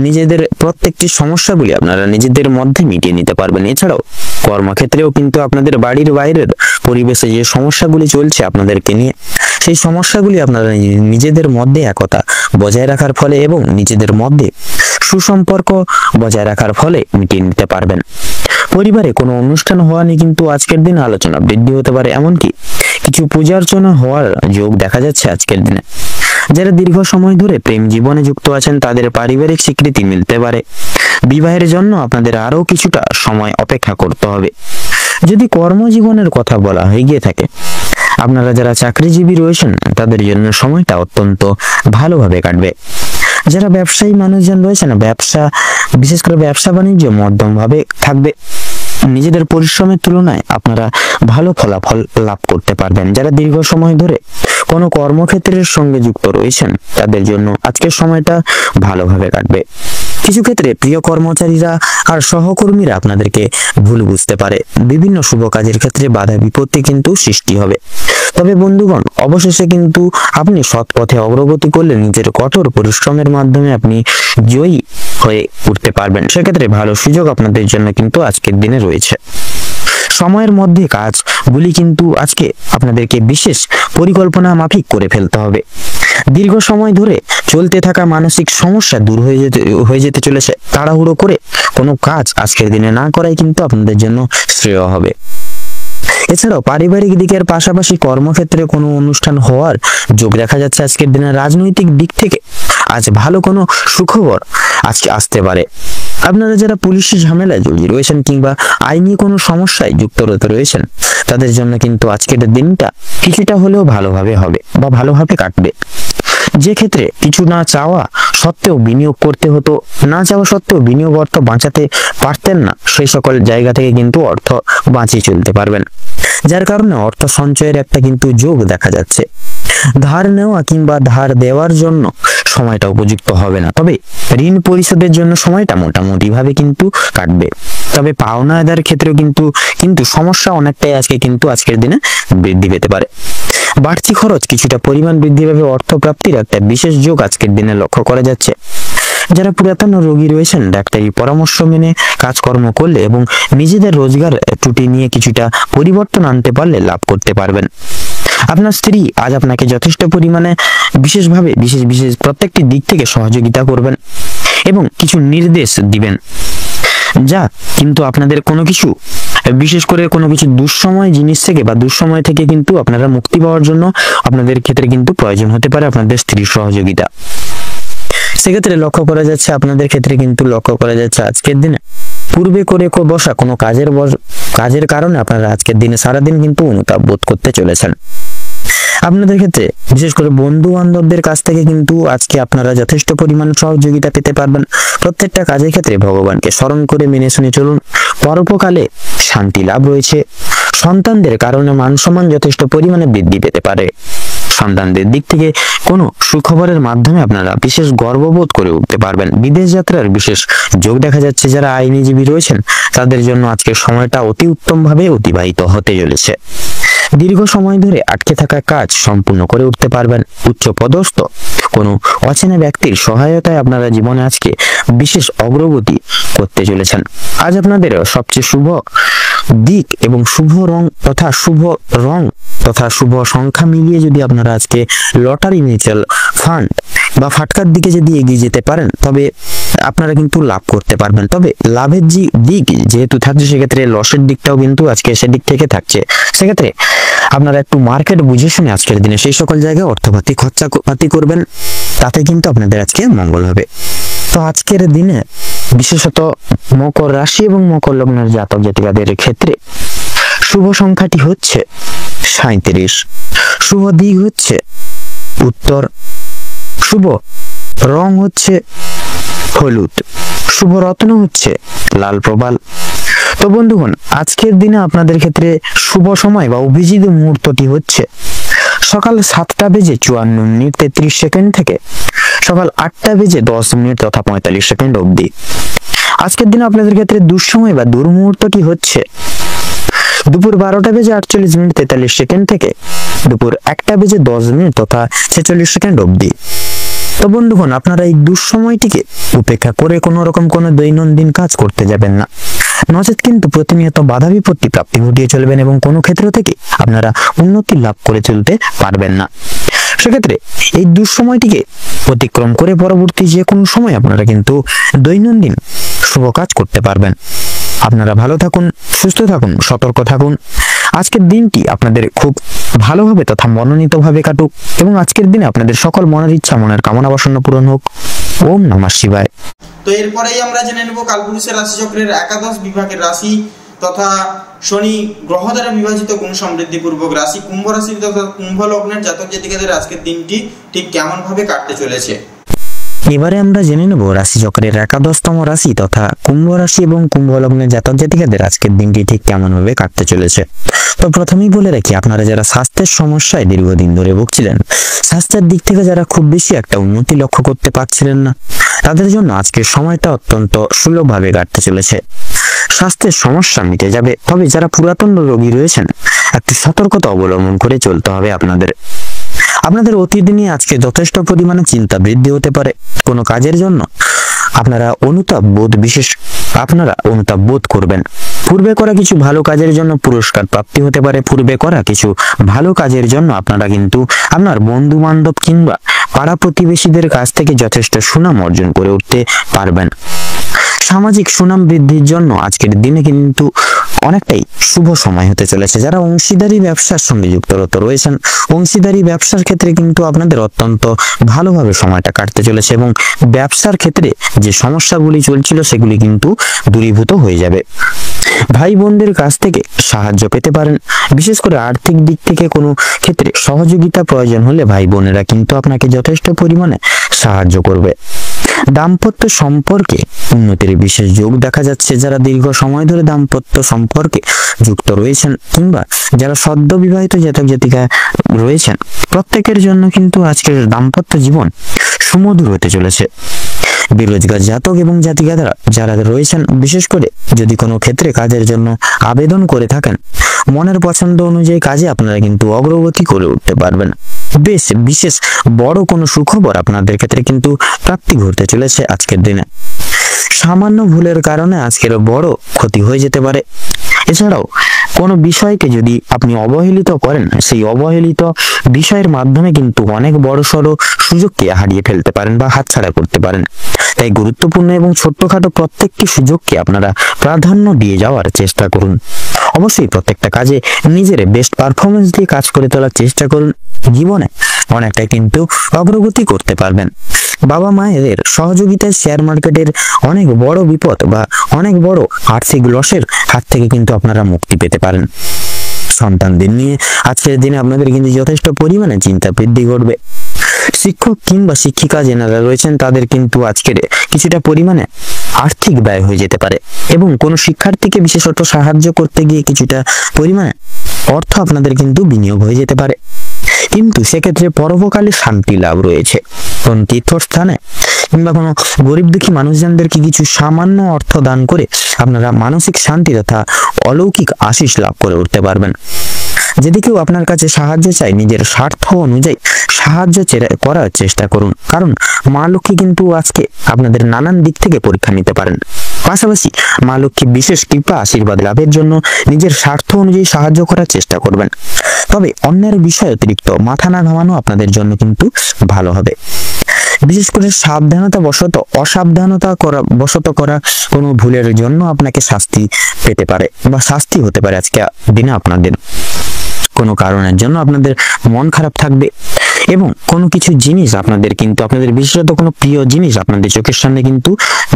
নিজেদের প্রত্যেকটি সমস্যাগুলি আপনারা নিজেদের মধ্যে মিটিয়ে নিতে পারবেন। এছাড়াও কর্মক্ষেত্রেও কিন্তু আপনাদের বাড়ির বাইরের পরিবেশে যে সমস্যাগুলি চলছে আপনাদেরকে নিয়ে, সেই সমস্যাগুলি আপনারা নিজেদের মধ্যে একতা বজায় রাখার ফলে এবং নিজেদের মধ্যে সুসম্পর্ক বজায় রাখার ফলে মিটিয়ে নিতে পারবেন। পরিবারে কোনো অনুষ্ঠান হওয়া নিয়ে কিন্তু আজকের দিনে আলোচনা বৃদ্ধি হতে পারে, এমনকি কিছু পূজা অর্চনা হওয়ার যোগ দেখা যাচ্ছে আজকের দিনে। যারা দীর্ঘ সময় ধরে প্রেম জীবনে যুক্ত আছেন তাদের পারিবারিক স্বীকৃতি মিলতে পারে। বিবাহের জন্য আপনাদের আরো কিছুটা সময় অপেক্ষা করতে হবে। যদি কর্মজীবনের কথা বলা হয়ে গিয়ে থাকে, আপনারা যারা চাকরিজীবী রয়েছেন তাদের জন্য সময়টা অত্যন্ত ভালোভাবে কাটবে। যারা ব্যবসায়ী মানুষজন রয়েছেন, বিশেষ করে ব্যবসা বাণিজ্য মধ্যম ভাবে থাকবে। নিজেদের পরিশ্রমের তুলনায় আপনারা ভালো ফলাফল লাভ করতে পারবেন। যারা দীর্ঘ সময় ধরে কোনো কর্মক্ষেত্রের সঙ্গে যুক্ত রয়েছেন তাদের জন্য আজকের সময়টা ভালোভাবে কাটবে। কিছু ক্ষেত্রে প্রিয় কর্মচারীরা আর সহকর্মীরা আপনাদেরকে ভুল বুঝতে পারে। বিভিন্ন শুভ কাজের ক্ষেত্রে বাধা বিপত্তি কিন্তু সৃষ্টি হবে। তবে বন্ধুগণ, অবশেষে কিন্তু আপনি সৎ পথে অগ্রগতি করলে নিজের কঠোর পরিশ্রমের মাধ্যমে আপনি জয়ী হয়ে উঠতে পারবেন। সেক্ষেত্রে ভালো সুযোগ আপনাদের জন্য কিন্তু আজকের দিনে রয়েছে। সময়ের মধ্যে কাজগুলি কিন্তু আজকে আপনাদেরকে বিশেষ পরিকল্পনা মাফিক করে ফেলতে হবে। দীর্ঘ সময় ধরে চলতে থাকা মানসিক সমস্যা দূর হয়ে যেতে চলেছে। তাড়াহুড়ো করে কোনো কাজ আজকের দিনে না করাই কিন্তু আপনাদের জন্য শ্রেয় হবে। এছাড়াও পারিবারিক দিকের পাশাপাশি কর্মক্ষেত্রে কোনো অনুষ্ঠান হওয়ার যোগ দেখা যাচ্ছে আজকের দিনে। রাজনৈতিক দিক থেকে আজ ভালো কোনো সুখবর আজকে আসতে পারে। আপনারা যারা পুলিশের ঝামেলায় জড়িয়ে রয়েছেন কিংবা আইনি কোনো সমস্যায় যুক্ত রয়েছেন, তাদের জন্য কিন্তু আজকের দিনটা কিছুটা হলেও ভালোভাবে হবে বা ভালোভাবে কাটবে। যে ক্ষেত্রে কিছু না চাওয়া সত্ত্বেও বিনিয়োগ করতে হতো, না চাওয়া সত্ত্বেও বিনিয়োগ অর্থ বাঁচাতে পারতেন না, সেই সকল জায়গা থেকে কিন্তু অর্থ বাঁচিয়ে চলতে পারবেন, যার কারণে অর্থ সঞ্চয়ের একটা কিন্তু যোগ দেখা যাচ্ছে। ধার নেওয়া কিংবা ধার দেওয়ার জন্য সময়টা উপযুক্ত হবে না, তবে ঋণ পরিশোধের জন্য সময়টা মোটামুটি ভাবে কিন্তু কাটবে। তবে পাওনা আদায়ের ক্ষেত্রেও কিন্তু সমস্যা অনেকটাই আজকের দিনে বৃদ্ধি পেতে পারে। বাড়তি খরচ কিছুটা পরিমাণ বৃদ্ধি পাবে, অর্থ প্রাপ্তির একটা বিশেষ যোগ আজকের দিনে লক্ষ্য করা যাচ্ছে। যারা পুরাতন রোগী রয়েছেন, ডাক্তারি পরামর্শ মেনে কাজকর্ম করলে এবং নিজেদের রোজগার ত্রুটি নিয়ে কিছুটা পরিবর্তন আনতে পারলে লাভ করতে পারবেন। আপনার স্ত্রী আজ আপনাকে যথেষ্ট পরিমাণে বিশেষ প্রত্যেকটি দিক থেকে সহযোগিতা করবেন এবং কিছু নির্দেশ দিবেন, যা কিন্তু আপনাদের বিশেষ করে কোনো কিছু দুঃসময় জিনিস থেকে বা দুঃসময় থেকে কিন্তু আপনারা মুক্তি পাওয়ার জন্য আপনাদের ক্ষেত্রে কিন্তু প্রয়োজন হতে পারে আপনাদের স্ত্রীর সহযোগিতা। সেক্ষেত্রে আপনাদের ক্ষেত্রে কিন্তু লক্ষ্য করা যাচ্ছে আজকের দিনে পূর্বে করে বসা কোনো কাজের কারণে আপনারা আজকের দিনে সারাদিন কিন্তু অনুতাপ বোধ করতে চলেছেন। আপনাদের ক্ষেত্রে বিশেষ করে বন্ধু বান্ধবদের কাছ থেকে কিন্তু আজকে আপনারা যথেষ্ট পরিমাণ সহযোগিতা পেতে পারবেন। প্রত্যেকটা কাজের ক্ষেত্রে ভগবানকে স্মরণ করে মেনে শুনে চলুন। পরোপকালে শান্তি লাভ রয়েছে। সন্তানদের কারণে মান সম্মান যথেষ্ট পরিমাণে বৃদ্ধি পেতে পারে। সন্তানদের দিক থেকে কোনো সুখবরের মাধ্যমে আপনারা বিশেষ গর্ববোধ করে উঠতে পারবেন। বিদেশ যাত্রার বিশেষ যোগ দেখা যাচ্ছে। যারা আইনজীবী রয়েছেন, তাদের জন্য আজকের সময়টা অতি উত্তম ভাবে অতিবাহিত হতে চলেছে। দীর্ঘ সময় ধরে আটকে থাকা কাজ সম্পূর্ণ করে উঠতে পারবেন। উচ্চ পদস্থ কোনো অচেনা ব্যক্তির সহায়তায় আপনারা জীবনে আজকে বিশেষ অগ্রগতি করতে চলেছেন। আজ আপনাদের সবচেয়ে শুভ দিক এবং শুভ রং তথা শুভ সংখ্যা মিলিয়ে যদি আপনারা আজকে লটারি, মিউচুয়াল ফান্ড বা ফাটকার দিকে যদি এগিয়ে যেতে পারেন, তবে আপনারা কিন্তু লাভ করতে পারবেন। তবে লাভের দিক যেহেতু থাকছে, সেক্ষেত্রে লসের দিকটাও কিন্তু আজকে সেদিক থেকে থাকছে। সেক্ষেত্রে আপনারা একটু মার্কেট বুঝে শুনে আজকের দিনে সেই সকল জায়গায় অর্থপাতি খরচাপাতি করবেন, তাতে কিন্তু আপনাদের আজকে মঙ্গল হবে। তো আজকের দিনে বিশেষত মকর রাশি এবং মকর লগ্নের জাতক জাতিকাদের ক্ষেত্রে শুভ সংখ্যাটি হচ্ছে 37, শুভ দিক হচ্ছে উত্তর, শুভ রং হচ্ছে হলুদ, শুভ রত্ন হচ্ছে লাল প্রবাল। তো বন্ধুগণ, আজকের দিনে আপনাদের ক্ষেত্রে শুভ সময় বা অভিজিৎ মুহূর্তটি হচ্ছে সকাল 7:54:33 থেকে সকাল 8:10 তথা 45 সেকেন্ড অবধি। আজকের দিনে আপনাদের ক্ষেত্রে দুঃসময় বা দুর্মুহূর্তটি হচ্ছে দুপুর 12:48:43 থেকে দুপুর 1:10 তথা 46 সেকেন্ড অবধি। তো বন্ধুগণ, আপনারা এই দুঃসময়টিকে উপেক্ষা করে কোনো রকম কোনো দৈনন্দিন কাজ করতে যাবেন না, নচেত কিন্তু প্রতিনিয়ত বাধা বিপত্তি প্রাপ্তি ঘটিয়ে চলবেন এবং কোনো ক্ষেত্র থেকে আপনারা উন্নতি লাভ করে চলতে পারবেন না। সেক্ষেত্রে এই দুঃসময়টিকে অতিক্রম করে পরবর্তী যে কোনো সময় আপনারা কিন্তু দৈনন্দিন শুভ কাজ করতে পারবেন। আপনারা ভালো থাকুন, সুস্থ থাকুন, সতর্ক থাকুন। আজকের দিনটি আপনাদের খুব ভালোভাবে তথা মনোনীতভাবে কাটুক এবং আজকের দিনে আপনাদের সকল মনের ইচ্ছা, মনের কামনা বাসনা পূরণ হোক। ওম নমঃ শিবায়। তো এরপরেই আমরা জেনে নেব কালপুরুষের রাশিচক্রের একাদশ বিভাগের রাশি তথা শনি গ্রহ দ্বারা বিভাজিত গুণ সমৃদ্ধি পূর্বক রাশি কুম্ভ রাশি তথা কুম্ভ লগ্নের জাতক জাতিকাদের আজকের দিনটি ঠিক কেমন ভাবে কাটতে চলেছে। এবারে আমরা জেনে নেব রাশিচক্রের একাদশতম রাশি তথা কুম্ভ রাশি এবং কুম্ভ লগ্নের জাতক জাতিকাদের আজকের দিনটি ঠিক কেমন ভাবে কাটতে চলেছে। তো প্রথমেই বলে রাখি, আপনারা যারা স্বাস্থ্যের সমস্যায় দীর্ঘদিন ধরে ভুগছিলেন, স্বাস্থ্যের দিক থেকে যারা খুব বেশি একটা উন্নতি লক্ষ্য করতে পারছিলেন না, তাদের জন্য আজকের সময়টা অত্যন্ত সুলভভাবে কাটতে চলেছে। স্বাস্থ্যের সমস্যা মিটে যাবে। তবে যারা পুরাতন রোগী রয়েছেন, একটু সতর্কতা অবলম্বন করে চলতে হবে আপনাদের অতীত নিয়ে আজকে যথেষ্ট পরিমাণে চিন্তা বৃদ্ধি হতে পারে। কোনো কাজের জন্য আপনারা অনুতাপ বোধ করবেন। পূর্বে করা কিছু ভালো কাজের জন্য পুরস্কার প্রাপ্তি হতে পারে। পূর্বে করা কিছু ভালো কাজের জন্য আপনারা কিন্তু আপনার বন্ধু বান্ধব কিংবা পাড়া প্রতিবেশীদের কাছ থেকে যথেষ্ট সুনাম অর্জন করে উঠতে পারবেন। সামাজিক সুনাম বৃদ্ধির জন্য আজকের দিনে কিন্তু অনেকটাই শুভ সময় হতে চলেছে। যারা অংশীদারি ব্যবসার সঙ্গে যুক্ত রয়েছেন, অংশীদারি ব্যবসার ক্ষেত্রে কিন্তু আপনাদের অত্যন্ত ভালোভাবে সময়টা কাটতে চলেছে এবং ব্যবসার ক্ষেত্রে যে সমস্যাগুলি চলছিল সেগুলি কিন্তু দূরীভূত হয়ে যাবে। ভাই বোনদের কাছ থেকে সাহায্য পেতে পারেন। বিশেষ করে আর্থিক দিক থেকে কোনো ক্ষেত্রে সহযোগিতা প্রয়োজন হলে ভাই বোনেরা কিন্তু আপনাকে যথেষ্ট পরিমাণে সাহায্য করবে। দাম্পত্য সম্পর্কে উন্নতির বিশেষ যোগ দেখা যাচ্ছে। যারা দীর্ঘ সময় ধরে দাম্পত্য সম্পর্কে যুক্ত রয়েছেন কিংবা যারা সদ্য বিবাহিত জাতক জাতিকা রয়েছেন, প্রত্যেকের জন্য কিন্তু আজকের দাম্পত্য জীবন সুমধুর হতে চলেছে। বেরোজগার জাতক এবং জাতিকারা যারা রয়েছেন, বিশেষ করে যদি কোনো ক্ষেত্রে কাজের জন্য আবেদন করে থাকেন, মনের পছন্দ অনুযায়ী কাজে আপনারা কিন্তু অগ্রগতি করে উঠতে পারবেন। বেশ বিশেষ বড় কোনো সুখবর আপনাদের ক্ষেত্রে কিন্তু প্রাপ্তি ঘটতে চলেছে আজকের দিনে। সামান্য ভুলের কারণে আজকের বড় ক্ষতি হয়ে যেতে পারে। এছাড়াও কোনো বিষয়কে যদি আপনি অবহেলিত করেন, সেই অবহেলিত বিষয়ের মাধ্যমে কিন্তু অনেক বড়সড় সুযোগকে হারিয়ে ফেলতে পারেন বা হাতছাড়া করতে পারেন। তাই গুরুত্বপূর্ণ এবং ছোট্টখাটো প্রত্যেকটি সুযোগকে আপনারা প্রাধান্য দিয়ে যাওয়ার চেষ্টা করুন। অবশ্যই প্রত্যেকটা কাজে নিজের বেস্ট পারফরমেন্স দিয়ে কাজ করে তোলার চেষ্টা করুন। জীবনে অনেকটাই কিন্তু অগ্রগতি করতে পারবেন। বাবা মায়েদের সহযোগিতায় শেয়ার মার্কেটের অনেক বড় বিপদ বা অনেক বড় আর্থিক লসের হাত থেকে কিন্তু আপনারা মুক্তি পেতে পারেন। সন্তানদের নিয়ে আজকের দিনে আপনাদের কিন্তু যথেষ্ট পরিমাণে চিন্তা বৃদ্ধি ঘটবে। শিক্ষক কিংবা শিক্ষিকা যারা রয়েছেন তাদের কিন্তু আজকের কিছুটা পরিমাণে আর্থিক ব্যয় হয়ে যেতে পারে এবং কোনো শিক্ষার্থীকে বিশেষত সাহায্য করতে গিয়ে কিছুটা পরিমাণে অর্থ আপনাদের কিন্তু বিনিয়োগ হয়ে যেতে পারে। কিন্তু সেক্ষেত্রে পরবর্তীকালে শান্তি লাভ রয়েছে। কোন তীর্থস্থানে কিংবা কোনো গরিব দুঃখী মানুষজনদেরকে কিছু সামান্য অর্থ দান করে আপনারা মানসিক শান্তি তথা অলৌকিক আশিস লাভ করে উঠতে পারবেন। যদি কেউ আপনার কাছে সাহায্য চায়, নিজের স্বার্থ অনুযায়ী সাহায্য করার চেষ্টা করুন, কারণ মা লক্ষ্মী কিন্তু আজকে আপনাদের নানান দিক থেকে পরীক্ষা নিতে পারেন। পাশাপাশি মা লক্ষ্মী বিশেষ কৃপা আশীর্বাদ লাভের জন্য নিজের স্বার্থ অনুযায়ী সাহায্য করার চেষ্টা করবেন। তবে অন্যের বিষয় অতিরিক্ত মাথা না ঘামানো আপনাদের জন্য কিন্তু ভালো হবে। বিশেষ করে অসাবধানতা করা কোনো ভুলের জন্য আপনাকে শাস্তি পেতে পারে বা শাস্তি হতে পারে আজকে দিনে। আপনাদের কোনো কারণের জন্য আপনাদের মন খারাপ থাকবে এবং কোনো কিছু জিনিস আপনাদের বিশেষত কোনো প্রিয় জিনিস আপনাদের চোখের সামনে কিন্তু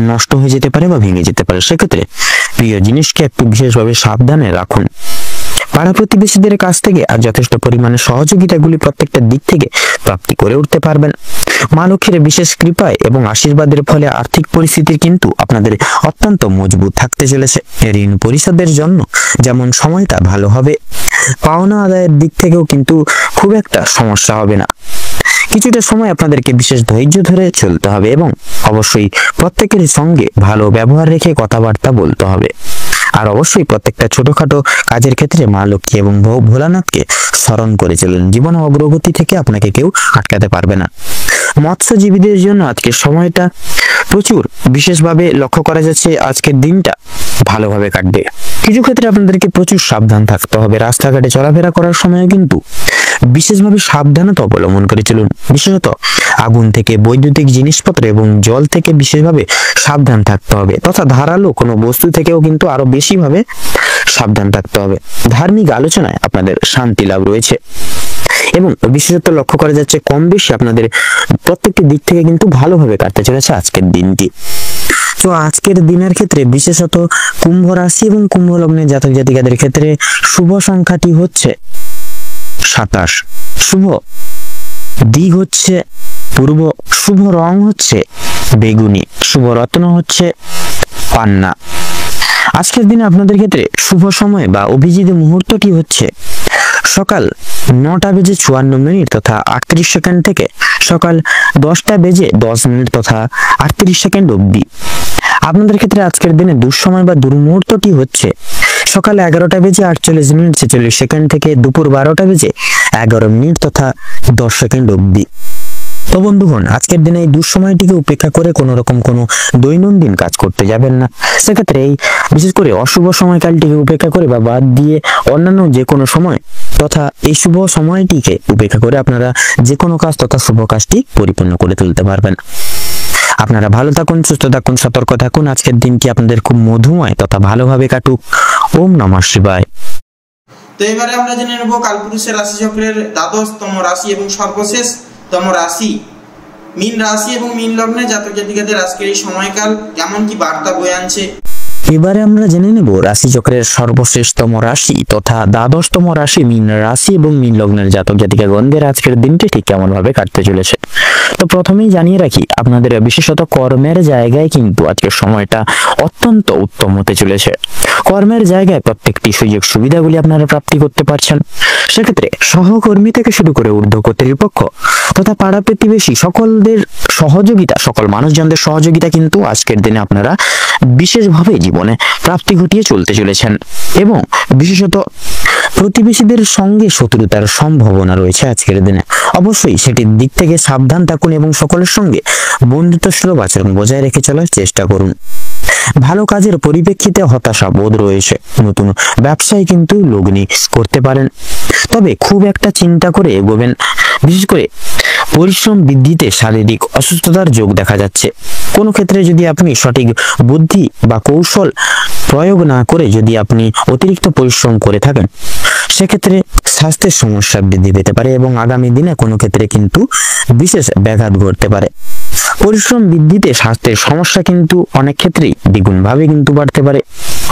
নষ্ট হয়ে যেতে পারে বা ভেঙে যেতে পারে। সেক্ষেত্রে প্রিয় জিনিসকে একটু বিশেষভাবে সাবধানে রাখুন। পাড়া প্রতিবেশীদের কাছ থেকে আর যথেষ্ট পরিমাণে সহযোগিতাগুলি প্রত্যেকটা দিক থেকে প্রাপ্তি করে উঠতে পারবেন। মা লক্ষ্মীর বিশেষ কৃপায় এবং আশীর্বাদের ফলে আর্থিক পরিস্থিতির কিন্তু আপনাদের অত্যন্ত মজবুত থাকতে চলেছে। ঋণ পরিশোধের জন্য যেমন সময়টা ভালো হবে, পাওনা আদায়ের দিক থেকেও কিন্তু খুব একটা সমস্যা হবে না। কিছুটা সময় আপনাদেরকে বিশেষ ধৈর্য ধরে চলতে হবে এবং অবশ্যই প্রত্যেকের সঙ্গে ভালো ব্যবহার রেখে কথাবার্তা বলতে হবে। আর অবশ্যই প্রত্যেকটা ছোটখাটো কাজের ক্ষেত্রে মা লক্ষ্মী এবং ভোলানাথকে স্মরণ করে চলুন। জীবন অগ্রগতি থেকে আপনাকে কেউ আটকাতে পারবে না। মৎস্যজীবীদের জন্য আজকের সময়টা প্রচুর বিশেষভাবে লক্ষ্য করা যাচ্ছে। আজকের দিনটা ভালোভাবে কাটবে। কিছু ক্ষেত্রে আপনাদেরকে প্রচুর সাবধান থাকতে হবে। রাস্তাঘাটে চলাফেরা করার সময় কিন্তু বিশেষভাবে সাবধানতা অবলম্বন করে চলুন। বিশেষত আগুন থেকে, বৈদ্যুতিক জিনিসপত্র এবং জল থেকে বিশেষভাবে সাবধান থাকতে হবে, তথা ধারালো কোনো বস্তু থেকেও কিন্তু আরো বেশিভাবে সাবধান থাকতে হবে। ধার্মিক আলোচনায় আপনাদের শান্তি লাভ রয়েছে এবং বিশেষত লক্ষ্য করা যাচ্ছে কম বেশি আপনাদের প্রত্যেকটি দিক থেকে কিন্তু ভালোভাবে কাটতে চলেছে আজকের দিনটি। তো আজকের দিনের ক্ষেত্রে বিশেষত কুম্ভ রাশি এবং কুম্ভ লগ্নের জাতক জাতিকাদের ক্ষেত্রে শুভ সংখ্যাটি হচ্ছে 27, শুভ দিক হচ্ছে পূর্ব, শুভ রং হচ্ছে বেগুনি, শুভ রত্ন হচ্ছে পান্না। আজকের দিনে আপনাদের ক্ষেত্রে শুভ সময় বা অভিজিৎ মুহূর্তটি হচ্ছে সকাল 9:54 তথা 38 সেকেন্ড থেকে সকাল 10:10 তথা 38 সেকেন্ড অবধি। আপনাদের ক্ষেত্রে আজকের দিনে দুঃসময় বা দুর্মুহূর্তটি হচ্ছে সকাল 11:48 সেকেন্ড থেকে দুপুর 12:11 তথা 10 সেকেন্ড অবধি। তো বন্ধুগণ, আজকের দিনে এই দুঃসময়টিকে উপেক্ষা করে কোনো রকম কোনো দৈনন্দিন কাজ করতে যাবেন না। সেক্ষেত্রে এই বিশেষ করে অশুভ সময়কালটিকে উপেক্ষা করে বা বাদ দিয়ে অন্যান্য যে কোনো সময় তথা এই শুভ সময়টিকে উপেক্ষা করে আপনারা যে কোনো কাজ তথা শুভ কাজটি পরিপূর্ণ করে তুলতে পারবেন। আপনারা ভালো থাকুন, সুস্থ থাকুন, সতর্ক থাকুন। আজকের দিনটি আপনাদের খুব মধুময় তথা ভালোভাবে কাটুক। ওম নমঃ শিবায়। তো এবারে আমরা জেনে নেব কালপুরুষের রাশিচক্রের দ্বাদশতম রাশি এবং সর্বশেষতম রাশি মীন রাশি এবং মীন লগ্নে জাতক জাতিকাদের আজকের এই সময়কাল কেমন কি বার্তা বয়ে আনছে। এবারে আমরা জেনে নেব রাশিচক্রের সর্বশেষতম রাশি তথা দ্বাদশতম রাশি মীন রাশি এবং মীন লগ্নের জাতক জাতিকাগণদের আজকের দিনটি ঠিক কেমন ভাবে কাটতে চলেছে। তো প্রথমেই জানিয়ে রাখি, আপনাদের বিশেষত কর্মের জায়গায় কিন্তু আজকের সময়টা অত্যন্ত উত্তম হতে চলেছে। কর্মের জায়গায় প্রত্যেকটি সুযোগ সুবিধাগুলি আপনারা প্রাপ্তি করতে পারছেন। সেক্ষেত্রে সহকর্মী থেকে শুরু করে ঊর্ধ্ব কর্তৃপক্ষ তথা পাড়া প্রতিবেশী সকলদের সহযোগিতা, সকল মানুষজনদের সহযোগিতা কিন্তু আজকের দিনে আপনারা বিশেষভাবে জীবনে প্রাপ্তি ঘটিয়ে চলতে চলেছেন। এবং বিশেষত প্রতিবেশীদের সঙ্গে শত্রুতার সম্ভাবনা রয়েছে আজকের দিনে। অবশ্যই সেটির দিক থেকে সাবধান থাকুন এবং সকলের সঙ্গে বন্ধুত্বসুলভ আচরণ বজায় রেখে চলার চেষ্টা করুন। ভালো কাজের পরিপ্রেক্ষিতে হতাশা বোধ রয়েছে। নতুন ব্যবসায় কিন্তু লগ্নি করতে পারেন, তবে খুব একটা চিন্তা করে এগোবেন। বিশেষ করে পরিশ্রম বৃদ্ধিতে শারীরিক অসুস্থতার যোগ দেখা যাচ্ছে। কোনো ক্ষেত্রে যদি আপনি সঠিক বুদ্ধি বা কৌশল প্রয়োগ না করে যদি আপনি অতিরিক্ত পরিশ্রম করে থাকেন, সেক্ষেত্রে স্বাস্থ্যের সমস্যা বৃদ্ধি পেতে পারে এবং আগামী দিনে কোনো ক্ষেত্রে কিন্তু বিশেষ ব্যাঘাত ঘটতে পারে। পরিশ্রম বৃদ্ধিতে স্বাস্থ্যের সমস্যা কিন্তু অনেক ক্ষেত্রেই দ্বিগুণ ভাবে কিন্তু বাড়তে পারে।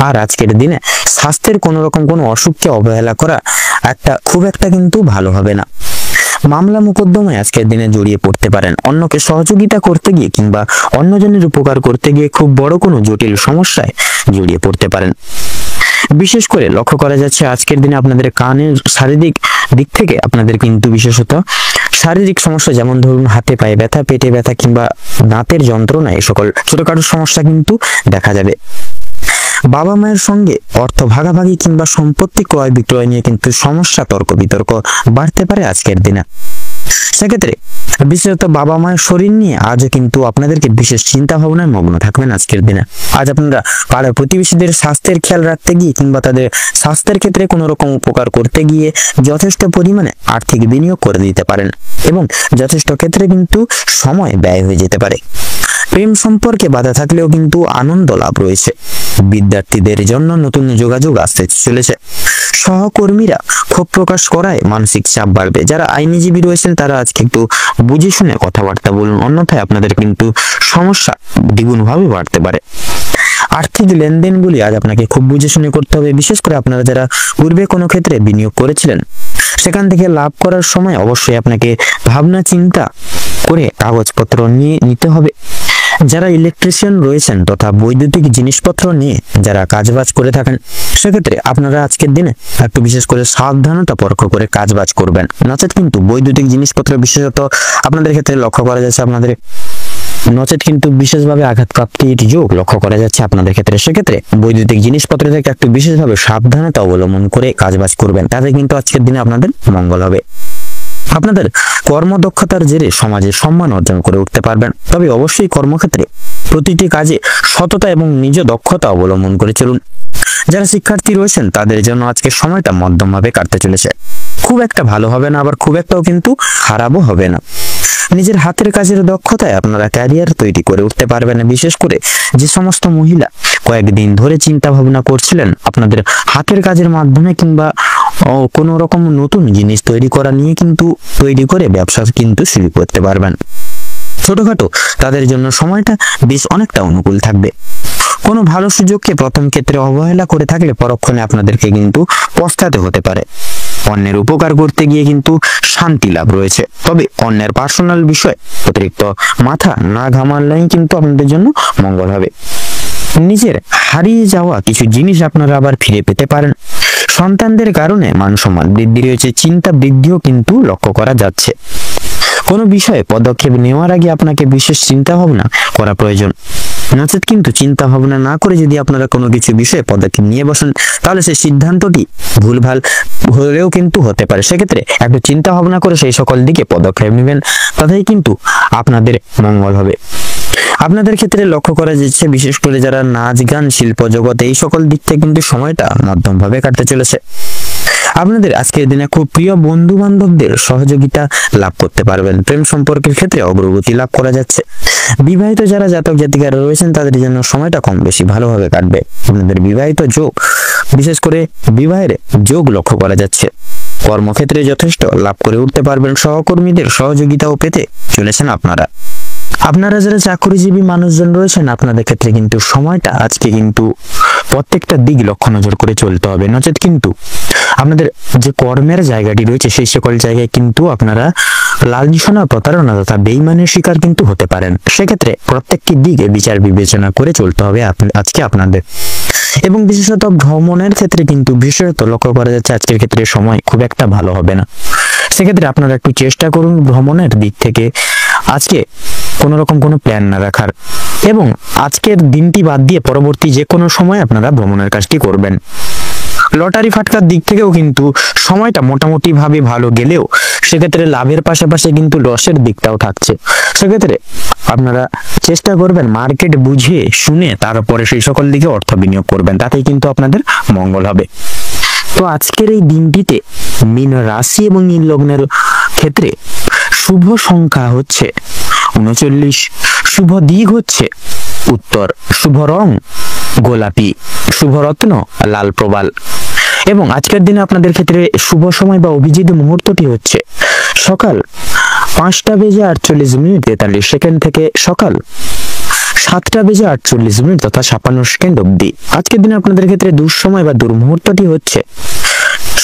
আর আজকের দিনে স্বাস্থ্যের কোনো রকম কোনো অসুখকে অবহেলা করা খুব একটা কিন্তু ভালো হবে না। মামলা মোকদ্দমায় আজকের দিনে জড়িয়ে পড়তে পারেন। অন্যকে সহযোগিতা করতে গিয়ে কিংবা অন্যজনের উপকার করতে গিয়ে খুব বড় কোনো জটিল সমস্যায় জড়িয়ে পড়তে পারেন। বিশেষ করে লক্ষ্য করা যাচ্ছে আজকের দিনে আপনাদের কানের শারীরিক দিক থেকে আপনাদের কিন্তু বিশেষত শারীরিক সমস্যা, যেমন ধরুন হাতে পায়ে ব্যথা, পেটে ব্যথা কিংবা দাঁতের যন্ত্রণা, এই সকল ছোটখাটো সমস্যা কিন্তু দেখা যাবে। বাবা মায়ের সঙ্গে অর্থ ভাগাভাগি কিংবা সম্পত্তি ক্রয় বিক্রয় নিয়ে কিন্তু সমস্যা, তর্ক বিতর্ক বাড়তে পারে আজকের দিনে। সেক্ষেত্রে বিশেষত বাবা মায়ের শরীর নিয়ে আজও কিন্তু আপনাদেরকে বিশেষ চিন্তা ভাবনায় মগ্ন থাকবেন আজকের দিনে। আজ আপনারা পাড়ার প্রতিবেশীদের স্বাস্থ্যের খেয়াল রাখতে গিয়ে কিংবা তাদের স্বাস্থ্যের ক্ষেত্রে কোনো রকম উপকার করতে গিয়ে যথেষ্ট পরিমাণে আর্থিক বিনিয়োগ করে দিতে পারেন এবং যথেষ্ট ক্ষেত্রে কিন্তু সময় ব্যয় হয়ে যেতে পারে। প্রেম সম্পর্কে বাধা থাকলেও কিন্তু আনন্দ লাভ রয়েছে। বিদ্যার্থীদের জন্য নতুন যোগাযোগ আসতে চলেছে। সহকর্মীরা ক্ষোভ প্রকাশ করায় মানসিক চাপ বাড়বে। যারা আইনজীবী রয়েছেন তারা আজকে একটু বুঝে শুনে কথাবার্তা বলুন, অন্যথায় আপনাদের কিন্তু সমস্যা দ্বিগুণ ভাবে বাড়তে পারে। আর্থিক লেনদেনগুলি আজ আপনাকে খুব বুঝে শুনে করতে হবে। বিশেষ করে আপনারা যারা পূর্বে কোনো ক্ষেত্রে বিনিয়োগ করেছিলেন, সেখান থেকে লাভ করার সময় অবশ্যই আপনাকে ভাবনা চিন্তা করে কাগজপত্র নিয়ে নিতে হবে। যারা ইলেকট্রিশিয়ান রয়েছেন তথা বৈদ্যুতিক জিনিসপত্র নিয়ে যারা কাজবাজ করে থাকেন, সেক্ষেত্রে আপনারা আজকের দিনে একটু বিশেষ করে সাবধানতা পরখ করে কাজবাজ করবেন। নচেত কিন্তু বৈদ্যুতিক জিনিসপত্র বিশেষত আপনাদের ক্ষেত্রে লক্ষ্য করা যাচ্ছে কিন্তু বিশেষভাবে আঘাতপ্রাপ্তির যোগ লক্ষ্য করা যাচ্ছে আপনাদের ক্ষেত্রে। সেক্ষেত্রে বৈদ্যুতিক জিনিসপত্র থেকে একটু বিশেষভাবে সাবধানতা অবলম্বন করে কাজবাজ করবেন, তাতে কিন্তু আজকের দিনে আপনাদের মঙ্গল হবে। আপনাদের কর্মদক্ষতার জেরে সমাজে সম্মান অর্জন করে উঠতে পারবেন। তবে অবশ্যই কর্মক্ষেত্রে প্রতিটি কাজে সততা এবং নিজ দক্ষতা অবলম্বন করে চলুন। যারা শিক্ষার্থী রয়েছেন তাদের জন্য আজকের সময়টা মধ্যমভাবে কাটতে চলেছে। খুব একটা ভালো হবে না, আবার খুব একটাও কিন্তু খারাপও হবে না। নিজের হাতের কাজের দক্ষতায় আপনারা ক্যারিয়ার তৈরি করে উঠতে পারবেন। বিশেষ করে যে সমস্ত মহিলা কয়েকদিন ধরে চিন্তা ভাবনা করছিলেন আপনাদের হাতের কাজের মাধ্যমে কিংবা কোনো রকম নতুন জিনিস তৈরি করে ব্যবসা কিন্তু শুরু করতে পারবেন। ছোটখাটো তাদের জন্য সময়টা বেশ অনেকটা অনুকূল থাকবে। কোনো ভালো সুযোগকে প্রথম ক্ষেত্রে অবহেলা করে থাকলে পরক্ষণে আপনাদেরকে কিন্তু পস্তাতে হতে পারে। অন্যের উপকার করতে গিয়ে কিন্তু শান্তি লাভ রয়েছে। তবে অন্যের পার্সোনাল বিষয় অতিরিক্ত মাথা না ঘামালেই কিন্তু আপনাদের জন্য মঙ্গল হবে। নিজের হারিয়ে যাওয়া কিছু জিনিস আপনারা আবার ফিরে পেতে পারেন। সন্তানদের কারণে মান সম্মান বৃদ্ধি রয়েছে, চিন্তা বৃদ্ধিও কিন্তু লক্ষ্য করা যাচ্ছে। কোনো বিষয়ে পদক্ষেপ নেওয়ার আগে আপনাকে বিশেষ চিন্তা ভাবনা করা প্রয়োজন। নচেত কিন্তু চিন্তা ভাবনা না করে যদি আপনারা কোনো কিছু বিষয়ে পদক্ষেপ নিয়ে বসেন, তাহলে সেই সিদ্ধান্তটি ভুলভাল হলেও কিন্তু হতে পারে। সেক্ষেত্রে একটু চিন্তা ভাবনা করে সেই সকল দিকে পদক্ষেপ নেবেন, তাতেই কিন্তু আপনাদের মঙ্গল হবে। আপনাদের ক্ষেত্রে লক্ষ্য করা যাচ্ছে বিশেষ করে যারা নাচ গান শিল্প জগতে এই সকল দিক থেকে কিন্তু সময়টা মধ্যম ভাবে কাটতে চলেছে। আপনাদের আজকের দিনে খুব প্রিয় বন্ধু বান্ধবদের সহযোগিতা লাভ করতে পারবেন। প্রেম সম্পর্কের ক্ষেত্রে অগ্রগতি লাভ করা যাচ্ছে। বিবাহিত যারা জাতক জাতিকারা রয়েছেন তাদের জন্য সময়টা কম বেশি ভালোভাবে কাটবে। আপনাদের বিবাহিত যোগ বিশেষ করে বিবাহের যোগ লক্ষ্য করা যাচ্ছে। কর্মক্ষেত্রে যথেষ্ট লাভ করে উঠতে পারবেন, সহকর্মীদের সহযোগিতাও পেতে চলেছেন আপনারা যারা চাকরিজীবী মানুষজন রয়েছেন, আপনাদের ক্ষেত্রে কিন্তু সময়টা আজকে কিন্তু প্রত্যেকটা দিক লক্ষ্য নজর করে চলতে হবে, নচেত কিন্তু আপনাদের যে কর্মের জায়গাটি রয়েছে সেই সকল জায়গায় কিন্তু আপনারা লাঞ্ছনা, প্রতারণা তথা বেইমানের শিকার কিন্তু হতে পারেন। সেক্ষেত্রে প্রত্যেকটি দিকে বিচার বিবেচনা করে চলতে হবে আজকে আপনাদের। এবং বিশেষত ভ্রমণের ক্ষেত্রে কিন্তু বিশেষত লক্ষ্য করা যাচ্ছে আজকের ক্ষেত্রে সময় খুব একটা ভালো হবে না। সেক্ষেত্রে আপনারা একটু চেষ্টা করুন ভ্রমণের দিক থেকে আজকে কোনো রকম কোনো প্ল্যান না রাখার, এবং আজকের দিনটি বাদ দিয়ে পরবর্তী যে কোনো সময় আপনারা ভ্রমণের কাজটি করবেন। লটারি ফাটকার দিক থেকেও কিন্তু সময়টা মোটামুটি ভাবে ভালো গেলেও সেক্ষেত্রে লাভের পাশাপাশি কিন্তু লসের দিকটাও থাকছে। সেক্ষেত্রে আপনারা চেষ্টা করবেন মার্কেট বুঝে শুনে তারপরে সেই সকল দিকে অর্থ বিনিয়োগ করবেন, তাতেই কিন্তু আপনাদের মঙ্গল হবে। তো আজকের এই দিনটিতে মীন রাশি এবং মীন লগ্নের ক্ষেত্রে শুভ সংখ্যা হচ্ছে 39, শুভ দিক হচ্ছে উত্তর, শুভ রং গোলাপি, শুভ রত্ন লাল প্রবাল। এবং আজকের দিনে আপনাদের ক্ষেত্রে শুভ সময় বা অভিজিৎ মুহূর্তটি হচ্ছে সকাল 5:48 থেকে সকাল 7:48 তথা 56 অব্দি। আজকের দিনে আপনাদের ক্ষেত্রে দুঃসময় বা দুর্মুহূর্তটি হচ্ছে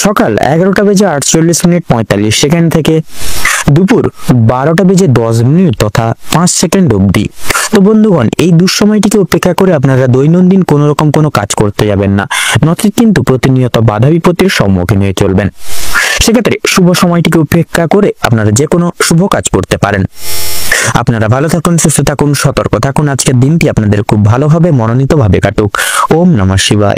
সকাল 11:48 থেকে দুপুর 12:10 তথা 5 অব্দি। তো বন্ধুগণ, এই দুঃসময়টিকে উপেক্ষা করে আপনারা দৈনন্দিন কোনো রকম কোনো কাজ করতে যাবেন না, নচেত কিন্তু প্রতিনিয়ত বাধা বিপত্তির সম্মুখীন হয়ে চলবেন। সেক্ষেত্রে শুভ সময়টিকে উপেক্ষা করে আপনারা যে কোনো শুভ কাজ করতে পারেন। আপনারা ভালো থাকুন, সুস্থ থাকুন, সতর্ক থাকুন। আজকের দিনটি আপনাদের খুব ভালোভাবে মনোনীতভাবে কাটুক। ওম নমঃ শিবায়।